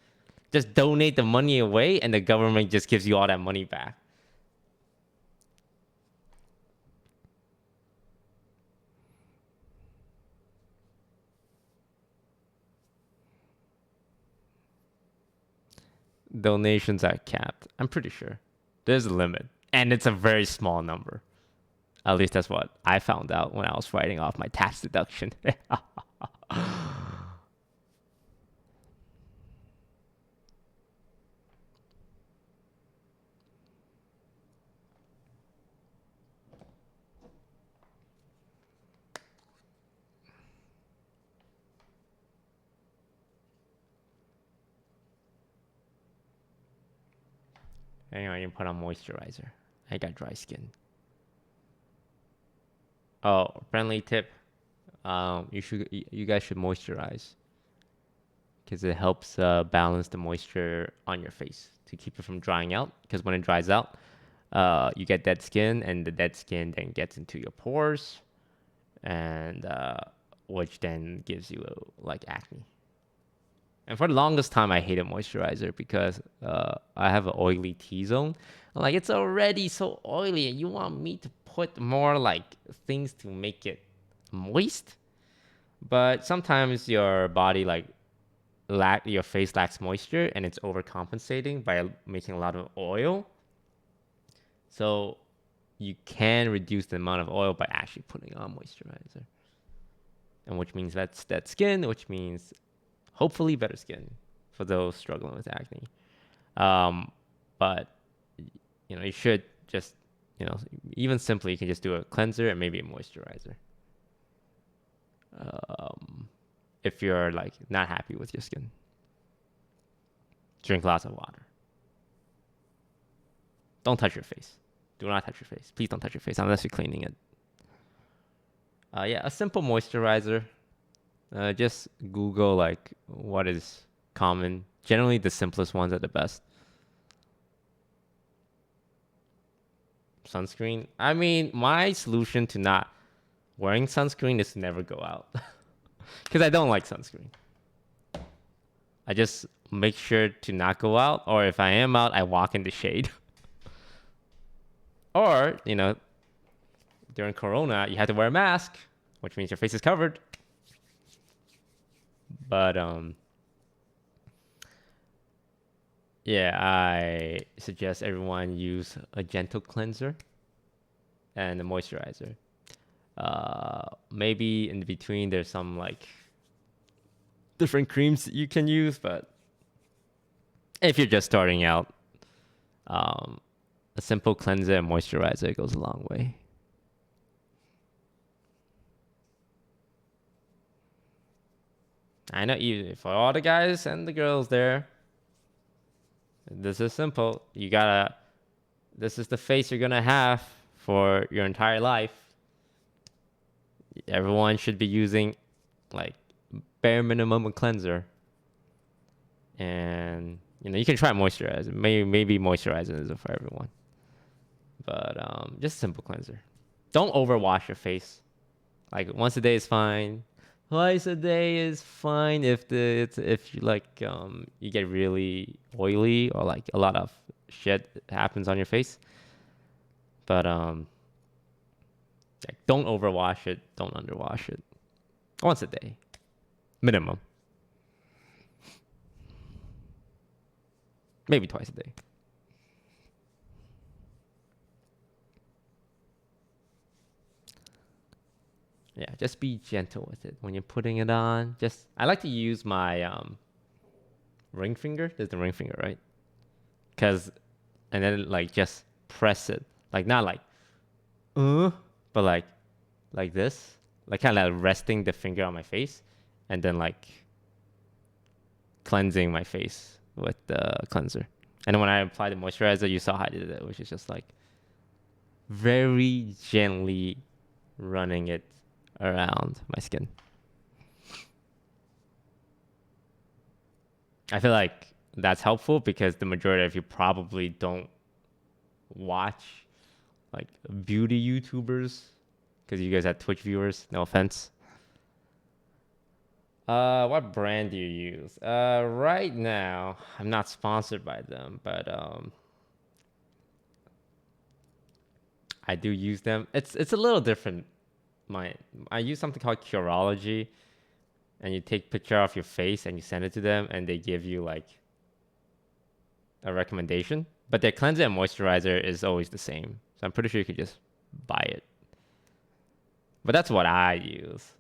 Just donate the money away and the government just gives you all that money back. Donations are capped. I'm pretty sure. There's a limit. And it's a very small number. At least that's what I found out when I was writing off my tax deduction. Anyway, I didn't put on moisturizer. I got dry skin. Oh, friendly tip. You guys should moisturize because it helps balance the moisture on your face to keep it from drying out. Because when it dries out, you get dead skin, and the dead skin then gets into your pores, and which then gives you like acne. And for the longest time, I hated moisturizer because I have an oily T-zone. Like, it's already so oily, and you want me to put more like things to make it moist? But sometimes your body your face lacks moisture, and it's overcompensating by making a lot of oil. So you can reduce the amount of oil by actually putting on moisturizer, and which means that's dead skin, which means hopefully better skin for those struggling with acne. But you should just, even simply, you can just do a cleanser and maybe a moisturizer. If you're like not happy with your skin, drink lots of water. Don't touch your face. Do not touch your face. Please don't touch your face unless you're cleaning it. Yeah, a simple moisturizer. Just Google like what is common. Generally, the simplest ones are the best. sunscreen. I mean, my solution to not wearing sunscreen is to never go out. Because I don't like sunscreen. I just make sure to not go out, or if I am out, I walk in the shade. Or, you know, during Corona, you have to wear a mask, which means your face is covered. But, yeah, I suggest everyone use a gentle cleanser and a moisturizer. Maybe in between, there's some like different creams that you can use, but if you're just starting out, a simple cleanser and moisturizer goes a long way. I know you, for all the guys and the girls there, this is simple. This is the face you're gonna have for your entire life. Everyone should be using like bare minimum a cleanser. And you know, you can try moisturizer. Maybe moisturizer isn't for everyone. But just a simple cleanser. Don't overwash your face. Like once a day is fine. Twice a day is fine if you like you get really oily or like a lot of shit happens on your face. But like, don't overwash it, don't underwash it. Once a day. Minimum. Maybe twice a day. Yeah, just be gentle with it when you're putting it on. I like to use my ring finger. There's the ring finger, right? And then like just press it, like not like, but like this, like kind of like resting the finger on my face, and then like cleansing my face with the cleanser. And then when I apply the moisturizer, you saw how I did it, which is just like very gently running it around my skin. I feel like that's helpful because the majority of you probably don't watch like beauty YouTubers because you guys have Twitch viewers. No offense. What brand do you use? Right now, I'm not sponsored by them, but I do use them. It's a little different. I use something called Curology, and you take picture of your face and you send it to them, and they give you like a recommendation. But their cleanser and moisturizer is always the same, so I'm pretty sure you could just buy it. But that's what I use.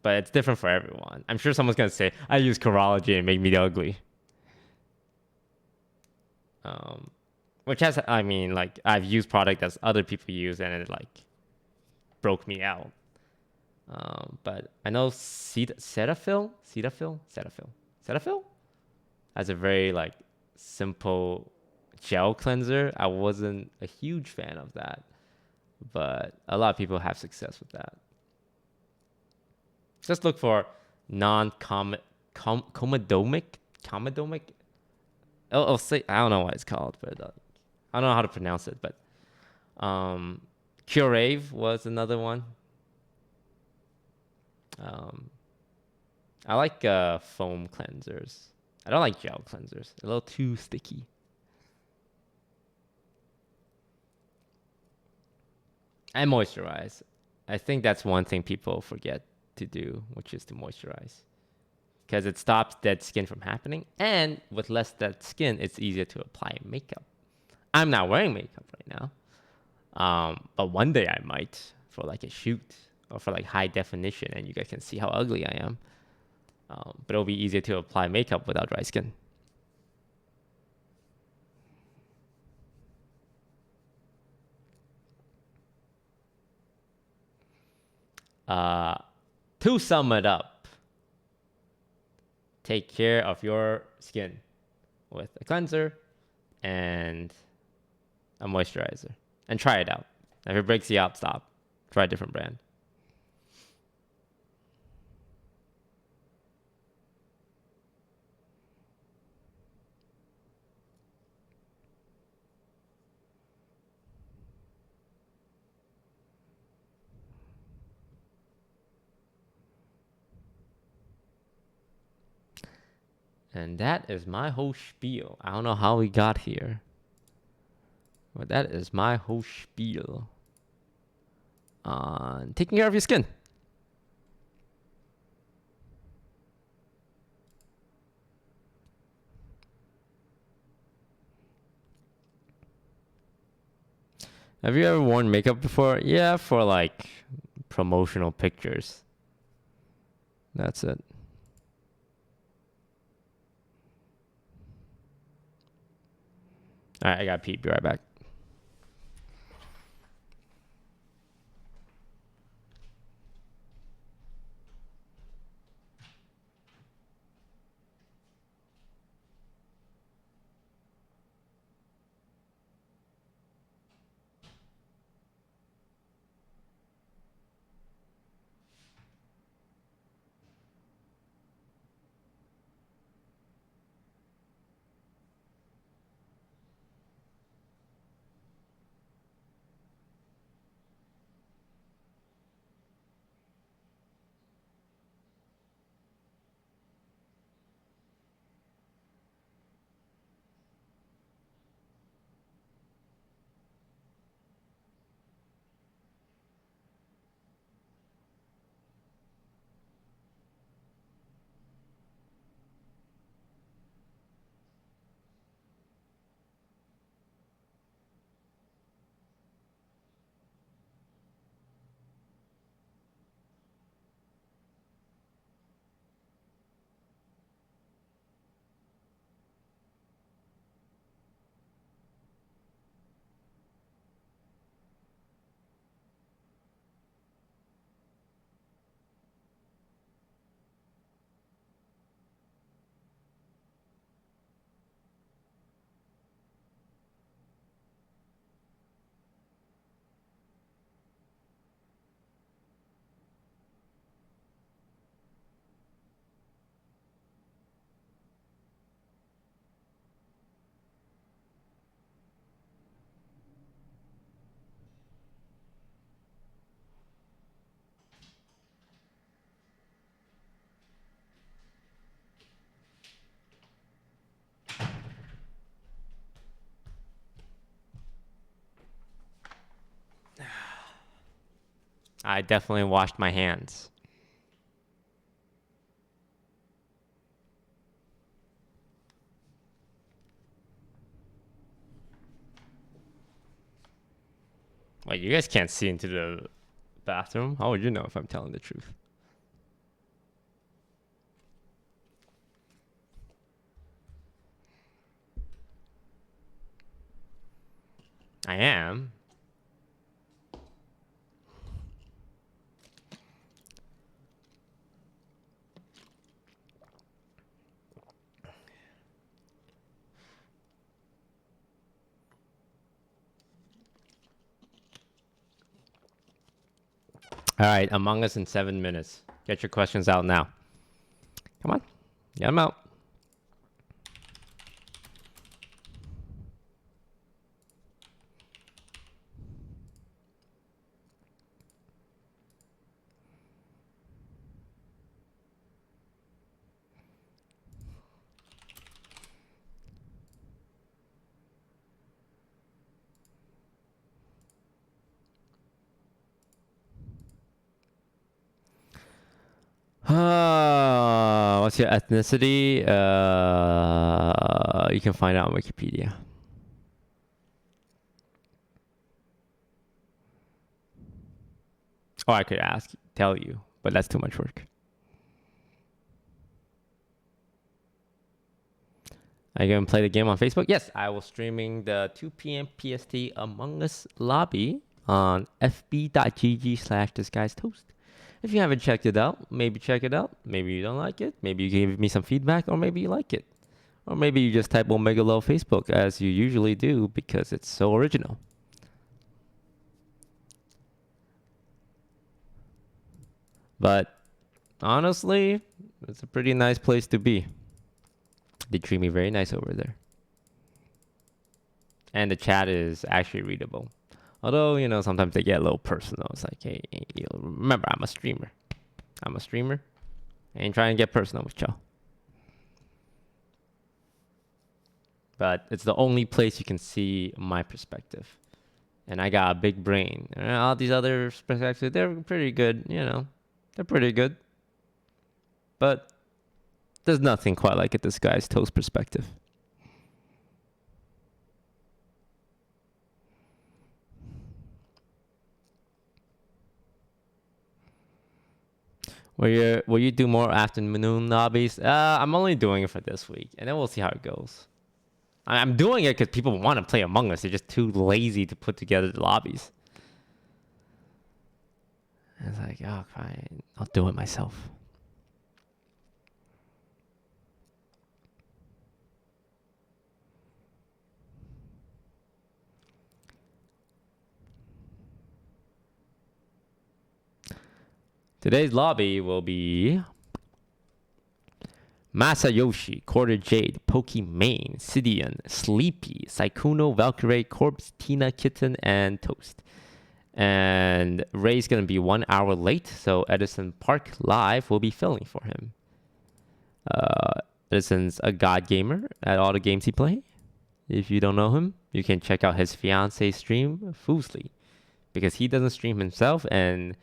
But it's different for everyone. I'm sure someone's gonna say I use Curology and make me ugly. Which has, I mean, like I've used product that other people use and it like broke me out. But I know Cetaphil has a very like simple gel cleanser. I wasn't a huge fan of that, but a lot of people have success with that. Just look for non-comedomic. I'll say, I don't know what it's called, but I don't know how to pronounce it. But Curave was another one. I like foam cleansers. I don't like gel cleansers. They're a little too sticky. And moisturize. I think that's one thing people forget to do, which is to moisturize. Because it stops dead skin from happening. And with less dead skin, it's easier to apply makeup. I'm not wearing makeup right now. But one day I might for like a shoot or for like high definition and you guys can see how ugly I am. But it'll be easier to apply makeup without dry skin. To sum it up, take care of your skin with a cleanser and a moisturizer. And try it out. If it breaks you out, stop. Try a different brand. And that is my whole spiel. I don't know how we got here, but that is my whole spiel on taking care of your skin. Have you ever worn makeup before? Yeah, for like promotional pictures. That's it. All right, I got Pete. Be right back. I definitely washed my hands. Wait, you guys can't see into the bathroom? How would you know if I'm telling the truth? I am. All right, Among Us in 7 minutes. Get your questions out now. Come on, get them out. What's your ethnicity? You can find out on Wikipedia. Or I could tell you, but that's too much work. Are you going to play the game on Facebook? Yes, I will streaming the 2 p.m. PST Among Us lobby on fb.gg/disguisetoast. If you haven't checked it out, maybe check it out. Maybe you don't like it. Maybe you give me some feedback, or maybe you like it. Or maybe you just type Omega Low Facebook, as you usually do, because it's so original. But honestly, it's a pretty nice place to be. They treat me very nice over there. And the chat is actually readable. Although, you know, sometimes they get a little personal. It's like, hey, remember, I'm a streamer. I ain't trying to get personal with y'all. but it's the only place you can see my perspective. And I got a big brain. And all these other perspectives, they're pretty good, you know. They're pretty good. But there's nothing quite like this guy's Toast perspective. Will you do more afternoon lobbies? I'm only doing it for this week, and then we'll see how it goes. I'm doing it because people want to play Among Us. They're just too lazy to put together the lobbies. And it's like, oh, fine, I'll do it myself. Today's lobby will be Masayoshi, Quarter Jade, Pokimane, Sidian, Sleepy, Saikuno, Valkyrie, Corpse, Tina, Kitten, and Toast. And Ray's going to be 1 hour late, so Edison Park Live will be filling for him. Edison's a god gamer at all the games he plays. If you don't know him, you can check out his fiance stream, Foosly, because he doesn't stream himself. And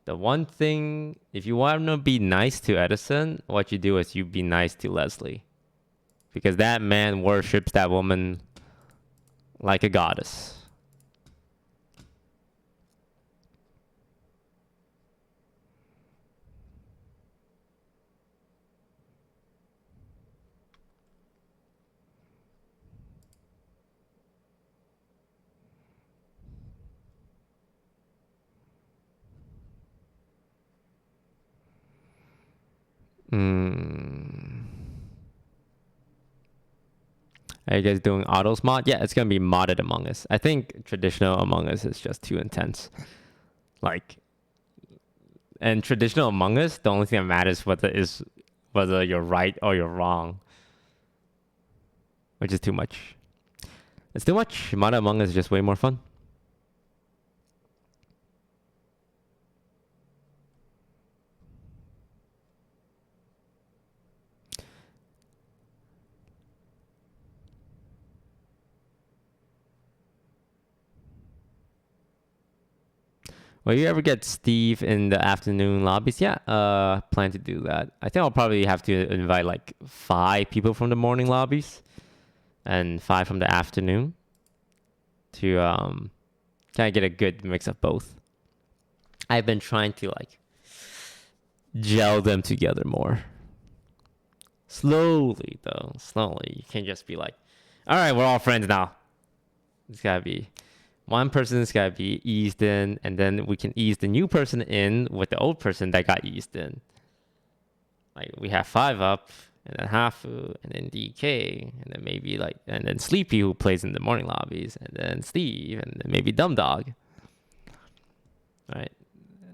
the one thing, if you want to be nice to Edison, what you do is you be nice to Leslie, because that man worships that woman like a goddess. Are you guys doing autos mod? Yeah, it's gonna be modded Among Us. I think traditional Among Us is just too intense. And traditional Among Us, the only thing that matters whether you're right or you're wrong, which is too much. It's too much. Modded Among Us is just way more fun. Will you ever get Steve in the afternoon lobbies? Yeah, plan to do that. I think I'll probably have to invite like 5 people from the morning lobbies and 5 from the afternoon to kind of get a good mix of both. I've been trying to like gel them together more. Slowly though, slowly. You can't just be like, all right, we're all friends now. It's gotta be one person's gotta be eased in, and then we can ease the new person in with the old person that got eased in. Like we have 5 up, and then Hafu, and then DK, and then maybe and then Sleepy who plays in the morning lobbies, and then Steve, and then maybe Dumb Dog. Right?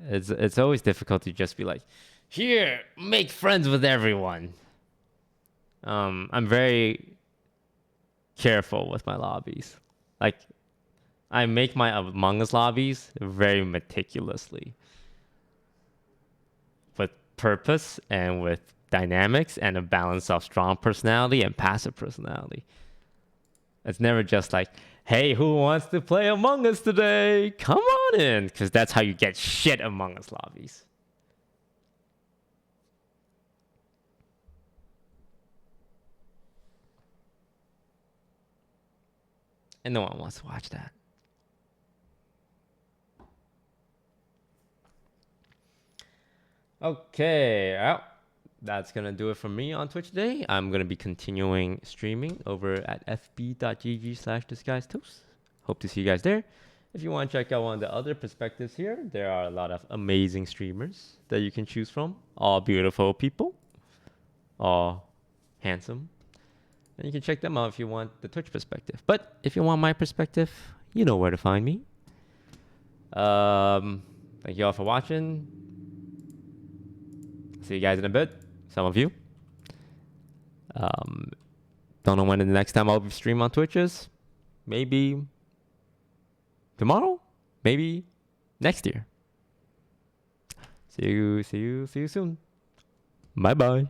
It's always difficult to just be like, here, make friends with everyone. I'm very careful with my lobbies. Like, I make my Among Us lobbies very meticulously, with purpose and with dynamics and a balance of strong personality and passive personality. It's never just like, hey, who wants to play Among Us today? Come on in, because that's how you get shit Among Us lobbies. And no one wants to watch that. Okay, well, that's gonna do it for me on Twitch today. I'm gonna be continuing streaming over at fb.gg/disguisetoast. Hope to see you guys there. If you want to check out one of the other perspectives here, there are a lot of amazing streamers that you can choose from. All beautiful people, all handsome. And you can check them out if you want the Twitch perspective. But if you want my perspective, you know where to find me. Thank you all for watching. See you guys in a bit. Some of you. Don't know when the next time I'll be streaming on Twitch is. Maybe tomorrow. Maybe next year. See you soon. Bye bye.